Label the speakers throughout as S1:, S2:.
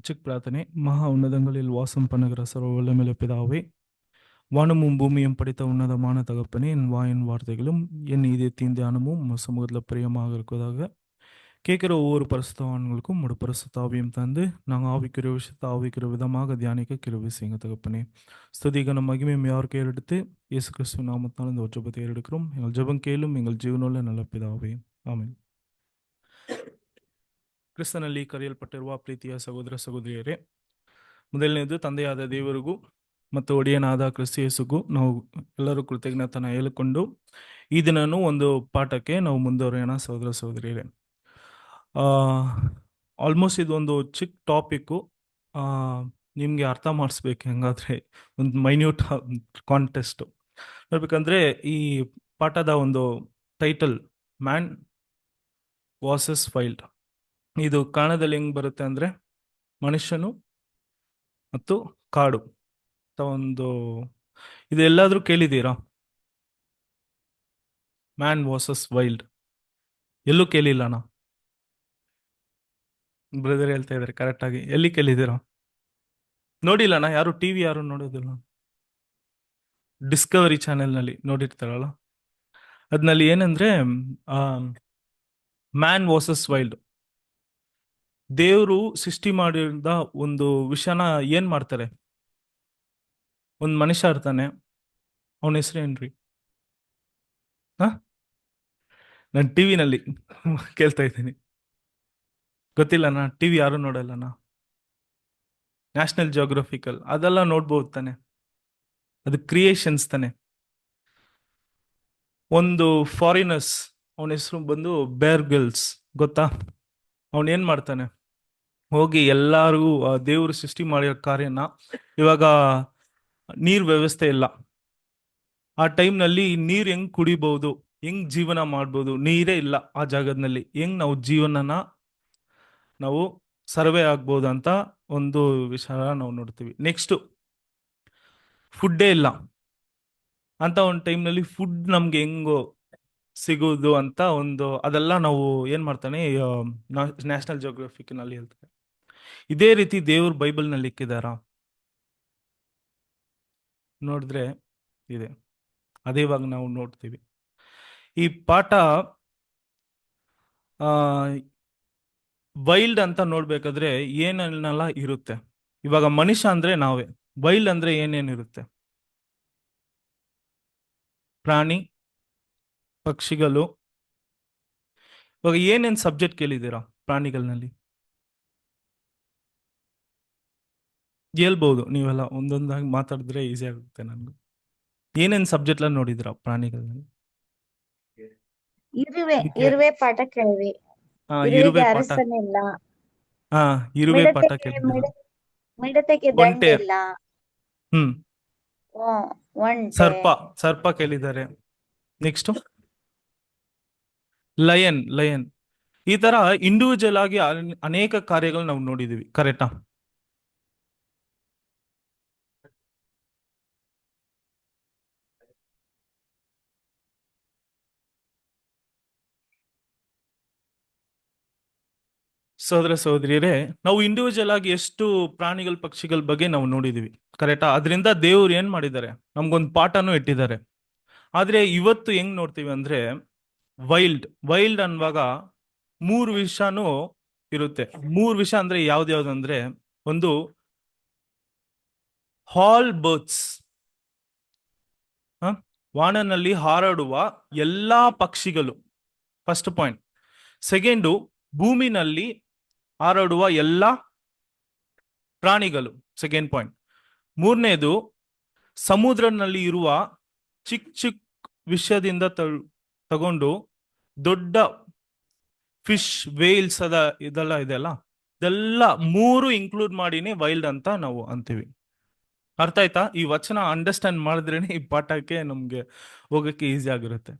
S1: Sick பிரார்த்தனை. மகா உன்னதங்களில் வாசம் பண்ணுகிற சர்வ வல்லமையுள்ள பிதாவே, வானமும் பூமியும் படைத்த உன்னதமான தகப்பனே, என் வாயின் வார்த்தைகளும் என் இதயத்தின் தியானமும் உம் சமூகத்தில் பிரியமாக இருக்குவதாக. கேட்குற ஒவ்வொரு பரிசுத்தவான்களுக்கும் ஒரு பரிசுத்தாவியம் தந்து நாங்கள் ஆவிக்கிற விஷயத்தை ஆவிக்கிற விதமாக தியானிக்க கிருபை செய்யுங்க தகப்பனே. ஸ்துதிகன மகிமையும் யாருக்கு ஏறெடுத்து இயேசு கிறிஸ்துவ நாமத்தால் இந்த ஜெபத்தை ஏறெடுக்கிறோம். எங்கள் ஜெபம் கேளும் எங்கள் ಜೀವನೋಲ್ಲ நல்ல ಪಿದಾವೇ, ಆಮೆನ್. ಕ್ರಿಸ್ತನಲ್ಲಿ ಕರೆಯಲ್ಪಟ್ಟಿರುವ ಪ್ರೀತಿಯ ಸಹೋದರ ಸಹೋದರಿಯರೇ, ಮೊದಲನೇದು ತಂದೆಯಾದ ದೇವರಿಗೂ ಮತ್ತು ಒಡೆಯನಾದ ಕ್ರಿಸ್ತ ಯೇಸುಗೂ ನಾವು ಎಲ್ಲರೂ ಕೃತಜ್ಞತನ ಹೇಳಿಕೊಂಡು ಈ ದಿನನೂ ಒಂದು ಪಾಠಕ್ಕೆ ನಾವು ಮುಂದುವರಿಯೋಣ ಸಹೋದರ ಸಹೋದರಿಯರೇ. ಆಲ್ಮೋಸ್ಟ್ ಇದೊಂದು ಚಿಕ್ಕ ಟಾಪಿಕ್ಕು, ನಿಮಗೆ ಅರ್ಥ ಮಾಡಿಸ್ಬೇಕು. ಹೆಂಗಾದ್ರೆ ಒಂದು ಮೈನ್ಯೂಟ್ ಕಾಂಟೆಸ್ಟು ನೋಡ್ಬೇಕಂದ್ರೆ ಈ ಪಾಠದ ಒಂದು ಟೈಟಲ್ ಮ್ಯಾನ್ ವಾಸಸ್ ವೈಲ್ಡ್. ಇದು ಕನ್ನಡದಲ್ಲಿ ಹೆಂಗ್ ಬರುತ್ತೆ ಅಂದ್ರೆ ಮನುಷ್ಯನು ಮತ್ತು ಕಾಡು ಅಂತ ಒಂದು. ಇದು ಎಲ್ಲಾದ್ರೂ ಕೇಳಿದ್ದೀರಾ? ಮ್ಯಾನ್ ವಾಸಸ್ ವೈಲ್ಡ್ ಎಲ್ಲೂ ಕೇಳಿಲ್ಲನಾ? ಬ್ರದರ್ ಹೇಳ್ತಾ ಇದಾರೆ ಕರೆಕ್ಟ್ ಆಗಿ. ಎಲ್ಲಿ ಕೇಳಿದ್ದೀರಾ? ನೋಡಿಲ್ಲನಾ? ಯಾರು ಟಿವಿ ಯಾರು ನೋಡೋದಿಲ್ಲ? ಡಿಸ್ಕವರಿ ಚಾನೆಲ್ನಲ್ಲಿ ನೋಡಿರ್ತಾರಲ್ಲ, ಅದ್ನಲ್ಲಿ ಏನಂದ್ರೆ ಮ್ಯಾನ್ ವಾಸಸ್ ವೈಲ್ಡ್. ದೇವರು ಸೃಷ್ಟಿ ಮಾಡಿದ ಒಂದು ವಿಷಯನ ಏನ್ ಮಾಡ್ತಾರೆ, ಒಂದು ಮನುಷ್ಯ ಇರ್ತಾನೆ, ಅವನ ಹೆಸರು ಏನ್ರಿ? ನಾನು ಟಿವಿನಲ್ಲಿ ಕೇಳ್ತಾ ಇದ್ದೀನಿ, ಗೊತ್ತಿಲ್ಲನಾ? ಟಿವಿ ಯಾರು ನೋಡಲ್ಲನಾ? ನ್ಯಾಷನಲ್ ಜಿಯೋಗ್ರಫಿಕಲ್ ಅದೆಲ್ಲ ನೋಡ್ಬೋದು ತಾನೆ, ಅದು ಕ್ರಿಯೇಷನ್ಸ್ ತಾನೆ. ಒಂದು ಫಾರಿನರ್ಸ್, ಅವನ ಹೆಸರು ಬಂದು ಬೇರ್ ಗ್ರಿಲ್ಸ್, ಗೊತ್ತಾ? ಅವನ್ ಏನ್ ಮಾಡ್ತಾನೆ, ಹೋಗಿ ಎಲ್ಲಾರಿಗೂ ದೇವರು ಸೃಷ್ಟಿ ಮಾಡಿರೋ ಕಾರ್ಯನ, ಇವಾಗ ನೀರ್ ವ್ಯವಸ್ಥೆ ಇಲ್ಲ, ಆ ಟೈಮ್ನಲ್ಲಿ ನೀರ್ ಹೆಂಗ್ ಕುಡಿಬಹುದು, ಹೆಂಗ್ ಜೀವನ ಮಾಡ್ಬೋದು, ನೀರೇ ಇಲ್ಲ ಆ ಜಾಗದಲ್ಲಿ, ಹೆಂಗ್ ನಾವು ಜೀವನನ ನಾವು ಸರ್ವೆ ಆಗ್ಬೋದು ಅಂತ ಒಂದು ವಿಚಾರ ನಾವು ನೋಡ್ತೀವಿ. ನೆಕ್ಸ್ಟ್ ಫುಡ್ಡೇ ಇಲ್ಲ ಅಂತ ಒಂದು ಟೈಮ್ನಲ್ಲಿ ಫುಡ್ ನಮ್ಗೆ ಹೆಂಗೋ ಸಿಗೋದು ಅಂತ ಒಂದು, ಅದೆಲ್ಲ ನಾವು ಏನ್ ಮಾಡ್ತಾನೆ ನ್ಯಾಷನಲ್ ಜಿಯೋಗ್ರಫಿಕ್ ನಲ್ಲಿ ಹೇಳ್ತಾರೆ. ಇದೇ ರೀತಿ ದೇವ್ರ ಬೈಬಲ್ ನಲ್ಲಿ ಇಕ್ಕಿದಾರ ನೋಡಿದ್ರೆ ಇದೆ. ಅದೇ ಇವಾಗ ನಾವು ನೋಡ್ತೀವಿ. ಈ ಪಾಠ ವೈಲ್ಡ್ ಅಂತ ನೋಡ್ಬೇಕಾದ್ರೆ ಏನೆಲ್ಲ ಇರುತ್ತೆ. ಇವಾಗ ಮನುಷ್ಯ ಅಂದ್ರೆ ನಾವೇ, ವೈಲ್ಡ್ ಅಂದ್ರೆ ಏನೇನಿರುತ್ತೆ? ಪ್ರಾಣಿ ಪಕ್ಷಿಗಳು. ಇವಾಗ ಏನೇನ್ ಸಬ್ಜೆಕ್ಟ್ ಕೇಳಿದ್ದೀರಾ ಪ್ರಾಣಿಗಳಲ್ಲಿ? ಹೇಳ್ಬಹುದು ನೀವೆಲ್ಲ, ಒಂದೊಂದಾಗಿ ಮಾತಾಡಿದ್ರೆ ಈಸಿ ಆಗುತ್ತೆ ನನ್ಗೆ. ಏನೇನ್ ಸಬ್ಜೆಕ್ಟ್ ಎಲ್ಲ ನೋಡಿದಿರಾ ಪ್ರಾಣಿಗಳಲ್ಲಿ?
S2: ಇರುವೆ ಪಾಠ ಕೇಳಿವಿ.
S1: ಇರುವೆ
S2: ಇರುವೆಗೆ
S1: ಪಾಠ.
S2: ಅರಸನಿಲ್ಲ.
S1: ಇರುವೆ ಪಾಠ ಕೇಳಿದ್ದೀರಾ?
S2: ಮಿಡತೆಗೆ
S1: ಒಂಟೆ.
S2: ದಂಡಿಲ್ಲ. ಒಂಟೆ.
S1: ಸರ್ಪ ಕೇಳಿದ್ದಾರೆ. Next lion. ಈ ತರ ಇಂಡಿವಿಜುವಲ್ ಆಗಿ ಅನೇಕ ಕಾರ್ಯಗಳು ನಾವು ನೋಡಿದೀವಿ, ಕರೆಕ್ಟಾ? ಸಹೋದರ ಸಹೋದರಿಯರೇ, ನಾವು ಇಂಡಿವಿಜುವಲ್ ಆಗಿ ಎಷ್ಟು ಪ್ರಾಣಿಗಳ ಪಕ್ಷಿಗಳ ಬಗ್ಗೆ ನಾವು ನೋಡಿದೀವಿ, ಕರೆಕ್ಟಾ? ಅದರಿಂದ ದೇವ್ರು ಏನ್ ಮಾಡಿದ್ದಾರೆ, ನಮ್ಗೊಂದು ಪಾಠನೂ ಇಟ್ಟಿದ್ದಾರೆ. ಆದ್ರೆ ಇವತ್ತು ಹೆಂಗ್ ನೋಡ್ತೀವಿ ಅಂದ್ರೆ ವೈಲ್ಡ್ ಅನ್ನುವಾಗ 3 ವಿಷಯನೂ ಇರುತ್ತೆ. 3 ವಿಷಯ ಅಂದ್ರೆ ಯಾವ್ದ್ಯಾವ್ದಂದ್ರೆ, ಒಂದು ಹಾಲ್ ಬರ್ಡ್ಸ್, ವಾನನಲ್ಲಿ ಹಾರಾಡುವ ಎಲ್ಲಾ ಪಕ್ಷಿಗಳು, ಫಸ್ಟ್ ಪಾಯಿಂಟ್. ಸೆಕೆಂಡು, ಭೂಮಿನಲ್ಲಿ ಹಾರಾಡುವ ಎಲ್ಲಾ ಪ್ರಾಣಿಗಳು, ಸೆಕೆಂಡ್ ಪಾಯಿಂಟ್. ಮೂರನೇದು, ಸಮುದ್ರನಲ್ಲಿ ಇರುವ ಚಿಕ್ಕ ವಿಷಯದಿಂದ ತಗೊಂಡು ದೊಡ್ಡ ಫಿಶ್, ವೇಲ್ಸ್ ಇದೆಲ್ಲ ಇದೆಲ್ಲ, ಇದೆಲ್ಲ 3 ಇನ್ಕ್ಲೂಡ್ ಮಾಡಿನೇ ವೈಲ್ಡ್ ಅಂತ ನಾವು ಅಂತೀವಿ. ಅರ್ಥ ಆಯ್ತಾ? ಈ ವಚನ ಅಂಡರ್ಸ್ಟ್ಯಾಂಡ್ ಮಾಡಿದ್ರೇನೆ ಈ ಪಾಠಕ್ಕೆ ನಮ್ಗೆ ಹೋಗಕ್ಕೆ ಈಸಿ ಆಗಿರುತ್ತೆ.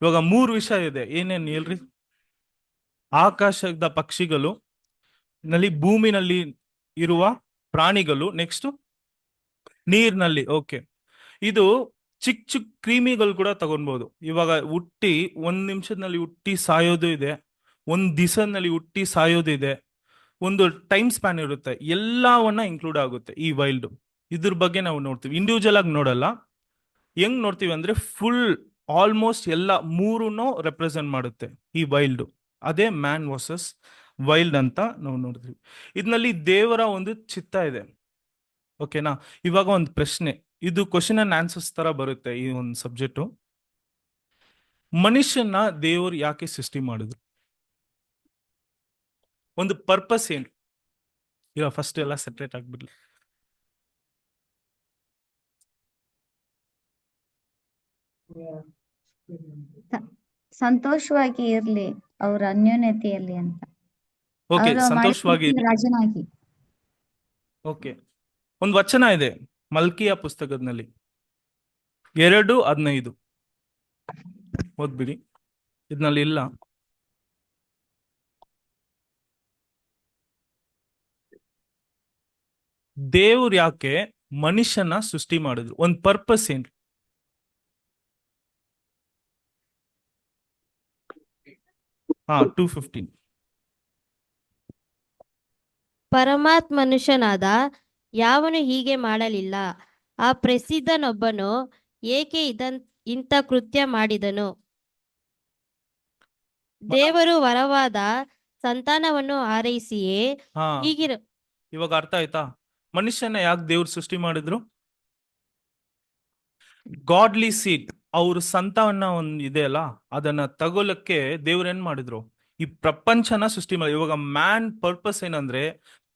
S1: ಇವಾಗ 3 ವಿಷಯ ಇದೆ, ಏನೇನ್ ಹೇಳ್ರಿ? ಆಕಾಶದ ಪಕ್ಷಿಗಳು, ಭೂಮಿನಲ್ಲಿ ಇರುವ ಪ್ರಾಣಿಗಳು, ನೆಕ್ಸ್ಟ್ ನೀರಿನಲ್ಲಿ. ಓಕೆ, ಇದು ಚಿಕ್ಕ ಕ್ರಿಮಿಗಳು ಕೂಡ ತಗೊಳ್ಬಹುದು. ಇವಾಗ ಹುಟ್ಟಿ 1 ನಿಮಿಷದಲ್ಲಿ ಹುಟ್ಟಿ ಸಾಯೋದು ಇದೆ, 1 ದಿವಸದಲ್ಲಿ ಹುಟ್ಟಿ ಸಾಯೋದು ಇದೆ, ಒಂದು ಟೈಮ್ ಸ್ಪ್ಯಾನ್ ಇರುತ್ತೆ, ಎಲ್ಲವನ್ನ ಇನ್ಕ್ಲೂಡ್ ಆಗುತ್ತೆ ಈ ವೈಲ್ಡ್. ಇದ್ರ ಬಗ್ಗೆ ನಾವು ನೋಡ್ತೀವಿ, ಇಂಡಿವಿಜುವಲ್ ಆಗಿ ನೋಡಲ್ಲ. ಹೆಂಗ್ ನೋಡ್ತೀವಿ ಅಂದ್ರೆ ಫುಲ್ ಆಲ್ಮೋಸ್ಟ್ ಎಲ್ಲ ಮೂರನ್ನು ರೆಪ್ರೆಸೆಂಟ್ ಮಾಡುತ್ತೆ ಈ ವೈಲ್ಡ್. ಅದೇ ಮ್ಯಾನ್ ವರ್ಸಸ್ ವೈಲ್ಡ್ ಅಂತ ನಾವು ನೋಡ್ತೀವಿ. ಇದರಲ್ಲಿ ದೇವರ ಒಂದು ಚಿತ್ತ ಇದೆ. ಓಕೆನಾ? ಇವಾಗ ಒಂದು ಪ್ರಶ್ನೆ, ಇದು ಕ್ವಶನ್ ಅಂಡ್ ಆನ್ಸರ್ಸ್ ತರ ಬರುತ್ತೆ ಈ ಒಂದು ಸಬ್ಜೆಕ್ಟು. ಮನುಷ್ಯನ ದೇವರು ಯಾಕೆ ಸೃಷ್ಟಿ ಮಾಡಿದ್ರು? ಒಂದು ಪರ್ಪಸ್ ಏನು? ಇವಾಗ ಫಸ್ಟ್ ಎಲ್ಲ ಸೆಪರೇಟ್ ಆಗ್ಬಿಡ್ಲಿ.
S2: ಸಂತೋಷವಾಗಿ ಇರ್ಲಿ ಅವ್ರ ಅನ್ಯೋನ್ಯತೆಯಲ್ಲಿ ಅಂತ.
S1: ಓಕೆ,
S2: ಅವ್ರ
S1: ಸಂತೋಷವಾಗಿ.
S2: ರಾಜನಾಗಿ.
S1: ಓಕೆ, ಒಂದು ವಚನ ಇದೆ ಮಲ್ಕಿಯ ಪುಸ್ತಕದಲ್ಲಿ 2:15. ಓದ್ಬಿಡಿ, ಇದ್ನಲ್ಲಿ ಇಲ್ಲ. ದೇವ್ರು ಯಾಕೆ ಮನುಷ್ಯನ ಸೃಷ್ಟಿ ಮಾಡಿದ್ರು? ಒಂದು ಪರ್ಪಸ್ ಏನ್ರಿ? ಹಾ, 2:15.
S3: ಪರಮಾತ್ಮನುಷ್ಯನಾದ ಯಾವನು ಹೀಗೆ ಮಾಡಲಿಲ್ಲ. ಆ ಪ್ರಸಿದ್ಧನೊಬ್ಬನು ಏಕೆ ಇಂಥ ಕೃತ್ಯ ಮಾಡಿದನು? ದೇವರು ವರವಾದ ಸಂತಾನವನ್ನು ಹಾರೈಸಿಯೇ
S1: ಹಾ,
S3: ಹೀಗಿರ
S1: ಇವಾಗ ಅರ್ಥ ಆಯ್ತಾ? ಮನುಷ್ಯನ ಯಾಕೆ ದೇವ್ರು ಸೃಷ್ಟಿ ಮಾಡಿದ್ರು? ಗಾಡ್ಲಿ ಸೀಡ್, ಅವ್ರ ಸಂತಾನ ಒಂದು ಇದೆ ಅಲ್ಲ, ಅದನ್ನ ತಗೊಳಕ್ಕೆ ದೇವ್ರು ಏನ್ ಮಾಡಿದ್ರು? ಈ ಪ್ರಪಂಚನ ಸೃಷ್ಟಿ ಮಾಡಿ. ಇವಾಗ ಮ್ಯಾನ್ ಪರ್ಪಸ್ ಏನಂದ್ರೆ,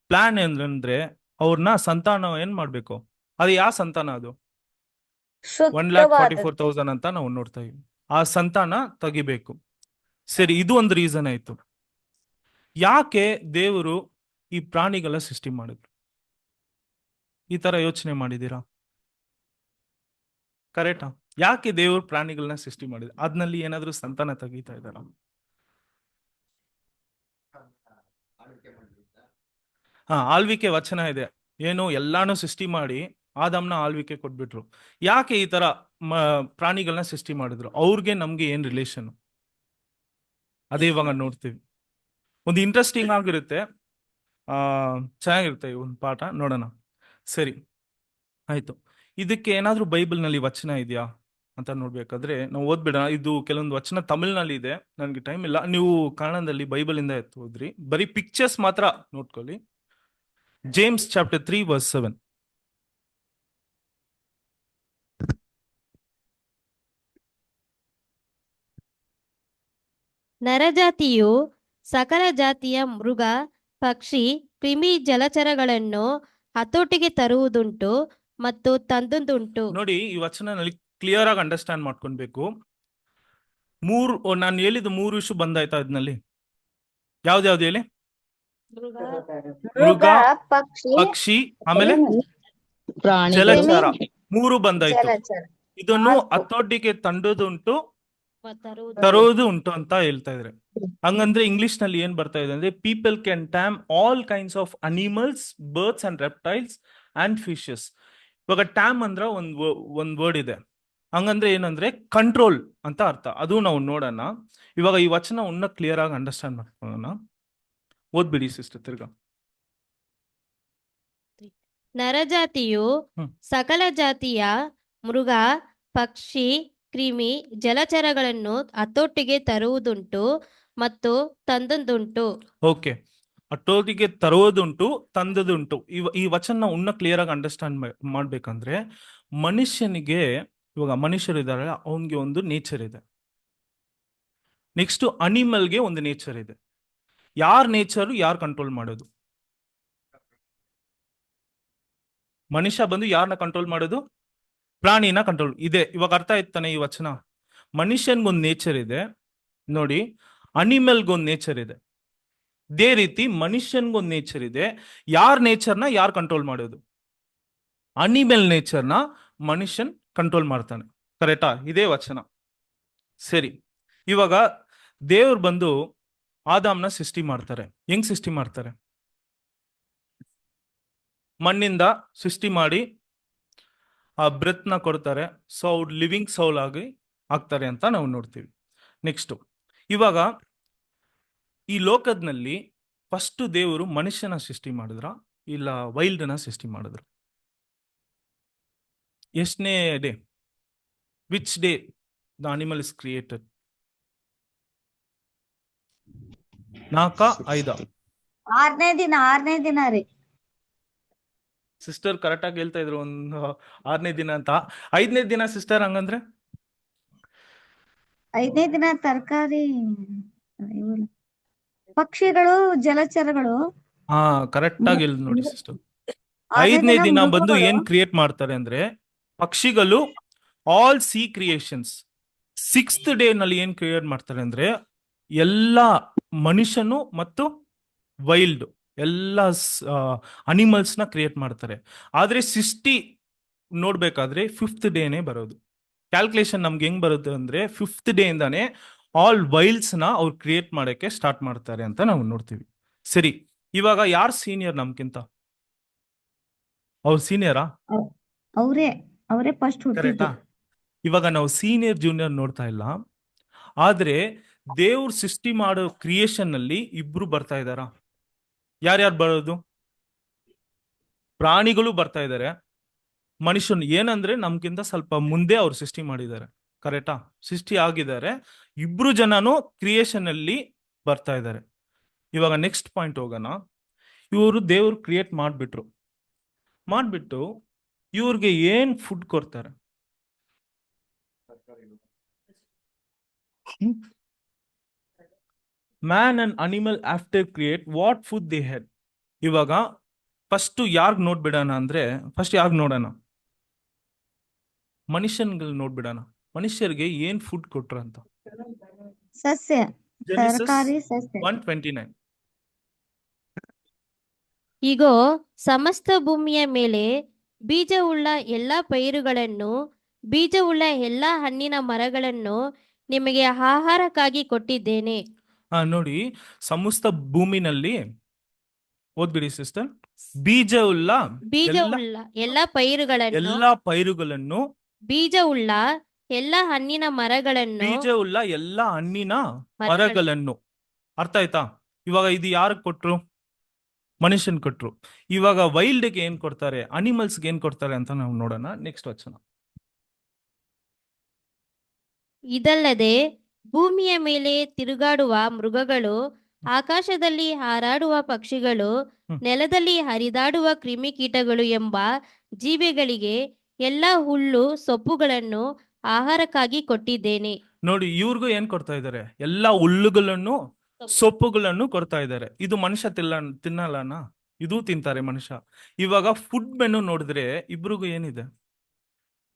S1: ಪ್ಲಾನ್ ಏನಂದ್ರೆ ಅವ್ರನ್ನ ಸಂತಾನ ಏನ್ ಮಾಡ್ಬೇಕು? ಅದು ಯಾವ ಸಂತಾನ? ಅದು 1,44,000 ಅಂತ ನಾವು ನೋಡ್ತಾ ಇದೀವಿ. ಆ ಸಂತಾನ ತೆಗಿಬೇಕು. ಸರಿ, ಇದು ಒಂದು ರೀಸನ್ ಆಯ್ತು. ಯಾಕೆ ದೇವರು ಈ ಪ್ರಾಣಿಗಳ ಸೃಷ್ಟಿ ಮಾಡಿದ್ರು? ಈ ತರ ಯೋಚನೆ ಮಾಡಿದೀರಾ? ಕರೆಕ್ಟಾ? ಯಾಕೆ ದೇವರು ಪ್ರಾಣಿಗಳನ್ನ ಸೃಷ್ಟಿ ಮಾಡಿದ್ರು? ಅದ್ನಲ್ಲಿ ಏನಾದ್ರೂ ಸಂತಾನ ತೆಗಿತಾ ಇದ್ದಾರ? ಹಾ, ಆಳ್ವಿಕೆ ವಚನ ಇದೆ. ಏನು, ಎಲ್ಲಾನು ಸೃಷ್ಟಿ ಮಾಡಿ ಆದಮ್ನ ಆಳ್ವಿಕೆ ಕೊಟ್ಬಿಟ್ರು. ಯಾಕೆ ಈ ತರ ಪ್ರಾಣಿಗಳನ್ನ ಸೃಷ್ಟಿ ಮಾಡಿದ್ರು? ಅವ್ರಿಗೆ ನಮ್ಗೆ ಏನ್ ರಿಲೇಷನ್? ಅದೇ ಇವಾಗ ನೋಡ್ತೀವಿ. ಒಂದು ಇಂಟ್ರೆಸ್ಟಿಂಗ್ ಆಗಿರುತ್ತೆ, ಚೆನ್ನಾಗಿರುತ್ತೆ ಈ ಒಂದು ಪಾಠ, ನೋಡೋಣ. ಸರಿ ಆಯ್ತು. ಇದಕ್ಕೆ ಏನಾದ್ರೂ ಬೈಬಲ್ನಲ್ಲಿ ವಚನ ಇದೆಯಾ ಅಂತ ನೋಡ್ಬೇಕಾದ್ರೆ ನಾವು ಓದ್ಬಿಡೋಣ. ಇದು ಕೆಲವೊಂದು ವಚನ ತಮಿಳ್ನಲ್ಲಿ ಇದೆ, ನನಗೆ ಟೈಮ್ ಇಲ್ಲ. ನೀವು ಕನ್ನಡದಲ್ಲಿ ಬೈಬಲ್ ಇಂದ ಎತ್ತು ಹೋದ್ರಿ, ಬರೀ ಪಿಕ್ಚರ್ಸ್ ಮಾತ್ರ ನೋಡ್ಕೊಳ್ಳಿ. James chapter 3:7.
S3: ನರಜಾತಿಯು ಸಕಲ ಜಾತಿಯ ಮೃಗ, ಪಕ್ಷಿ, ಕ್ರಿಮಿ, ಜಲಚರಗಳನ್ನು ಹತೋಟಿಗೆ ತರುವುದುಂಟು ಮತ್ತು ತಂದುದುಂಟು.
S1: ನೋಡಿ, ಈ ವಚನನಲ್ಲಿ ಕ್ಲಿಯರ್ ಆಗಿ ಅಂಡರ್ಸ್ಟ್ಯಾಂಡ್ ಮಾಡ್ಕೊಳ್ಬೇಕು. ನಾನು ಹೇಳಿದ 3 ವಿಷಯ ಬಂದಾಯ್ತಾ ಇದ್ನಲ್ಲಿ? ಯಾವ್ದು ಹೇಳಿ? ಮೃಗ, ಪಕ್ಷಿ, ಆಮೇಲೆ ಜಲಚರ, 3 ಬಂದಾಯ್ತು. ಇದನ್ನು ಹತೋಟಿಗೆ ತಂಡೋದುಂಟು, ತರೋದು ಉಂಟು ಅಂತ ಹೇಳ್ತಾ ಇದ್ರೆ. ಹಂಗಂದ್ರೆ ಇಂಗ್ಲಿಷ್ ನಲ್ಲಿ ಏನ್ ಬರ್ತಾ ಇದೆ ಅಂದ್ರೆ, people can tame all kinds of animals, birds and reptiles and fishes. ಇವಾಗ ಟ್ಯಾಮ್ ಅಂದ್ರ ಒಂದ್ ವರ್ಡ್ ಇದೆ. ಹಂಗಂದ್ರೆ ಏನಂದ್ರೆ ಕಂಟ್ರೋಲ್ ಅಂತ ಅರ್ಥ. ಅದು ನಾವು ನೋಡೋಣ. ಇವಾಗ ಈ ವಚನ ಕ್ಲಿಯರ್ ಆಗಿ ಅಂಡರ್ಸ್ಟ್ಯಾಂಡ್ ಮಾಡ್ಕೊಳ್ಳೋಣ. ಓದ್ಬಿಡಿ ಸಿಸ್ಟರ್ ತಿರ್ಗಾ.
S3: ನರಜಾತಿಯು ಸಕಲ ಜಾತಿಯ ಮೃಗ, ಪಕ್ಷಿ, ಕ್ರಿಮಿ, ಜಲಚರಗಳನ್ನು ಹತೋಟಿಗೆ ತರುವುದುಂಟು ಮತ್ತು ತಂದದುಂಟು.
S1: ಓಕೆ, ಹತೋಟಿಗೆ ತರುವುದುಂಟು, ತಂದದುಂಟು. ಈ ವಚನ ಕ್ಲಿಯರ್ ಆಗಿ ಅಂಡರ್ಸ್ಟ್ಯಾಂಡ್ ಮಾಡ್ಬೇಕಂದ್ರೆ, ಮನುಷ್ಯನಿಗೆ, ಇವಾಗ ಮನುಷ್ಯರಿದ್ದಾರೆ, ಅವನಿಗೆ ಒಂದು ನೇಚರ್ ಇದೆ. ನೆಕ್ಸ್ಟ್ ಅನಿಮಲ್ಗೆ ಒಂದು ನೇಚರ್ ಇದೆ. ಯಾರ್ ನೇಚರ್ ಯಾರು ಕಂಟ್ರೋಲ್ ಮಾಡೋದು? ಮನುಷ್ಯ ಬಂದು ಯಾರನ್ನ ಕಂಟ್ರೋಲ್ ಮಾಡೋದು? ಪ್ರಾಣಿನ ಕಂಟ್ರೋಲ್ ಇದೆ. ಇವಾಗ ಅರ್ಥ ಆಯ್ತಾನೆ ಈ ವಚನ? ಮನುಷ್ಯನ್ಗೊಂದು ನೇಚರ್ ಇದೆ ನೋಡಿ, ಅನಿಮಲ್ಗೊಂದು ನೇಚರ್ ಇದೆ. ಇದೇ ರೀತಿ ಮನುಷ್ಯನ್ಗೊಂದು ನೇಚರ್ ಇದೆ. ಯಾರ್ ನೇಚರ್ನ ಯಾರು ಕಂಟ್ರೋಲ್ ಮಾಡೋದು? ಅನಿಮಲ್ ನೇಚರ್ನ ಮನುಷ್ಯನ್ ಕಂಟ್ರೋಲ್ ಮಾಡ್ತಾನೆ. ಕರೆಕ್ಟಾ? ಇದೇ ವಚನ. ಸರಿ, ಇವಾಗ ದೇವ್ರು ಬಂದು ಆದಾಮ್ನ ಸೃಷ್ಟಿ ಮಾಡ್ತಾರೆ. ಹೆಂಗ್ ಸೃಷ್ಟಿ ಮಾಡ್ತಾರೆ? ಮಣ್ಣಿಂದ ಸೃಷ್ಟಿ ಮಾಡಿ ಆ ಬ್ರೆತ್ನ ಕೊಡ್ತಾರೆ. ಸೊ ಲಿವಿಂಗ್ ಸೌಲ್ ಆಗಿ ಆಗ್ತಾರೆ ಅಂತ ನಾವು ನೋಡ್ತೀವಿ. ನೆಕ್ಸ್ಟ್, ಇವಾಗ ಈ ಲೋಕದಲ್ಲಿ ಫಸ್ಟ್ ದೇವರು ಮನುಷ್ಯನ ಸೃಷ್ಟಿ ಮಾಡಿದ್ರ ಇಲ್ಲ ವೈಲ್ಡ್ನ ಸೃಷ್ಟಿ ಮಾಡಿದ್ರ? ಎಷ್ಟನೇ day? Which day the animal is created? 4 5?
S2: ಆರನೇ ದಿನ ರೀ.
S1: ಸಿಸ್ಟರ್ ಕರೆಕ್ಟ್ ಆಗಿ ಹೇಳ್ತಾ ಇದ್ರು, ಒಂದು 6ನೇ ದಿನ ಅಂತ. 5ನೇ ದಿನ ಸಿಸ್ಟರ್ ಹಂಗಂದ್ರೆ?
S2: 5ನೇ ದಿನ ತರಕಾರಿ, ಪಕ್ಷಿಗಳು, ಜಲಚರಗಳು.
S1: ಹಾ, ಕರೆಕ್ಟ್ ಆಗಿ ಹೇಳಿ ನೋಡಿ ಸಿಸ್ಟರ್.
S2: 6ನೇ
S1: 5ನೇ ದಿನ ಬಂದು
S2: ಮೃಗಗಳು.
S1: ಏನ್ ಕ್ರಿಯೇಟ್ ಮಾಡ್ತಾರೆ ಅಂದ್ರೆ ಪಕ್ಷಿಗಳು, all C creations. 6th day ನಲ್ಲಿ ಏನ್ ಕ್ರಿಯೇಟ್ ಮಾಡ್ತಾರೆ ಅಂದ್ರೆ ಎಲ್ಲಾ ಮನುಷ್ಯನು ಮತ್ತು ವೈಲ್ಡ್ ಎಲ್ಲ ಅನಿಮಲ್ಸ್ ನ ಕ್ರಿಯೇಟ್ ಮಾಡ್ತಾರೆ. ಆದ್ರೆ ಸೃಷ್ಟಿ ನೋಡ್ಬೇಕಾದ್ರೆ 5th ಡೇನೆ ಬರೋದು. ಕ್ಯಾಲ್ಕುಲೇಷನ್ ನಮ್ಗೆ ಹೆಂಗ್ ಬರುತ್ತೆ ಅಂದ್ರೆ 5th ಡೇ ಇಂದಾನೆ ಆಲ್ ವೈಲ್ಡ್ಸ್ ನ ಅವ್ರು ಕ್ರಿಯೇಟ್ ಮಾಡಕ್ಕೆ ಸ್ಟಾರ್ಟ್ ಮಾಡ್ತಾರೆ ಅಂತ ನಾವು ನೋಡ್ತೀವಿ. ಸರಿ, ಇವಾಗ ಯಾರು ಸೀನಿಯರ್ ನಮ್ಗಿಂತ? ಅವ್ರು ಸೀನಿಯರಾ?
S2: ಅವರೇ ಫಸ್ಟ್
S1: ಕರೆಕ್ಟಾ?
S2: ಹುಟ್ಟಿದ್ದು.
S1: ಇವಾಗ ನಾವು ಸೀನಿಯರ್ ಜೂನಿಯರ್ ನೋಡ್ತಾ ಇಲ್ಲ. ಆದ್ರೆ ದೇವ್ರ ಸೃಷ್ಟಿ ಮಾಡೋ ಕ್ರಿಯೇಷನ್ ನಲ್ಲಿ ಇಬ್ರು ಬರ್ತಾ ಇದಾರ. ಯಾರ್ಯಾರು ಬರೋದು? ಪ್ರಾಣಿಗಳು ಬರ್ತಾ ಇದ್ದಾರೆ, ಮನುಷ್ಯನು ಏನಂದ್ರೆ ನಮ್ಗಿಂತ ಸ್ವಲ್ಪ ಮುಂದೆ ಅವ್ರು ಸೃಷ್ಟಿ ಮಾಡಿದ್ದಾರೆ. ಕರೆಕ್ಟಾ? ಸೃಷ್ಟಿ ಆಗಿದ್ದಾರೆ. ಇಬ್ರು ಜನನು ಕ್ರಿಯೇಷನ್ ಅಲ್ಲಿ ಬರ್ತಾ ಇದ್ದಾರೆ. ಇವಾಗ ನೆಕ್ಸ್ಟ್ ಪಾಯಿಂಟ್ ಹೋಗೋಣ. ಇವರು ದೇವ್ರು ಕ್ರಿಯೇಟ್ ಮಾಡ್ಬಿಟ್ಟು ಇವ್ರಿಗೆ ಏನ್ ಫುಡ್ ಕೊಡ್ತಾರೆ? Man and animal after create what food they had. ಇವಾಗ ಫಸ್ಟ್ ಯಾರ್ಗ್ ನೋಡ್ಬಿಡೋಣ ಅಂದ್ರೆ ಫಸ್ಟ್ ಯಾರ್ಗ್ ನೋಡೋಣ? ಮನುಷ್ಯನ್ಗಳು ನೋಡ್ಬಿಡೋಣ. ಮನುಷ್ಯರಿಗೆ ಏನ್ ಫುಡ್ ಕೊಟ್ರ ಅಂತ?
S2: ಸಸ್ಯ,
S1: Genesis
S2: ತರಕಾರಿ, ಸಸ್ಯ.
S1: 1:29.
S3: ಇಗೋ, ಸಮಸ್ತ ಭೂಮಿಯ ಮೇಲೆ ಬೀಜವುಳ್ಳ ಎಲ್ಲಾ ಪೈರುಗಳನ್ನು, ಬೀಜವುಳ್ಳ ಎಲ್ಲಾ ಹಣ್ಣಿನ ಮರಗಳನ್ನು ನಿಮಗೆ ಆಹಾರಕ್ಕಾಗಿ ಕೊಟ್ಟಿದ್ದೇನೆ.
S1: ನೋಡಿ, ಸಮಸ್ತ ಭೂಮಿನಲ್ಲಿ ಓದ್ಬಿಡಿ ಸಿಸ್ಟರ್. ಬೀಜವುಳ್ಳ
S3: ಬೀಜವುಳ್ಳ ಎಲ್ಲಾ ಪೈರುಗಳನ್ನು,
S1: ಎಲ್ಲಾ ಪೈರುಗಳನ್ನು,
S3: ಬೀಜವುಳ್ಳ ಎಲ್ಲಾ ಹಣ್ಣಿನ ಮರಗಳನ್ನು,
S1: ಬೀಜವುಳ್ಳ ಎಲ್ಲಾ ಹಣ್ಣಿನ ಮರಗಳನ್ನು. ಅರ್ಥ ಆಯ್ತಾ? ಇವಾಗ ಇದು ಯಾರು ಕೊಟ್ರು? ಮನುಷ್ಯನ್ ಕೊಟ್ರು. ಇವಾಗ ವೈಲ್ಡ್ಗೆ ಏನ್ ಕೊಡ್ತಾರೆ, ಅನಿಮಲ್ಸ್ಗೆ ಏನ್ ಕೊಡ್ತಾರೆ ಅಂತ ನಾವು ನೋಡೋಣ ನೆಕ್ಸ್ಟ್ ವಚನ.
S3: ಇದಲ್ಲದೆ ಭೂಮಿಯ ಮೇಲೆ ತಿರುಗಾಡುವ ಮೃಗಗಳು, ಆಕಾಶದಲ್ಲಿ ಹಾರಾಡುವ ಪಕ್ಷಿಗಳು, ನೆಲದಲ್ಲಿ ಹರಿದಾಡುವ ಕ್ರಿಮಿಕೀಟಗಳು ಎಂಬ ಜೀವಿಗಳಿಗೆ ಎಲ್ಲ ಹುಲ್ಲು ಸೊಪ್ಪುಗಳನ್ನು ಆಹಾರಕ್ಕಾಗಿ ಕೊಟ್ಟಿದ್ದೇನೆ.
S1: ನೋಡಿ, ಇವ್ರಿಗೂ ಏನ್ ಕೊಡ್ತಾ ಇದ್ದಾರೆ? ಎಲ್ಲಾ ಹುಲ್ಲುಗಳನ್ನು, ಸೊಪ್ಪುಗಳನ್ನು ಕೊಡ್ತಾ ಇದ್ದಾರೆ. ಇದು ಮನುಷ್ಯ ತಿನ್ನಲ್ಲನಾ? ಇದು ತಿಂತಾರೆ ಮನುಷ್ಯ. ಇವಾಗ ಫುಡ್ ಮೆನು ನೋಡಿದ್ರೆ ಇಬ್ರಿಗೂ ಏನಿದೆ?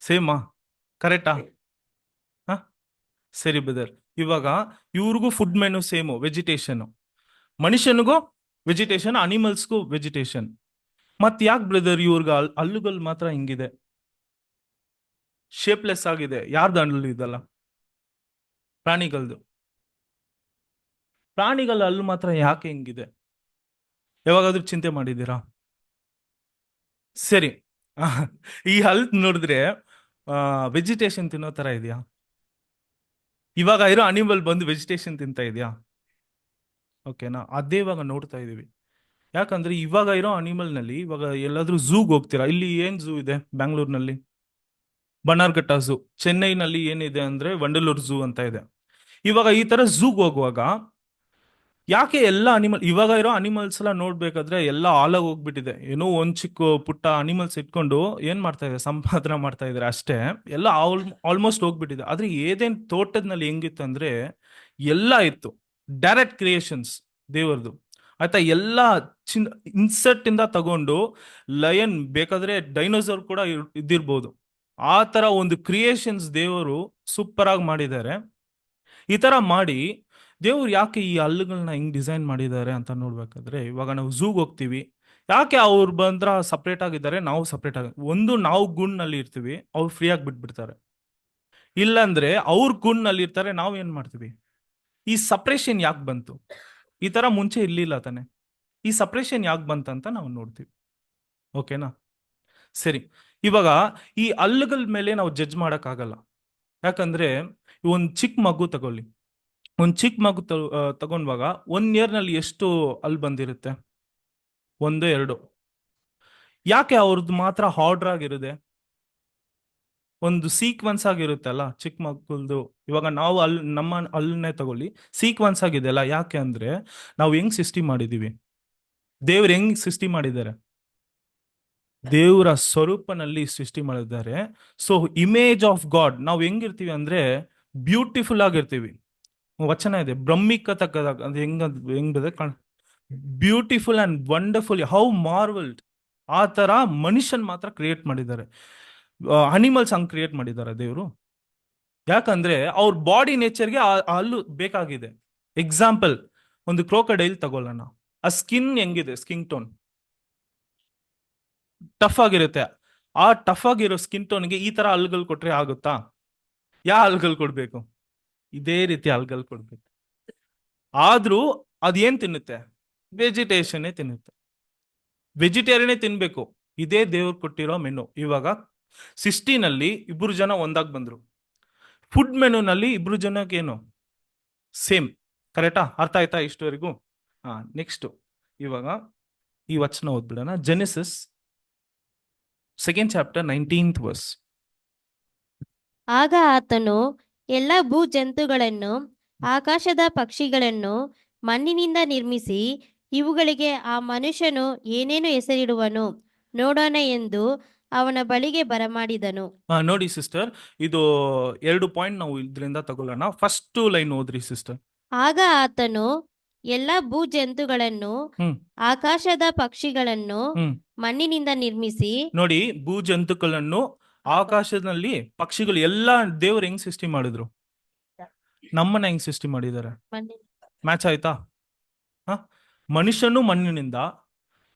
S1: ಸೇಮಾ? ಕರೆಕ್ಟಾ? ಸರಿ ಬ್ರದರ್. ಇವಾಗ ಇವ್ರಿಗೂ ಫುಡ್ ಮೆನು ಸೇಮು, ವೆಜಿಟೇಷನ್. ಮನುಷ್ಯನಿಗೂ ವೆಜಿಟೇಷನ್, ಅನಿಮಲ್ಸ್ಗೂ ವೆಜಿಟೇಷನ್. ಮತ್ ಯಾಕೆ ಬ್ರದರ್ ಇವ್ರಿಗೆ ಹಲ್ಲುಗಳು ಮಾತ್ರ ಹಿಂಗಿದೆ, ಶೇಪ್ಲೆಸ್ ಆಗಿದೆ? ಯಾರ್ದು ಹಲ್ಲು ಇದಲ್ಲ? ಪ್ರಾಣಿಗಳದು. ಪ್ರಾಣಿಗಳ ಹಲ್ಲು ಮಾತ್ರ ಯಾಕೆ ಹಿಂಗಿದೆ? ಯಾವಾಗಾದ್ರೂ ಚಿಂತೆ ಮಾಡಿದ್ದೀರಾ? ಸರಿ, ಈ ಹಲ್ಲು ನೋಡಿದ್ರೆ ವೆಜಿಟೇಷನ್ ತಿನ್ನೋ ತರ ಇದೆಯಾ? ಇವಾಗ ಇರೋ ಅನಿಮಲ್ ಬಂದು ವೆಜಿಟೇಷನ್ ತಿಂತಾ ಇದೆಯಾ? ಓಕೆನಾ? ಅದೇ ಇವಾಗ ನೋಡ್ತಾ ಇದೀವಿ. ಯಾಕಂದ್ರೆ ಇವಾಗ ಇರೋ ಅನಿಮಲ್ ನಲ್ಲಿ, ಇವಾಗ ಎಲ್ಲಾದ್ರೂ ಝೂಗ್ ಹೋಗ್ತೀರಾ? ಇಲ್ಲಿ ಏನ್ ಝೂ ಇದೆ? ಬ್ಯಾಂಗ್ಳೂರ್ನಲ್ಲಿ ಬನ್ನಾರ್ಘಟ್ಟ ಝೂ. ಚೆನ್ನೈನಲ್ಲಿ ಏನಿದೆ ಅಂದ್ರೆ ವಂಡಲೂರ್ ಝೂ ಅಂತ ಇದೆ. ಇವಾಗ ಈ ತರ ಝೂಗ್ ಹೋಗುವಾಗ ಯಾಕೆ ಎಲ್ಲ ಇವಾಗ ಇರೋ ಅನಿಮಲ್ಸ್ ಎಲ್ಲ ನೋಡ್ಬೇಕಾದ್ರೆ ಎಲ್ಲ ಹಾಲಾಗಿ ಹೋಗ್ಬಿಟ್ಟಿದೆ. ಏನೋ ಒಂದ್ ಚಿಕ್ಕ ಪುಟ್ಟ ಅನಿಮಲ್ಸ್ ಇಟ್ಕೊಂಡು ಏನ್ ಮಾಡ್ತಾ ಇದೆ, ಸಂಪಾದನೆ ಮಾಡ್ತಾ ಇದಾರೆ ಅಷ್ಟೇ. ಎಲ್ಲ ಆಲ್ಮೋಸ್ಟ್ ಹೋಗ್ಬಿಟ್ಟಿದೆ. ಆದ್ರೆ ಏದೇನ್ ತೋಟದಲ್ಲಿ ಹೆಂಗಿತ್ತು ಅಂದ್ರೆ ಎಲ್ಲ ಇತ್ತು, ಡೈರೆಕ್ಟ್ ಕ್ರಿಯೇಷನ್ಸ್ ದೇವರದು. ಆಯ್ತಾ? ಎಲ್ಲ ಇನ್ಸರ್ಟ್ ಇಂದ ತಗೊಂಡು ಲಯನ್, ಬೇಕಾದ್ರೆ ಡೈನೋಸರ್ ಕೂಡ ಇದ್ದಿರ್ಬೋದು. ಆ ತರ ಒಂದು ಕ್ರಿಯೇಷನ್ಸ್ ದೇವರು ಸೂಪರ್ ಆಗಿ ಮಾಡಿದ್ದಾರೆ. ಈ ತರ ಮಾಡಿ ದೇವ್ರು ಯಾಕೆ ಈ ಹಲ್ಲುಗಳನ್ನ ಹಿಂಗ್ ಡಿಸೈನ್ ಮಾಡಿದ್ದಾರೆ ಅಂತ ನೋಡ್ಬೇಕಾದ್ರೆ, ಇವಾಗ ನಾವು ಝೂಗ್ ಹೋಗ್ತೀವಿ, ಯಾಕೆ ಅವ್ರು ಬಂದ್ರ ಸಪ್ರೇಟ್ ಆಗಿದ್ದಾರೆ, ನಾವು ಸಪ್ರೇಟ್ ಆಗಿ? ಒಂದು, ನಾವು ಗುಣ್ನಲ್ಲಿ ಇರ್ತೀವಿ, ಅವ್ರು ಫ್ರೀ ಆಗಿ ಬಿಟ್ಬಿಡ್ತಾರೆ. ಇಲ್ಲಾಂದ್ರೆ ಅವ್ರ ಗುಣ್ನಲ್ಲಿ ಇರ್ತಾರೆ, ನಾವು ಏನ್ ಮಾಡ್ತೀವಿ? ಈ ಸಪ್ರೇಷನ್ ಯಾಕೆ ಬಂತು? ಈ ತರ ಮುಂಚೆ ಇರ್ಲಿಲ್ಲ ತಾನೆ. ಈ ಸಪ್ರೇಷನ್ ಯಾಕೆ ಬಂತಂತ ನಾವು ನೋಡ್ತೀವಿ. ಓಕೆನಾ? ಸರಿ, ಇವಾಗ ಈ ಹಲ್ಲುಗಳ ಮೇಲೆ ನಾವು ಜಡ್ಜ್ ಮಾಡಕ್ ಆಗಲ್ಲ. ಯಾಕಂದ್ರೆ ಒಂದ್ ಚಿಕ್ಕ ಮಗು ತಗೊಳ್ಳಿ, ಒಂದ್ ಚಿಕ್ಕ ಮಗು ತಗೊಂಡ್ವಾಗ 1 year ನಲ್ಲಿ ಎಷ್ಟು ಅಲ್ಲಿ ಬಂದಿರುತ್ತೆ? 1 2. ಯಾಕೆ ಅವ್ರದ್ದು ಮಾತ್ರ ಆರ್ಡರ್ ಆಗಿರುತ್ತೆ? ಒಂದು ಸೀಕ್ವೆನ್ಸ್ ಆಗಿರುತ್ತಲ್ಲ ಚಿಕ್ಕ ಮಕ್ಕಳದು. ಇವಾಗ ನಾವು ನಮ್ಮ ಅಲ್ಲನ್ನೇ ತಗೊಳ್ಳಿ, ಸೀಕ್ವೆನ್ಸ್ ಆಗಿದೆಯಲ್ಲ. ಯಾಕೆ ಅಂದ್ರೆ ನಾವು ಹೆಂಗ್ ಸೃಷ್ಟಿ ಮಾಡಿದೀವಿ, ದೇವ್ರು ಹೆಂಗ್ ಸೃಷ್ಟಿ ಮಾಡಿದ್ದಾರೆ? ದೇವರ ಸ್ವರೂಪನಲ್ಲಿ ಸೃಷ್ಟಿ ಮಾಡಿದ್ದಾರೆ. ಸೊ ಇಮೇಜ್ ಆಫ್ ಗಾಡ್ ನಾವು ಹೆಂಗಿರ್ತೀವಿ ಅಂದ್ರೆ ಬ್ಯೂಟಿಫುಲ್ ಆಗಿರ್ತೀವಿ. ವಚನ ಇದೆ, ಬ್ರಹ್ಮಿಕತಕ್ಕದ ಅದು ಹೆಂಗ್ ಬದ ಬ್ಯೂಟಿಫುಲ್ ಅಂಡ್ ವಂಡರ್ಫುಲ್, ಹೌ ಮಾರ್ವಲ್ಡ್. ಆ ತರ ಮನುಷ್ಯನ್ ಮಾತ್ರ ಕ್ರಿಯೇಟ್ ಮಾಡಿದ್ದಾರೆ. ಅನಿಮಲ್ಸ್ ಹಂಗ್ ಕ್ರಿಯೇಟ್ ಮಾಡಿದ್ದಾರೆ ದೇವರು. ಯಾಕಂದ್ರೆ ಅವ್ರ ಬಾಡಿ ನೇಚರ್ಗೆ ಹಲ್ಲು ಬೇಕಾಗಿದೆ. ಎಕ್ಸಾಂಪಲ್, ಒಂದು ಕ್ರೋಕಡೈಲ್ ತಗೊಳ್ಳೋಣ. ಆ ಸ್ಕಿನ್ ಹೆಂಗಿದೆ? ಸ್ಕಿನ್ ಟೋನ್ ಟಫ್ ಆಗಿರುತ್ತೆ. ಆ ಟಫ್ ಆಗಿರೋ ಸ್ಕಿನ್ ಟೋನ್ಗೆ ಈ ತರ ಹಲ್ಗಳು ಕೊಟ್ರೆ ಆಗುತ್ತಾ? ಯಾವ ಹಲ್ಗಳು ಕೊಡ್ಬೇಕು? ಇದೇ ರೀತಿ ಹಲ್ಗಳು ಕೊಡ್ಬೇಕು. ಆದ್ರೂ ಅದೇನ್ ತಿನ್ನುತ್ತೆ? ವೆಜಿಟೇಷನ್ನೇ ತಿನ್ನುತ್ತೆ. ವೆಜಿಟೇರಿಯನ್ನೇ ತಿನ್ಬೇಕು. ಇದೇ ದೇವ್ರು ಕೊಟ್ಟಿರೋ ಮೆನು. ಇವಾಗ 60ನಲ್ಲಿ 2 ಜನ ಒಂದಾಗ್ ಬಂದ್ರು. ಫುಡ್ ಮೆನುನಲ್ಲಿ 2 ಜನಕ್ಕೆ ಏನು ಸೇಮ್. ಕರೆಕ್ಟಾ? ಅರ್ಥ ಆಯ್ತಾ ಇಷ್ಟವರೆಗೂ? ನೆಕ್ಸ್ಟ್ ಇವಾಗ ಈ ವಚನ ಓದ್ಬಿಡೋಣ. Genesis 2nd chapter 19th verse.
S3: ಆಗ ಆತನು ಎಲ್ಲ ಭೂ ಜಂತುಗಳನ್ನು, ಆಕಾಶದ ಪಕ್ಷಿಗಳನ್ನು ಮಣ್ಣಿನಿಂದ ನಿರ್ಮಿಸಿ, ಇವುಗಳಿಗೆ ಆ ಮನುಷ್ಯನು ಏನೇನು ಹೆಸರಿಡುವನು ನೋಡೋಣ ಎಂದು ಅವನ ಬಳಿಗೆ ಬರಮಾಡಿದನು.
S1: ನೋಡಿ ಸಿಸ್ಟರ್, ಇದು 2 ಪಾಯಿಂಟ್ ನಾವು ಇದರಿಂದ ತಗೊಳ್ಳೋಣ. ಫಸ್ಟ್ ಲೈನ್ ಓದ್ರಿ ಸಿಸ್ಟರ್.
S3: ಆಗ ಆತನು ಎಲ್ಲ ಭೂ ಜಂತುಗಳನ್ನು, ಆಕಾಶದ ಪಕ್ಷಿಗಳನ್ನು ಮಣ್ಣಿನಿಂದ ನಿರ್ಮಿಸಿ.
S1: ನೋಡಿ, ಭೂ ಜಂತುಗಳನ್ನು, ಆಕಾಶದಲ್ಲಿ ಪಕ್ಷಿಗಳು ಎಲ್ಲ ದೇವ್ರು ಹೆಂಗ್ ಸೃಷ್ಟಿ ಮಾಡಿದ್ರು? ನಮ್ಮನ್ನ ಹೆಂಗ್ ಸೃಷ್ಟಿ ಮಾಡಿದ್ದಾರೆ? ಮ್ಯಾಚ್ ಆಯ್ತಾ? ಮನುಷ್ಯನು ಮಣ್ಣಿನಿಂದ,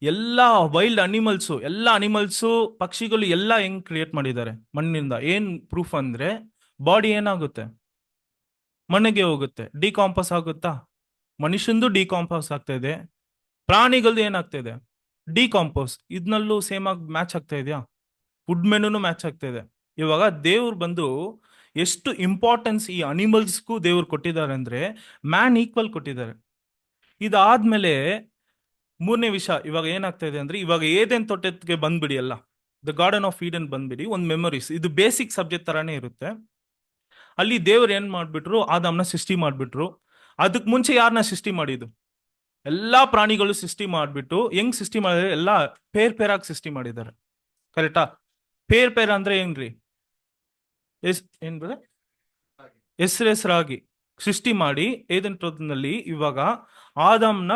S1: ಎಲ್ಲಾ ವೈಲ್ಡ್ ಅನಿಮಲ್ಸು, ಎಲ್ಲ ಅನಿಮಲ್ಸು, ಪಕ್ಷಿಗಳು ಎಲ್ಲ ಹೆಂಗ್ ಕ್ರಿಯೇಟ್ ಮಾಡಿದ್ದಾರೆ? ಮಣ್ಣಿನಿಂದ. ಏನ್ ಪ್ರೂಫ್ ಅಂದ್ರೆ ಬಾಡಿ ಏನಾಗುತ್ತೆ? ಮಣ್ಣಿಗೆ ಹೋಗುತ್ತೆ, ಡಿಕಾಂಪೋಸ್ ಆಗುತ್ತಾ? ಮನುಷ್ಯಂದು ಡಿಕಾಂಪೋಸ್ ಆಗ್ತಾ ಇದೆ, ಪ್ರಾಣಿಗಳದ್ದು ಏನಾಗ್ತಾ ಇದೆ? ಡಿಕಾಂಪೋಸ್. ಇದನ್ನಲ್ಲೂ ಸೇಮ್ ಆಗಿ ಮ್ಯಾಚ್ ಆಗ್ತಾ ಇದೆಯಾ? ಫುಡ್ ಮೆನುನು ಮ್ಯಾಚ್ ಆಗ್ತಾ ಇದೆ. ಇವಾಗ ದೇವ್ರು ಬಂದು ಎಷ್ಟು ಇಂಪಾರ್ಟೆನ್ಸ್ ಈ ಅನಿಮಲ್ಸ್ಗೂ ದೇವ್ರು ಕೊಟ್ಟಿದ್ದಾರೆ ಅಂದ್ರೆ ಮ್ಯಾನ್ ಈಕ್ವಲ್ ಕೊಟ್ಟಿದ್ದಾರೆ. ಇದಾದ್ಮೇಲೆ 3ನೇ ವಿಷಯ ಇವಾಗ ಏನಾಗ್ತಾ ಇದೆ ಅಂದ್ರೆ, ಇವಾಗ ಏದೇನ್ ತೋಟಕ್ಕೆ ಬಂದ್ಬಿಡಿ, ಎಲ್ಲ ದ ಗಾರ್ಡನ್ ಆಫ್ ಈಡನ್ ಬಂದ್ಬಿಡಿ. ಒಂದು ಮೆಮೊರೀಸ್, ಇದು ಬೇಸಿಕ್ ಸಬ್ಜೆಕ್ಟ್ ತರಾನೇ ಇರುತ್ತೆ. ಅಲ್ಲಿ ದೇವ್ರು ಏನ್ ಮಾಡ್ಬಿಟ್ರು? ಆದಾಮ್ನ ಸೃಷ್ಟಿ ಮಾಡ್ಬಿಟ್ರು. ಅದಕ್ ಮುಂಚೆ ಯಾರನ್ನ ಸೃಷ್ಟಿ ಮಾಡಿದ್ದು? ಎಲ್ಲಾ ಪ್ರಾಣಿಗಳು ಸೃಷ್ಟಿ ಮಾಡ್ಬಿಟ್ಟು ಹೆಂಗ್ ಸೃಷ್ಟಿ ಮಾಡಿದ್ರೆ? ಎಲ್ಲಾ ಪೇರಾಗಿ ಸೃಷ್ಟಿ ಮಾಡಿದ್ದಾರೆ. ಕರೆಕ್ಟಾ? ಪೇರ್ ಅಂದ್ರೆ ಏನ್ರಿ? ಏನ್ ಬರ ಹೆಸರಾಗಿ ಸೃಷ್ಟಿ ಮಾಡಿ ಏದನ್ ತೋಟದಲ್ಲಿ ಇವಾಗ ಆದಾಮ್ನ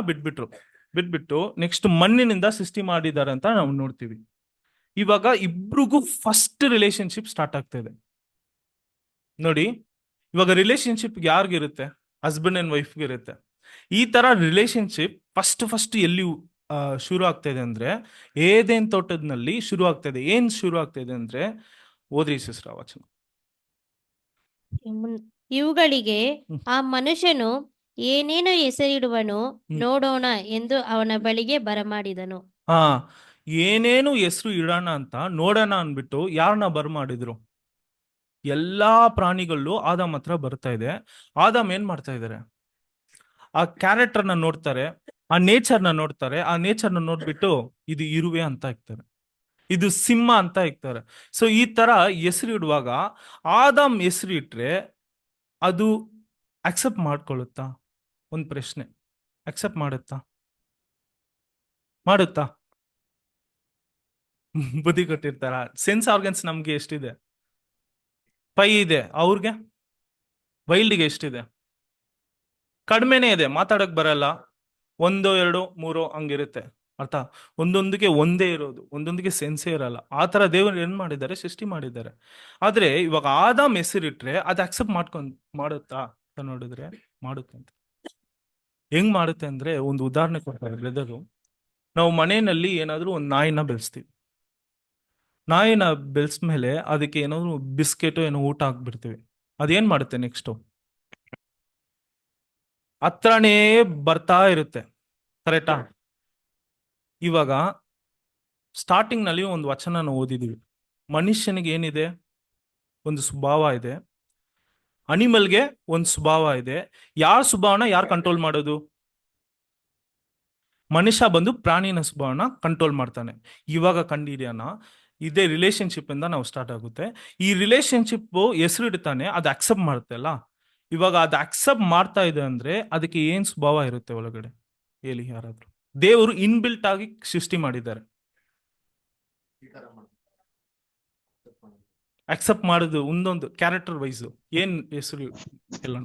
S1: ಬಿಟ್ಬಿಟ್ಟು ನೆಕ್ಸ್ಟ್ ಮಣ್ಣಿನಿಂದ ಸೃಷ್ಟಿ ಮಾಡಿದ್ದಾರೆ ಅಂತ ನಾವು ನೋಡ್ತೀವಿ. ಇವಾಗ ಇಬ್ರಿಗೂ ಫಸ್ಟ್ ರಿಲೇಶನ್ಶಿಪ್ ಸ್ಟಾರ್ಟ್ ಆಗ್ತಾ ಇದೆ. ನೋಡಿ, ಇವಾಗ ರಿಲೇಶನ್ಶಿಪ್ ಯಾರಿಗಿರುತ್ತೆ? ಹಸ್ಬೆಂಡ್ ಅಂಡ್ ವೈಫ್ಗೆ ಇರುತ್ತೆ. ಈ ತರ ರಿಲೇಶನ್ಶಿಪ್ ಫಸ್ಟ್ ಎಲ್ಲಿ ಶುರು ಆಗ್ತಾ ಇದೆ ಅಂದ್ರೆ ಏದೇನ್ ತೋಟದಲ್ಲಿ ಶುರು ಆಗ್ತಾ ಇದೆ. ಏನ್ ಶುರು ಆಗ್ತಾ ಇದೆ ಅಂದ್ರೆ, ಓದ್ರಿ ಸಿಸ್ಟರ್ ವಚನ.
S3: ಇವುಗಳಿಗೆ ಆ ಮನುಷ್ಯನು ಏನೇನು ಹೆಸರಿಡುವನು ನೋಡೋಣ ಎಂದು ಅವನ ಬಳಿಗೆ ಬರಮಾಡಿದನು.
S1: ಏನೇನು ಹೆಸರು ಇಡೋಣ ಅಂತ ನೋಡೋಣ ಅನ್ಬಿಟ್ಟು ಯಾರನ್ನ ಬರ್ಮಾಡಿದ್ರು? ಎಲ್ಲಾ ಪ್ರಾಣಿಗಳು ಆದಾಮ್ ಹತ್ರ ಬರ್ತಾ ಇದೆ. ಆದಾಮ್ ಏನ್ ಮಾಡ್ತಾ ಇದಾರೆ? ಆ ಕ್ಯಾರೆಕ್ಟರ್ನ ನೋಡ್ತಾರೆ, ಆ ನೇಚರ್ನ ನೋಡ್ತಾರೆ. ಆ ನೇಚರ್ನ ನೋಡ್ಬಿಟ್ಟು ಇದು ಇರುವೆ ಅಂತ ಇಕ್ತಾರೆ, ಇದು ಸಿಂಹ ಅಂತ ಇಕ್ತಾರೆ. ಸೊ ಈ ತರ ಹೆಸರು ಇಡುವಾಗ ಆದಾಮ್ ಹೆಸರು ಇಟ್ರೆ ಅದು ಅಕ್ಸೆಪ್ಟ್ ಮಾಡ್ಕೊಳ್ಳುತ್ತಾ? ಒಂದು ಪ್ರಶ್ನೆ, ಅಕ್ಸೆಪ್ಟ್ ಮಾಡುತ್ತಾ? ಬುದ್ಧಿ ಕೊಟ್ಟಿರ್ತಾರ. ಸೆನ್ಸ್ ಆರ್ಗನ್ಸ್ ನಮ್ಗೆ ಎಷ್ಟಿದೆ? 5 ಇದೆ. ಅವ್ರಿಗೆ ವೈಲ್ಡ್ಗೆ ಎಷ್ಟಿದೆ? ಕಡಿಮೆನೇ ಇದೆ. ಮಾತಾಡಕ್ ಬರಲ್ಲ, 1 2 3 ಹಂಗಿರುತ್ತೆ. ಅರ್ಥ? ಒಂದೊಂದಿಗೆ ಒಂದೇ ಇರೋದು, ಒಂದೊಂದಿಗೆ ಸೆನ್ಸೇ ಇರಲ್ಲ. ಆ ತರ ದೇವರು ಏನ್ ಮಾಡಿದ್ದಾರೆ? ಸೃಷ್ಟಿ ಮಾಡಿದ್ದಾರೆ. ಆದ್ರೆ ಇವಾಗ ಆದಾಮ್ ಹೆಸರಿಟ್ರೆ ಅದು ಅಕ್ಸೆಪ್ಟ್ ಮಾಡುತ್ತಾ ಅಂತ ನೋಡಿದ್ರೆ ಮಾಡುತ್ತೆ ಅಂತ. ಹೆಂಗ್ ಮಾಡುತ್ತೆ ಅಂದ್ರೆ, ಒಂದು ಉದಾಹರಣೆ ಕೊಡ್ತಾರೆ ಬ್ರದರು. ನಾವು ಮನೆಯಲ್ಲಿ ಏನಾದ್ರೂ ಒಂದು ನಾಯಿನ ಬೆಳೆಸ್ತೀವಿ. ನಾಯಿನ ಬೆಳೆಸ್ಮೇಲೆ ಅದಕ್ಕೆ ಏನಾದ್ರು ಬಿಸ್ಕೆಟ್ ಏನೋ ಊಟ ಹಾಕ್ಬಿಡ್ತೀವಿ. ಅದೇನ್ ಮಾಡುತ್ತೆ? ನೆಕ್ಸ್ಟ್ ಹತ್ರನೇ ಬರ್ತಾ ಇರುತ್ತೆ. ಕರೆಕ್ಟಾ? ಇವಾಗ ಸ್ಟಾರ್ಟಿಂಗ್ ನಲ್ಲಿ ಒಂದು ವಚನ ಓದಿದೀವಿ. ಮನುಷ್ಯನಿಗೆ ಏನಿದೆ? ಒಂದು ಸ್ವಭಾವ ಇದೆ. ಅನಿಮಲ್ಗೆ ಒಂದು ಸ್ವಭಾವ ಇದೆ. ಯಾರ ಸ್ವಭಾವನ ಯಾರು ಕಂಟ್ರೋಲ್ ಮಾಡೋದು? ಮನುಷ್ಯ ಬಂದು ಪ್ರಾಣಿನ ಸ್ವಭಾವನ ಕಂಟ್ರೋಲ್ ಮಾಡ್ತಾನೆ. ಇವಾಗ ಕಂಡಿಡಿಯೋಣ, ಇದೇ ರಿಲೇಶನ್ಶಿಪ್ ಇಂದ ನಾವು ಸ್ಟಾರ್ಟ್ ಆಗುತ್ತೆ. ಈ ರಿಲೇಶನ್ಶಿಪ್ ಹೆಸರು ಇಡ್ತಾನೆ, ಅದು ಅಕ್ಸೆಪ್ಟ್ ಮಾಡುತ್ತೆ ಅಲ್ಲ. ಇವಾಗ ಅದು ಅಕ್ಸೆಪ್ಟ್ ಮಾಡ್ತಾ ಇದೆ ಅಂದ್ರೆ ಅದಕ್ಕೆ ಏನ್ ಸ್ವಭಾವ ಇರುತ್ತೆ ಒಳಗಡೆ ಹೇಳಿ ಯಾರಾದ್ರೂ? ದೇವರು ಇನ್ಬಿಲ್ಟ್ ಆಗಿ ಸೃಷ್ಟಿ ಮಾಡಿದ್ದಾರೆ. ಅಕ್ಸೆಪ್ಟ್ ಮಾಡೋದು ಒಂದೊಂದು ಕ್ಯಾರೆಕ್ಟರ್ ವೈಸ್ ಏನ್ ಹೆಸರು ಎಲ್ಲ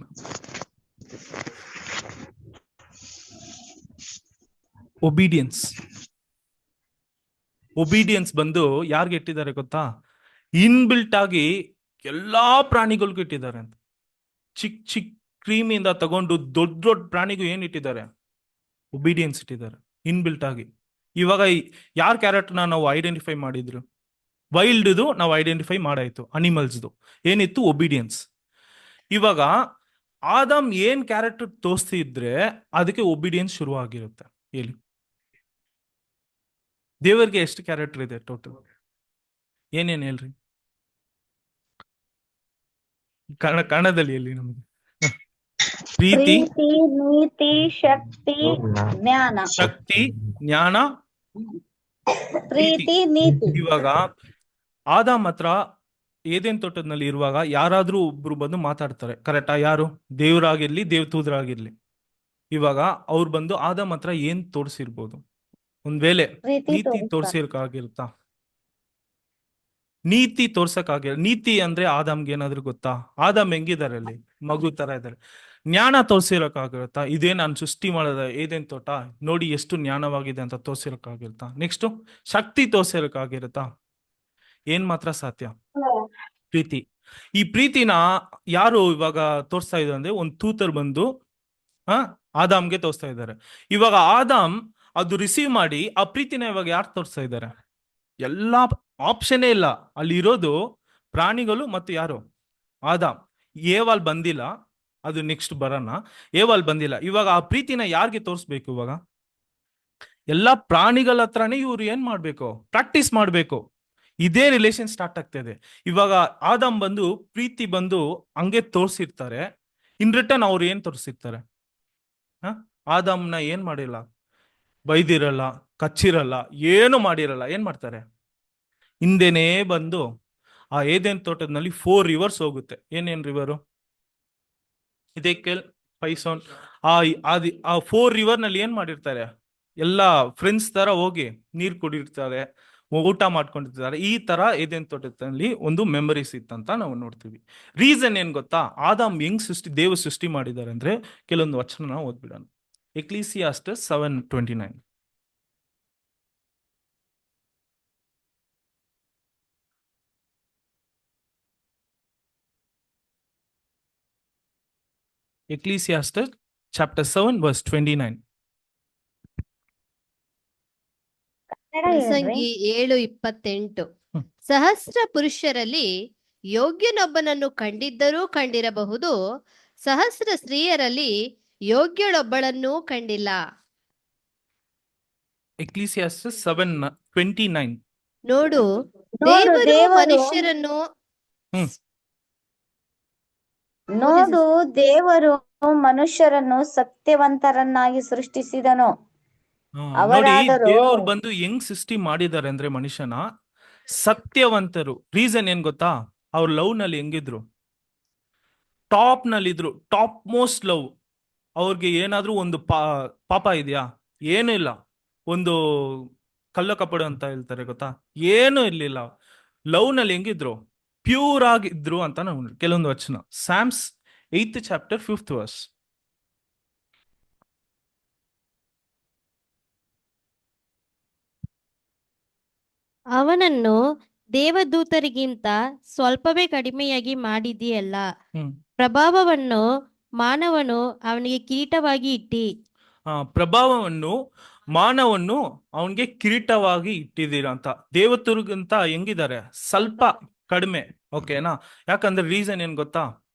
S1: ಒಬಿಡಿಯನ್ಸ್. ಒಬಿಡಿಯನ್ಸ್ ಬಂದು ಯಾರಿಗೆ ಇಟ್ಟಿದ್ದಾರೆ ಗೊತ್ತಾ? ಇನ್ಬಿಲ್ಟ್ ಆಗಿ ಎಲ್ಲಾ ಪ್ರಾಣಿಗಳಿಗೂ ಇಟ್ಟಿದ್ದಾರೆ ಅಂತ. ಚಿಕ್ಕ ಚಿಕ್ಕ ಕ್ರೀಮಿಂದ ತಗೊಂಡು ದೊಡ್ಡ ದೊಡ್ಡ ಪ್ರಾಣಿಗೂ ಏನ್ ಇಟ್ಟಿದ್ದಾರೆ? ಒಬಿಡಿಯನ್ಸ್ ಇಟ್ಟಿದ್ದಾರೆ ಇನ್ಬಿಲ್ಟ್ ಆಗಿ. ಇವಾಗ ಯಾರ ಕ್ಯಾರೆಕ್ಟರ್ನ ನಾವು ಐಡೆಂಟಿಫೈ ಮಾಡಿದ್ರು? ವೈಲ್ಡ್ದು ನಾವು ಐಡೆಂಟಿಫೈ ಮಾಡಾಯ್ತು, ಅನಿಮಲ್ಸ್ದು ಏನಿತ್ತು? ಒಬಿಡಿಯನ್ಸ್. ಇವಾಗ ಆದಮ್ ಏನ್ ಕ್ಯಾರೆಕ್ಟರ್ ತೋರಿಸ್ತಿದ್ರೆ ಅದಕ್ಕೆ ಒಬಿಡಿಯನ್ಸ್ ಶುರು ಆಗಿರುತ್ತೆ. ಹೇಳಿ, ದೇವರಿಗೆ ಎಷ್ಟು ಕ್ಯಾರೆಕ್ಟರ್ ಇದೆ ಟೋಟಲ್? ಏನೇನ್ ಹೇಳ್ರಿ ಕನ್ನಡದಲ್ಲಿ ಹೇಳಿ ನಮಗೆ. ಪ್ರೀತಿ,
S2: ಪ್ರೀತಿ, ನೀತಿ, ಶಕ್ತಿ, ಜ್ಞಾನ.
S1: ಶಕ್ತಿ, ಜ್ಞಾನ,
S2: ಪ್ರೀತಿ, ನೀತಿ.
S1: ಇವಾಗ ಆದಾಮ್ ಹತ್ರ ಏದೇನ್ ತೋಟದಲ್ಲಿ ಇರುವಾಗ ಯಾರಾದ್ರೂ ಒಬ್ರು ಬಂದು ಮಾತಾಡ್ತಾರೆ, ಕರೆಕ್ಟಾ? ಯಾರು? ದೇವರಾಗಿರ್ಲಿ, ದೇವದೂತರಾಗಿರ್ಲಿ. ಇವಾಗ ಅವ್ರು ಬಂದು ಆದಾಮ್ ಹತ್ರ ಏನ್ ತೋರಿಸಿರ್ಬೋದು? ಒಂದ್ ವೇಳೆ
S2: ಪ್ರೀತಿ
S1: ನೀತಿ ತೋರ್ಸಿರ್ಕಾಗಿರುತ್ತಾ? ನೀತಿ ತೋರ್ಸಕ್ಕಾಗಿರ. ನೀತಿ ಅಂದ್ರೆ ಆದಾಮ್ಗೆ ಏನಾದ್ರು ಗೊತ್ತಾ? ಆದಾಮ್ ಹೆಂಗಿದ್ದಾರೆ ಅಲ್ಲಿ? ಮಗು ತರ ಇದ್ದಾರೆ. ಜ್ಞಾನ ತೋರ್ಸಿರಕ್ಕಾಗಿರುತ್ತಾ? ಇದೇ ನಾನು ಸೃಷ್ಟಿ ಮಾಡೋದ ಏದೇನ್ ತೋಟ ನೋಡಿ ಎಷ್ಟು ಜ್ಞಾನವಾಗಿದೆ ಅಂತ ತೋರ್ಸಿರಕ್ಕಾಗಿರುತ್ತಾ? ನೆಕ್ಸ್ಟ್ ಶಕ್ತಿ ತೋರ್ಸಿರಕ್ಕಾಗಿರುತ್ತಾ? ಏನ್ ಮಾತ್ರ ಸಾಧ್ಯ? ಪ್ರೀತಿ. ಈ ಪ್ರೀತಿನ ಯಾರು ಇವಾಗ ತೋರಿಸ್ತಾ ಇದ್ದಾರೆ ಅಂದ್ರೆ ಒಂದು ತೂತರ್ ಬಂದು ಆದಾಮ್ಗೆ ತೋರಿಸ್ತಾ ಇದ್ದಾರೆ. ಇವಾಗ ಆದಾಮ್ ಅದು ರಿಸೀವ್ ಮಾಡಿ ಆ ಪ್ರೀತಿನ ಇವಾಗ ಯಾರು ತೋರಿಸ್ತಾ ಇದ್ದಾರೆ? ಎಲ್ಲಾ ಆಪ್ಷನ್ನೇ ಇಲ್ಲ ಅಲ್ಲಿ ಇರೋದು ಪ್ರಾಣಿಗಳು ಮತ್ತು ಯಾರು? ಆದಾಮ್. ಏವಾಲ್ ಬಂದಿಲ್ಲ, ಅದು ನೆಕ್ಸ್ಟ್ ಬರೋಣ. ಏವಾಲ್ ಬಂದಿಲ್ಲ. ಇವಾಗ ಆ ಪ್ರೀತಿನ ಯಾರಿಗೆ ತೋರಿಸ್ಬೇಕು? ಇವಾಗ ಎಲ್ಲಾ ಪ್ರಾಣಿಗಳ ಹತ್ರನೇ ಇವ್ರು ಏನ್ ಮಾಡ್ಬೇಕು? ಪ್ರಾಕ್ಟೀಸ್ ಮಾಡ್ಬೇಕು. ಇದೇ ರಿಲೇಷನ್ ಸ್ಟಾರ್ಟ್ ಆಗ್ತದೆ. ಇವಾಗ ಆದಾಮ್ ಬಂದು ಪ್ರೀತಿ ಬಂದು ಹಂಗೆ ತೋರಿಸಿರ್ತಾರೆ. ಇನ್ ರಿಟರ್ನ್ ಅವ್ರು ಏನ್ ತೋರಿಸಿರ್ತಾರೆ? ಆದಾಮ್ನ ಏನ್ ಮಾಡಿಲ್ಲ, ಬೈದಿರಲ್ಲ, ಕಚ್ಚಿರಲ್ಲ, ಏನು ಮಾಡಿರಲ್ಲ. ಏನ್ ಮಾಡ್ತಾರೆ? ಹಿಂದೆನೇ ಬಂದು ಆ ಏದೇನ್ ತೋಟದಲ್ಲಿ 4 rivers ಹೋಗುತ್ತೆ. ಏನೇನ್ ರಿವರು? ಇದಕ್ಕೆ ಪೈಸೋನ್. ಆ 4 river ನಲ್ಲಿ ಏನ್ ಮಾಡಿರ್ತಾರೆ? ಎಲ್ಲ ಫ್ರೆಂಡ್ಸ್ ತರ ಹೋಗಿ ನೀರ್ ಕುಡಿರ್ತಾರೆ, ಊಟ ಮಾಡ್ಕೊಂಡಿರ್ತಾರೆ. ಈ ತರ ಏದೇನ್ ತೋಟದಲ್ಲಿ ಒಂದು ಮೆಮರೀಸ್ ಇತ್ತಂತ ನಾವು ನೋಡ್ತೀವಿ. ರೀಸನ್ ಏನ್ ಗೊತ್ತಾ? ಆದಾಮ್ ಹೆಂಗ್ ದೇವ ಸೃಷ್ಟಿ ಮಾಡಿದ್ದಾರೆ ಅಂದ್ರೆ ಕೆಲವೊಂದು ವಚನ ಓದ್ಬಿಡೋಣ. ಎಕ್ಲಿಸಿಯಾಸ್ಟಸ್ 7:29. Ecclesiastes chapter 7 verse 29.
S3: ಪ್ರಸಂಗಿ 7:28. ಸಹಸ್ರ ಪುರುಷರಲ್ಲಿ ಯೋಗ್ಯನೊಬ್ಬನನ್ನು ಕಂಡಿದ್ದರೂ ಕಂಡಿರಬಹುದು, ಸಹಸ್ರ ಸ್ತ್ರೀಯರಲ್ಲಿ ಯೋಗ್ಯಳೊಬ್ಬಳನ್ನೂ ಕಂಡಿಲ್ಲ.
S1: Ecclesiastes 7:29.
S3: ನೋಡು,
S2: ದೇವರು
S3: ಮನುಷ್ಯರನ್ನು
S2: ನೋಡು, ದೇವರು ಮನುಷ್ಯರನ್ನು ಸತ್ಯವಂತರನ್ನಾಗಿ ಸೃಷ್ಟಿಸಿದನು.
S1: ನೋಡಿ, ದೇವ್ರು ಬಂದು ಹೆಂಗ್ ಸೃಷ್ಟಿ ಮಾಡಿದ್ದಾರೆ ಅಂದ್ರೆ ಮನುಷ್ಯನ ಸತ್ಯವಂತರು. ರೀಸನ್ ಏನ್ ಗೊತ್ತಾ? ಅವ್ರ ಲವ್ ನಲ್ಲಿ ಹೆಂಗಿದ್ರು? ಟಾಪ್ ನಲ್ಲಿ ಇದ್ರು. Top most love. ಅವ್ರಿಗೆ ಏನಾದ್ರೂ ಒಂದು ಪಾಪ ಇದೆಯಾ? ಏನೂ ಇಲ್ಲ. ಒಂದು ಕಳ್ಳ ಕಪಡ ಅಂತ ಹೇಳ್ತಾರೆ ಗೊತ್ತಾ? ಏನೂ ಇರ್ಲಿಲ್ಲ. ಲವ್ ನಲ್ಲಿ ಹೆಂಗಿದ್ರು? ಪ್ಯೂರ್ ಆಗಿದ್ರು ಅಂತ ನಾವು ಕೆಲವೊಂದು ವಚನ. Psalms 8th chapter 5th verse.
S3: ಅವನನ್ನು ದೇವದೂತರಿಗಿಂತ ಸ್ವಲ್ಪವೇ ಕಡಿಮೆಯಾಗಿ ಮಾಡಿದೆಯಲ್ಲ. ಪ್ರಭಾವವನ್ನು ಮಾನವನು ಅವನಿಗೆ ಕಿರೀಟವಾಗಿ ಇಟ್ಟಿ.
S1: ಪ್ರಭಾವವನ್ನು ಮಾನವನ್ನು ಅವನಿಗೆ ಕಿರೀಟವಾಗಿ ಇಟ್ಟಿದ್ದೀರಾ ಅಂತ. ದೇವತರಿಗಿಂತ ಹೆಂಗಿದ್ದಾರೆ? ಸ್ವಲ್ಪ ಕಡಿಮೆ. ಓಕೆನಾ? ಯಾಕಂದ್ರೆ ರೀಸನ್ ಏನ್ ಗೊತ್ತಾ?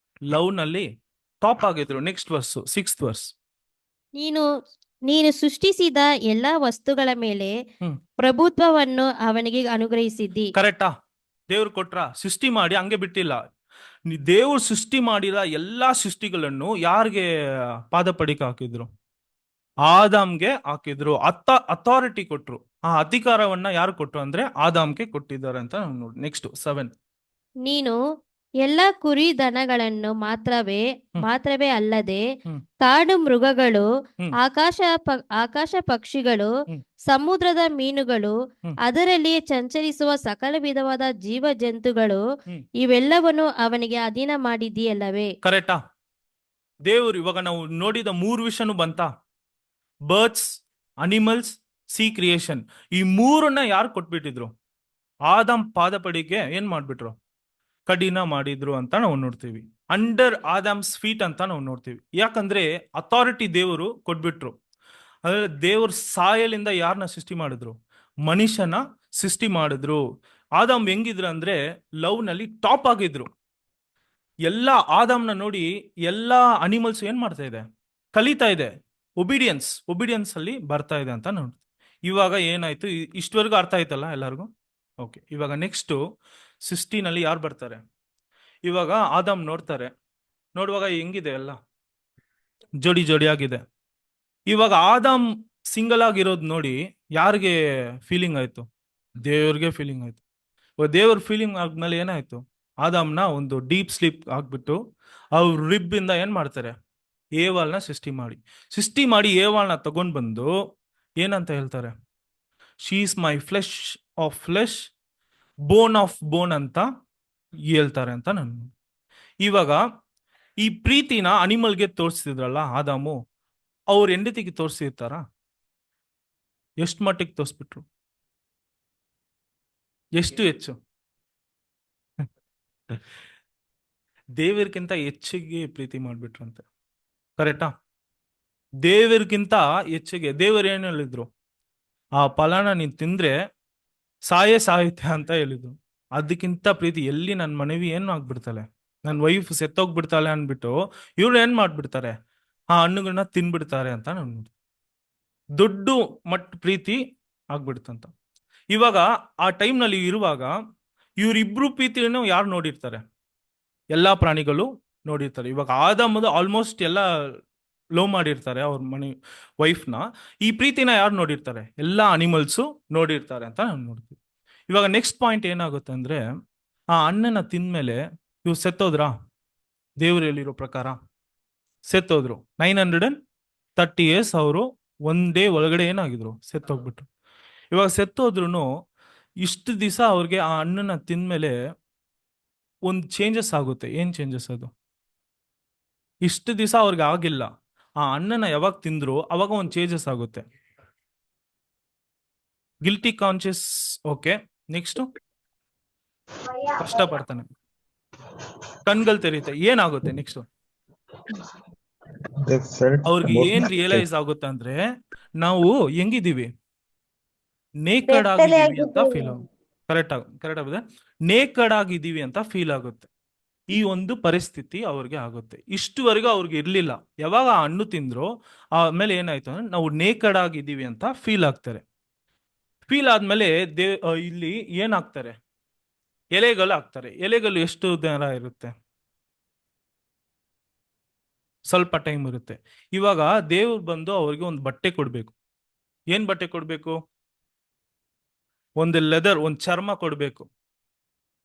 S1: ಲವ್ ನಲ್ಲಿ ಟಾಪ್ ಆಗಿದ್ರು. Next verse 6th verse.
S3: ನೀನು ಸೃಷ್ಟಿಸಿದ ಎಲ್ಲಾ ವಸ್ತುಗಳ ಮೇಲೆ ಪ್ರಭುತ್ವವನ್ನು ಅವನಿಗೆ ಅನುಗ್ರಹಿಸಿದ್ದಿ.
S1: ಕರೆಕ್ಟಾ? ದೇವ್ರು ಕೊಟ್ರ? ಸೃಷ್ಟಿ ಮಾಡಿ ಹಂಗೆ ಬಿಟ್ಟಿಲ್ಲ. ದೇವರು ಸೃಷ್ಟಿ ಮಾಡಿದ ಎಲ್ಲಾ ಸೃಷ್ಟಿಗಳನ್ನು ಯಾರಿಗೆ ಪಾದಪಡಿಕೆ ಹಾಕಿದ್ರು? ಆದಾಮ್ಗೆ ಹಾಕಿದ್ರು. ಅಥಾರಿಟಿ ಕೊಟ್ರು. ಆ ಅಧಿಕಾರವನ್ನ ಯಾರು ಕೊಟ್ರು ಅಂದ್ರೆ ಆದಾಮ್ಗೆ ಕೊಟ್ಟಿದ್ದಾರೆ ಅಂತ ನಾವು ನೋಡಿ. ನೆಕ್ಸ್ಟ್ 7.
S3: ನೀನು ಎಲ್ಲ ಕುರಿ ದನಗಳನ್ನು ಮಾತ್ರವೇ ಅಲ್ಲದೆ
S1: ಹ್ಮ್.
S3: ಕಾಡು ಮೃಗಗಳು,
S1: ಹ್ಮ್.
S3: ಆಕಾಶ ಪಕ್ಷಿಗಳು,
S1: ಹ್ಮ್.
S3: ಸಮುದ್ರದ ಮೀನುಗಳು,
S1: ಹ್ಮ್.
S3: ಅದರಲ್ಲಿ ಸಂಚರಿಸುವ ಸಕಲ ವಿಧವಾದ ಜೀವ ಜಂತುಗಳು,
S1: ಹ್ಮ್.
S3: ಇವೆಲ್ಲವನ್ನು ಅವನಿಗೆ ಅಧೀನ ಮಾಡಿದೆಯಲ್ಲವೇ?
S1: ಕರೆಕ್ಟಾ? ದೇವರು ಇವಾಗ ನಾವು ನೋಡಿದ 3 ವಿಷಯನೂ ಬಂತಾ? Birds, animals, C creation. ಈ 3ನ್ನ ಯಾರು ಕೊಟ್ಬಿಟ್ಟಿದ್ರು? ಆದಮ್ ಪಾದಪಡಿಗೆ ಏನ್ ಮಾಡ್ಬಿಟ್ರು? ಕಡಿನ ಮಾಡಿದ್ರು ಅಂತ ನಾವು ನೋಡ್ತೀವಿ. ಅಂಡರ್ ಆದಮ್ಸ್ ಫೀಟ್ ಅಂತ ನಾವು ನೋಡ್ತೀವಿ. ಯಾಕಂದ್ರೆ ಅಥಾರಿಟಿ ದೇವರು ಕೊಟ್ಬಿಟ್ರು. ಅಂದ್ರೆ ದೇವ್ರ ಸಾಯಲಿಂದ ಯಾರನ್ನ ಸೃಷ್ಟಿ ಮಾಡಿದ್ರು? ಮನುಷ್ಯನ ಸೃಷ್ಟಿ ಮಾಡಿದ್ರು. ಆದಮ್ ಹೆಂಗಿದ್ರು ಅಂದ್ರೆ ಲವ್ ನಲ್ಲಿ ಟಾಪ್ ಆಗಿದ್ರು. ಎಲ್ಲ ಆದಮ್ನ ನೋಡಿ ಎಲ್ಲಾ ಅನಿಮಲ್ಸ್ ಏನ್ ಮಾಡ್ತಾ ಇದೆ? ಕಲಿತಾ ಇದೆ. ಒಬಿಡಿಯನ್ಸ್ ಅಲ್ಲಿ ಬರ್ತಾ ಇದೆ ಅಂತ ನೋಡಿ. ಇವಾಗ ಏನಾಯ್ತು? ಇಷ್ಟವರೆಗೂ ಅರ್ಥ ಆಯ್ತಲ್ಲ ಎಲ್ಲರಿಗೂ? ಓಕೆ, ಇವಾಗ ನೆಕ್ಸ್ಟ್ 16 ಯಾರು ಬರ್ತಾರೆ? ಇವಾಗ ಆದಮ್ ನೋಡ್ತಾರೆ. ನೋಡುವಾಗ ಹೆಂಗಿದೆ? ಎಲ್ಲ ಜೋಡಿ ಆಗಿದೆ. ಇವಾಗ ಆದಮ್ ಸಿಂಗಲ್ ಆಗಿರೋದು ನೋಡಿ ಯಾರಿಗೆ ಫೀಲಿಂಗ್ ಆಯ್ತು? ದೇವ್ರಿಗೆ ಫೀಲಿಂಗ್ ಆಯ್ತು. ದೇವ್ರ ಫೀಲಿಂಗ್ ಆದ್ಮೇಲೆ ಏನಾಯ್ತು? ಆದಾಮ್ನ ಒಂದು ಡೀಪ್ ಸ್ಲೀಪ್ ಆಗ್ಬಿಟ್ಟು ಅವ್ರ ರಿಬ್ ಇಂದ ಏನ್ ಮಾಡ್ತಾರೆ? ಏವಾಲ್ನ ಸೃಷ್ಟಿ ಮಾಡಿ ಏವಾಲ್ನ ತಗೊಂಡ್ ಬಂದು ಏನಂತ ಹೇಳ್ತಾರೆ? She is my flesh of flesh, bone of bone ಅಂತ ಹೇಳ್ತಾರೆ ಅಂತ ನಾನು. ಇವಾಗ ಈ ಪ್ರೀತಿನ ಅನಿಮಲ್ಗೆ ತೋರಿಸ್ತಿದ್ರಲ್ಲ ಆದಾಮು, ಅವ್ರ ಹೆಂಡತಿಗೆ ತೋರಿಸಿರ್ತಾರ? ಎಷ್ಟು ಮಟ್ಟಿಗೆ ತೋರಿಸ್ಬಿಟ್ರು? ಎಷ್ಟು ಹೆಚ್ಚು? ದೇವರಿಗಿಂತ ಹೆಚ್ಚಿಗೆ ಪ್ರೀತಿ ಮಾಡ್ಬಿಟ್ರಂತೆ. ಕರೆಕ್ಟಾ? ದೇವರಿಗಿಂತ ಹೆಚ್ಚಿಗೆ. ದೇವರು ಏನ್ ಹೇಳಿದ್ರು? ಆ ಫಲನ ನೀನ್ ತಿಂದ್ರೆ ಸಾಯುತ್ತೆ ಅಂತ ಹೇಳಿದ್ರು. ಅದಕ್ಕಿಂತ ಪ್ರೀತಿ ಎಲ್ಲಿ? ನನ್ನ ಮನೆವಿ ಏನು ಆಗ್ಬಿಡ್ತಾಳೆ, ನನ್ನ ವೈಫ್ ಸೆತ್ತೋಗ್ಬಿಡ್ತಾಳೆ ಅನ್ಬಿಟ್ಟು ಇವ್ರು ಏನ್ ಮಾಡ್ಬಿಡ್ತಾರೆ? ಆ ಹಣ್ಣುಗಳನ್ನ ತಿನ್ಬಿಡ್ತಾರೆ ಅಂತ ನಾನು. ದೊಡ್ಡ ಮಟ್ಟ ಪ್ರೀತಿ ಆಗ್ಬಿಡ್ತಂತ. ಇವಾಗ ಆ ಟೈಮ್ನಲ್ಲಿ ಇರುವಾಗ ಇವರಿಬ್ರು ಪ್ರೀತಿಯನ್ನು ಯಾರು ನೋಡಿರ್ತಾರೆ? ಎಲ್ಲಾ ಪ್ರಾಣಿಗಳು ನೋಡಿರ್ತಾರೆ. ಇವಾಗ ಆದಾಮದು ಆಲ್ಮೋಸ್ಟ್ ಎಲ್ಲ ಲವ್ ಮಾಡಿರ್ತಾರೆ ಅವ್ರ ಮನೆ ವೈಫ್ನ. ಈ ಪ್ರೀತಿನ ಯಾರು ನೋಡಿರ್ತಾರೆ? ಎಲ್ಲಾ ಅನಿಮಲ್ಸು ನೋಡಿರ್ತಾರೆ ಅಂತ ನಾವು ನೋಡ್ತೀವಿ. ಇವಾಗ ನೆಕ್ಸ್ಟ್ ಪಾಯಿಂಟ್ ಏನಾಗುತ್ತೆ ಅಂದ್ರೆ, ಆ ಹಣ್ಣನ್ನ ತಿಂದ್ಮೇಲೆ ಇವ್ರು ಸೆತ್ತೋದ್ರಾ? ದೇವ್ರು ಹೇಳಿರೋ ಪ್ರಕಾರ ಸೆತ್ತೋದ್ರು. 930 years ಅವರು ಒಂದ್ ಡೇ ಒಳಗಡೆ ಏನಾಗಿದ್ರು? ಸೆತ್ತೋಗ್ಬಿಟ್ರು. ಇವಾಗ ಸೆತ್ತೋದ್ರು ಇಷ್ಟು ದಿವಸ ಅವ್ರಿಗೆ ಆ ಹಣ್ಣನ್ನ ತಿಂದ್ಮೇಲೆ ಒಂದು ಚೇಂಜಸ್ ಆಗುತ್ತೆ. ಏನ್ ಚೇಂಜಸ್ ಅದು? ಇಷ್ಟು ದಿವಸ ಅವ್ರಿಗೆ ಆಗಿಲ್ಲ. ಆ ಹಣ್ಣನ್ನ ಯಾವಾಗ ತಿಂದ್ರು ಅವಾಗ ಒಂದು ಚೇಂಜಸ್ ಆಗುತ್ತೆ. Guilty conscious. ಓಕೆ, ನೆಕ್ಸ್ಟ್ ಕಷ್ಟಪಡ್ತಾನೆ, ಕಣ್ಗಳು ತೆರೀತೆ. ಏನಾಗುತ್ತೆ ನೆಕ್ಸ್ಟ್? ಅವ್ರಿಗೆ ಏನ್ ರಿಯಲೈಸ್ ಆಗುತ್ತೆ ಅಂದ್ರೆ, ನಾವು ಹೆಂಗಿದೀವಿ? ನೇಕಡ್ ಆಗಿದೀವಿ ಅಂತ ಫೀಲ್ ಆಗುತ್ತೆ. ಕರೆಕ್ಟ್ ಆಗುತ್ತೆ. ನೇಕಡ್ ಆಗಿದೀವಿ ಅಂತ ಫೀಲ್ ಆಗುತ್ತೆ. ಈ ಒಂದು ಪರಿಸ್ಥಿತಿ ಅವ್ರಿಗೆ ಆಗುತ್ತೆ. ಇಷ್ಟುವರೆಗೂ ಅವ್ರಿಗೆ ಇರ್ಲಿಲ್ಲ. ಯಾವಾಗ ಆ ಹಣ್ಣು ತಿಂದ್ರು ಆಮೇಲೆ ಏನಾಯ್ತು ಅಂದ್ರೆ, ನಾವು ನೇಕಡ್ ಆಗಿದೀವಿ ಅಂತ ಫೀಲ್ ಆಗ್ತಾರೆ. ಫೀಲ್ ಆದ್ಮೇಲೆ ಇಲ್ಲಿ ಏನಾಗ್ತಾರೆ? ಎಲೆಗಳು ಹಾಕ್ತಾರೆ. ಎಲೆಗಳು ಎಷ್ಟು ದಿನ ಇರುತ್ತೆ? ಸ್ವಲ್ಪ ಟೈಮ್ ಇರುತ್ತೆ. ಇವಾಗ ದೇವ್ರು ಬಂದು ಅವ್ರಿಗೆ ಒಂದು ಬಟ್ಟೆ ಕೊಡ್ಬೇಕು. ಏನ್ ಬಟ್ಟೆ ಕೊಡ್ಬೇಕು? ಒಂದು ಲೆದರ್, ಒಂದು ಚರ್ಮ ಕೊಡ್ಬೇಕು.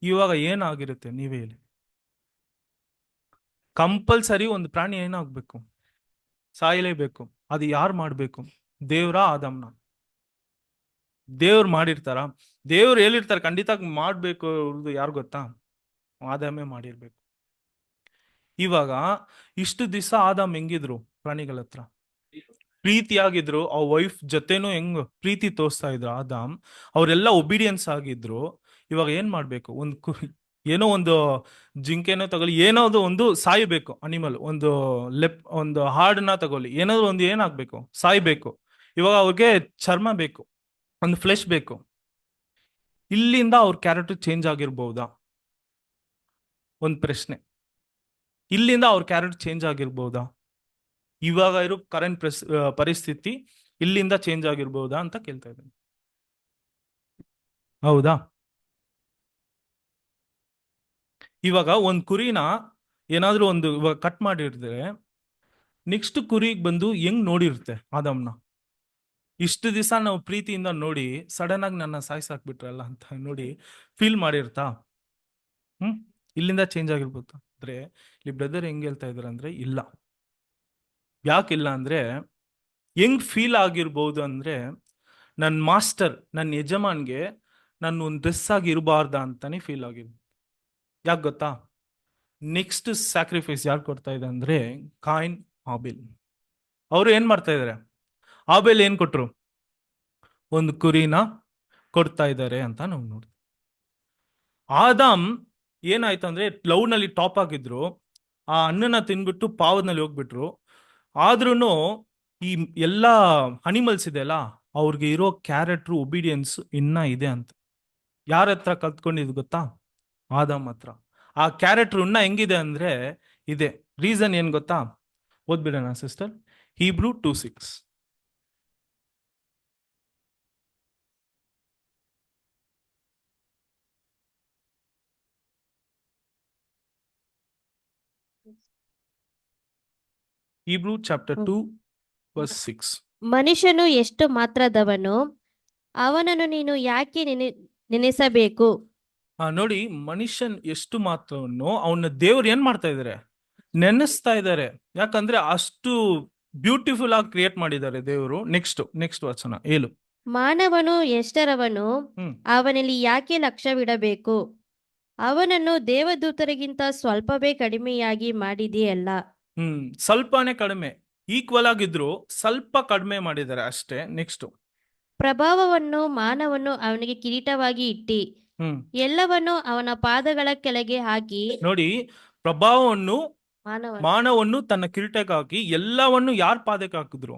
S1: ಇವಾಗ ಏನಾಗಿರುತ್ತೆ? ನೀವೇ ಹೇಳಿ. ಕಂಪಲ್ಸರಿ ಒಂದು ಪ್ರಾಣಿ ಏನಾಗ್ಬೇಕು? ಸಾಯಲೇಬೇಕು. ಅದು ಯಾರು ಮಾಡ್ಬೇಕು? ದೇವ್ರ ಆದಮ್ನ? ದೇವ್ರು ಮಾಡಿರ್ತಾರ? ದೇವ್ರು ಹೇಳಿರ್ತಾರೆ ಖಂಡಿತ ಮಾಡ್ಬೇಕು. ಯಾರು ಗೊತ್ತಾ? ಆದಾಮೇ ಮಾಡಿರ್ಬೇಕು. ಇವಾಗ ಇಷ್ಟು ದಿವಸ ಆದಾಮ್ ಹೆಂಗಿದ್ರು? ಪ್ರಾಣಿಗಳ ಹತ್ರ ಪ್ರೀತಿಯಾಗಿದ್ರು. ಆ ವೈಫ್ ಜೊತೆನೂ ಹೆಂಗ್ ಪ್ರೀತಿ ತೋರಿಸ್ತಾ ಇದ್ರು ಆದಾಮ್. ಅವರೆಲ್ಲ ಒಬಿಡಿಯನ್ಸ್ ಆಗಿದ್ರು. ಇವಾಗ ಏನ್ ಮಾಡ್ಬೇಕು? ಏನೋ ಒಂದು ಜಿಂಕೆನೋ ತಗೊಳ್ಳಿ, ಏನೋ ಒಂದು ಸಾಯ್ಬೇಕು ಅನಿಮಲ್. ಒಂದು ಹಾಡನ್ನ ತಗೊಳ್ಳಿ, ಏನೋ ಒಂದು ಏನಾಗ್ಬೇಕು? ಸಾಯ್ಬೇಕು. ಇವಾಗ ಅವ್ರಿಗೆ ಚರ್ಮ ಬೇಕು, ಒಂದು ಫ್ಲೆಶ್ ಬೇಕು. ಇಲ್ಲಿಂದ ಅವ್ರ ಕ್ಯಾರೆಕ್ಟರ್ ಚೇಂಜ್ ಆಗಿರ್ಬಹುದಾ? ಒಂದು ಪ್ರಶ್ನೆ. ಇಲ್ಲಿಂದ ಅವ್ರ ಕ್ಯಾರೆಕ್ಟರ್ ಚೇಂಜ್ ಆಗಿರ್ಬಹುದಾ? ಇವಾಗ ಇರೋ ಕರೆಂಟ್ ಪರಿಸ್ಥಿತಿ ಇಲ್ಲಿಂದ ಚೇಂಜ್ ಆಗಿರ್ಬಹುದಾ ಅಂತ ಕೇಳ್ತಾ ಇದ್ದೀನಿ. ಹೌದಾ? ಇವಾಗ ಒಂದು ಕುರಿನ ಏನಾದ್ರೂ ಒಂದು ಇವಾಗ ಕಟ್ ಮಾಡಿರ್ತಾರೆ, ನೆಕ್ಸ್ಟ್ ಕುರಿಗೆ ಬಂದು ಹೆಂಗ್ ನೋಡಿರುತ್ತೆ ಆದಮ್ನ. ಇಷ್ಟು ದಿವಸ ನಾವು ಪ್ರೀತಿಯಿಂದ ನೋಡಿ ಸಡನ್ ಆಗಿ ನನ್ನ ಸಾಯಿಸಾಕ್ಬಿಟ್ರಲ್ಲ ಅಂತ ನೋಡಿ ಫೀಲ್ ಮಾಡಿರ್ತಾ? ಇಲ್ಲಿಂದ ಚೇಂಜ್ ಆಗಿರ್ಬೋದು ಅಂದ್ರೆ ಇಲ್ಲಿ ಬ್ರದರ್ ಹೆಂಗ್ ಹೇಳ್ತಾ ಇದಾರೆ ಅಂದ್ರೆ ಇಲ್ಲ. ಯಾಕಿಲ್ಲ ಅಂದ್ರೆ ಹೆಂಗ್ ಫೀಲ್ ಆಗಿರ್ಬೋದು ಅಂದ್ರೆ, ನನ್ನ ಮಾಸ್ಟರ್, ನನ್ನ ಯಜಮಾನ್ಗೆ ನಾನು ಒಂದು ಡ್ರೆಸ್ ಆಗಿ ಇರಬಾರ್ದ ಅಂತಾನೆ ಫೀಲ್ ಆಗಿರ್ಬೋದು. ಯಾಕೆ ಗೊತ್ತಾ? ನೆಕ್ಸ್ಟ್ ಸ್ಯಾಕ್ರಿಫೈಸ್ ಯಾರು ಕೊಡ್ತಾ ಇದೆ ಅಂದ್ರೆ ಕಾಯಿನ್, ಆಬೇಲ್. ಅವರು ಏನ್ ಮಾಡ್ತಾ ಇದಾರೆ? ಆಬೇಲ್ ಏನ್ ಕೊಟ್ರು? ಒಂದು ಕುರಿನ ಕೊಡ್ತಾ ಇದ್ದಾರೆ ಅಂತ ನಾವು ನೋಡ್ತೀವಿ. ಆದಾಮ್ ಏನಾಯ್ತು ಅಂದ್ರೆ ಲವ್ ನಲ್ಲಿ ಟಾಪ್ ಆಗಿದ್ರು, ಆ ಹಣ್ಣನ್ನ ತಿನ್ಬಿಟ್ಟು ಪಾವದಲ್ಲಿ ಹೋಗ್ಬಿಟ್ರು. ಆದ್ರೂ ಈ ಎಲ್ಲಾ ಅನಿಮಲ್ಸ್ ಇದೆಯಲ್ಲ, ಅವ್ರಿಗೆ ಇರೋ ಕ್ಯಾರೆಕ್ಟರ್ ಒಬಿಡಿಯನ್ಸ್ ಇನ್ನ ಇದೆ ಅಂತ. ಯಾರ ಹತ್ರ ಕಲ್ತ್ಕೊಂಡಿದ್ ಗೊತ್ತಾ? ಆದಾಮ್ ಹತ್ರ. ಆ ಕ್ಯಾರೆಕ್ಟರ್ ಇನ್ನ ಹೆಂಗಿದೆ ಅಂದ್ರೆ ಇದೆ. ರೀಸನ್ ಏನ್ ಗೊತ್ತಾ? ಓದ್ಬಿಡೋಣ sister, Hebrew 2:6. Hebrew chapter 2 verse 6.
S3: ಮನುಷ್ಯನು ಎಷ್ಟು ಮಾತ್ರದವನು, ಅವನನ್ನು ನೀನು ಯಾಕೆ ನೆನೆಸಬೇಕು?
S1: ನೋಡಿ, ಮನುಷ್ಯನ್ ಎಷ್ಟು ಮಾತ್ರವನ್ನು ಅವನ ದೇವ್ರು ಏನ್ ಮಾಡ್ತಾ ಇದಾರೆ? ನೆನೆಸ್ತಾ ಇದ್ದಾರೆ. ಯಾಕಂದ್ರೆ ಅಷ್ಟು ಬ್ಯೂಟಿಫುಲ್ ಆಗಿ ಕ್ರಿಯೇಟ್ ಮಾಡಿದ್ದಾರೆ ದೇವರು. ನೆಕ್ಸ್ಟ್ ವಚನ ಹೇಳು.
S3: ಮಾನವನು ಎಷ್ಟರವನು, ಅವನಲ್ಲಿ ಯಾಕೆ ಲಕ್ಷ್ಯವಿಡಬೇಕು? ಅವನನ್ನು ದೇವದೂತರಿಗಿಂತ ಸ್ವಲ್ಪವೇ ಕಡಿಮೆಯಾಗಿ ಮಾಡಿದೆಯಲ್ಲ.
S1: ಸ್ವಲ್ಪನೇ ಕಡಿಮೆ, ಈಕ್ವಲ್ ಆಗಿದ್ರು ಸ್ವಲ್ಪ ಕಡಿಮೆ ಮಾಡಿದ್ದಾರೆ ಅಷ್ಟೇ. ನೆಕ್ಸ್ಟ್,
S3: ಪ್ರಭಾವವನ್ನು ಮಾನವನ್ನು ಅವನಿಗೆ ಕಿರೀಟವಾಗಿ ಇಟ್ಟಿ ಎಲ್ಲವನ್ನು ಅವನ ಪಾದಗಳ ಕೆಳಗೆ ಹಾಕಿ.
S1: ನೋಡಿ, ಪ್ರಭಾವವನ್ನು
S3: ಮಾನವ
S1: ಮಾನವನ್ನು ತನ್ನ ಕಿರೀಟಕ್ಕೆ ಹಾಕಿ ಎಲ್ಲವನ್ನು ಯಾರ ಪಾದಕ್ಕೆ ಹಾಕಿದ್ರು?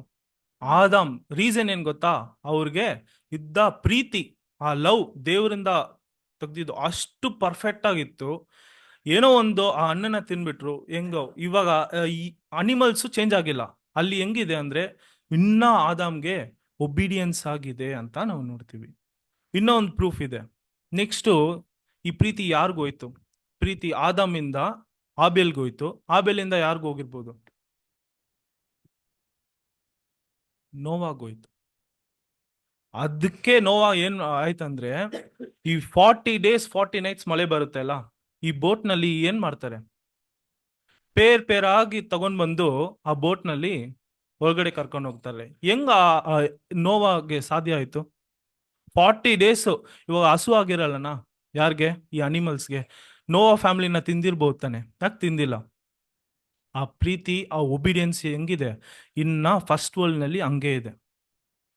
S1: ಆದಾಮ್. ರೀಸನ್ ಏನ್ ಗೊತ್ತಾ? ಅವ್ರಿಗೆ ಇದ್ದ ಪ್ರೀತಿ, ಆ ಲವ್ ದೇವರಿಂದ ತೆಗ್ದಿದ್ದು ಅಷ್ಟು ಪರ್ಫೆಕ್ಟ್ ಆಗಿತ್ತು. ಏನೋ ಒಂದು ಆ ಹಣ್ಣನ್ನ ತಿನ್ಬಿಟ್ರು, ಹೆಂಗೋ ಇವಾಗ ಈ ಅನಿಮಲ್ಸ್ ಚೇಂಜ್ ಆಗಿಲ್ಲ. ಅಲ್ಲಿ ಹೆಂಗಿದೆ ಅಂದ್ರೆ ಇನ್ನ ಆದಾಮ್ಗೆ ಒಬಿಡಿಯನ್ಸ್ ಆಗಿದೆ ಅಂತ ನಾವು ನೋಡ್ತೀವಿ. ಇನ್ನೂ ಒಂದು ಪ್ರೂಫ್ ಇದೆ. ನೆಕ್ಸ್ಟ್, ಈ ಪ್ರೀತಿ ಯಾರಿಗೋಯ್ತು? ಪ್ರೀತಿ ಆದಾಮಿಂದ ಆಬೇಲ್ಗೋಯ್ತು. ಆಬೇಲಿಂದ ಯಾರಿಗೂ ಹೋಗಿರ್ಬೋದು? ನೋವಾಗೋಯ್ತು. ಅದಕ್ಕೆ ನೋವಾ ಏನ್ ಆಯ್ತಂದ್ರೆ, ಈ 40 days 40 nights ಮಳೆ ಬರುತ್ತೆ ಅಲ್ಲ, ಈ ಬೋಟ್ ನಲ್ಲಿ ಏನ್ ಮಾಡ್ತಾರೆ? ಪೇರ್ ಆಗಿ ತಗೊಂಡ್ ಬಂದು ಆ ಬೋಟ್ ನಲ್ಲಿ ಒಳಗಡೆ ಕರ್ಕೊಂಡು ಹೋಗ್ತಾರೆ. ಹೆಂಗ ನೋವಾಗೆ ಸಾಧ್ಯ ಆಯ್ತು? 40 days. ಇವಾಗ ಹಸು ಆಗಿರಲ್ಲನ ಯಾರ್ಗೆ? ಈ ಅನಿಮಲ್ಸ್ಗೆ. ನೋವಾ ಫ್ಯಾಮಿಲಿನ ತಿಂದಿರ್ಬೋದು ತಾನೆ, ಯಾಕೆ ತಿಂದಿಲ್ಲ? ಆ ಪ್ರೀತಿ, ಆ ಒಬಿಡಿಯನ್ಸ್ ಹೆಂಗಿದೆ? ಇನ್ನ ಫಸ್ಟ್ ವರ್ಲ್ಡ್ ನಲ್ಲಿ ಹಂಗೆ ಇದೆ.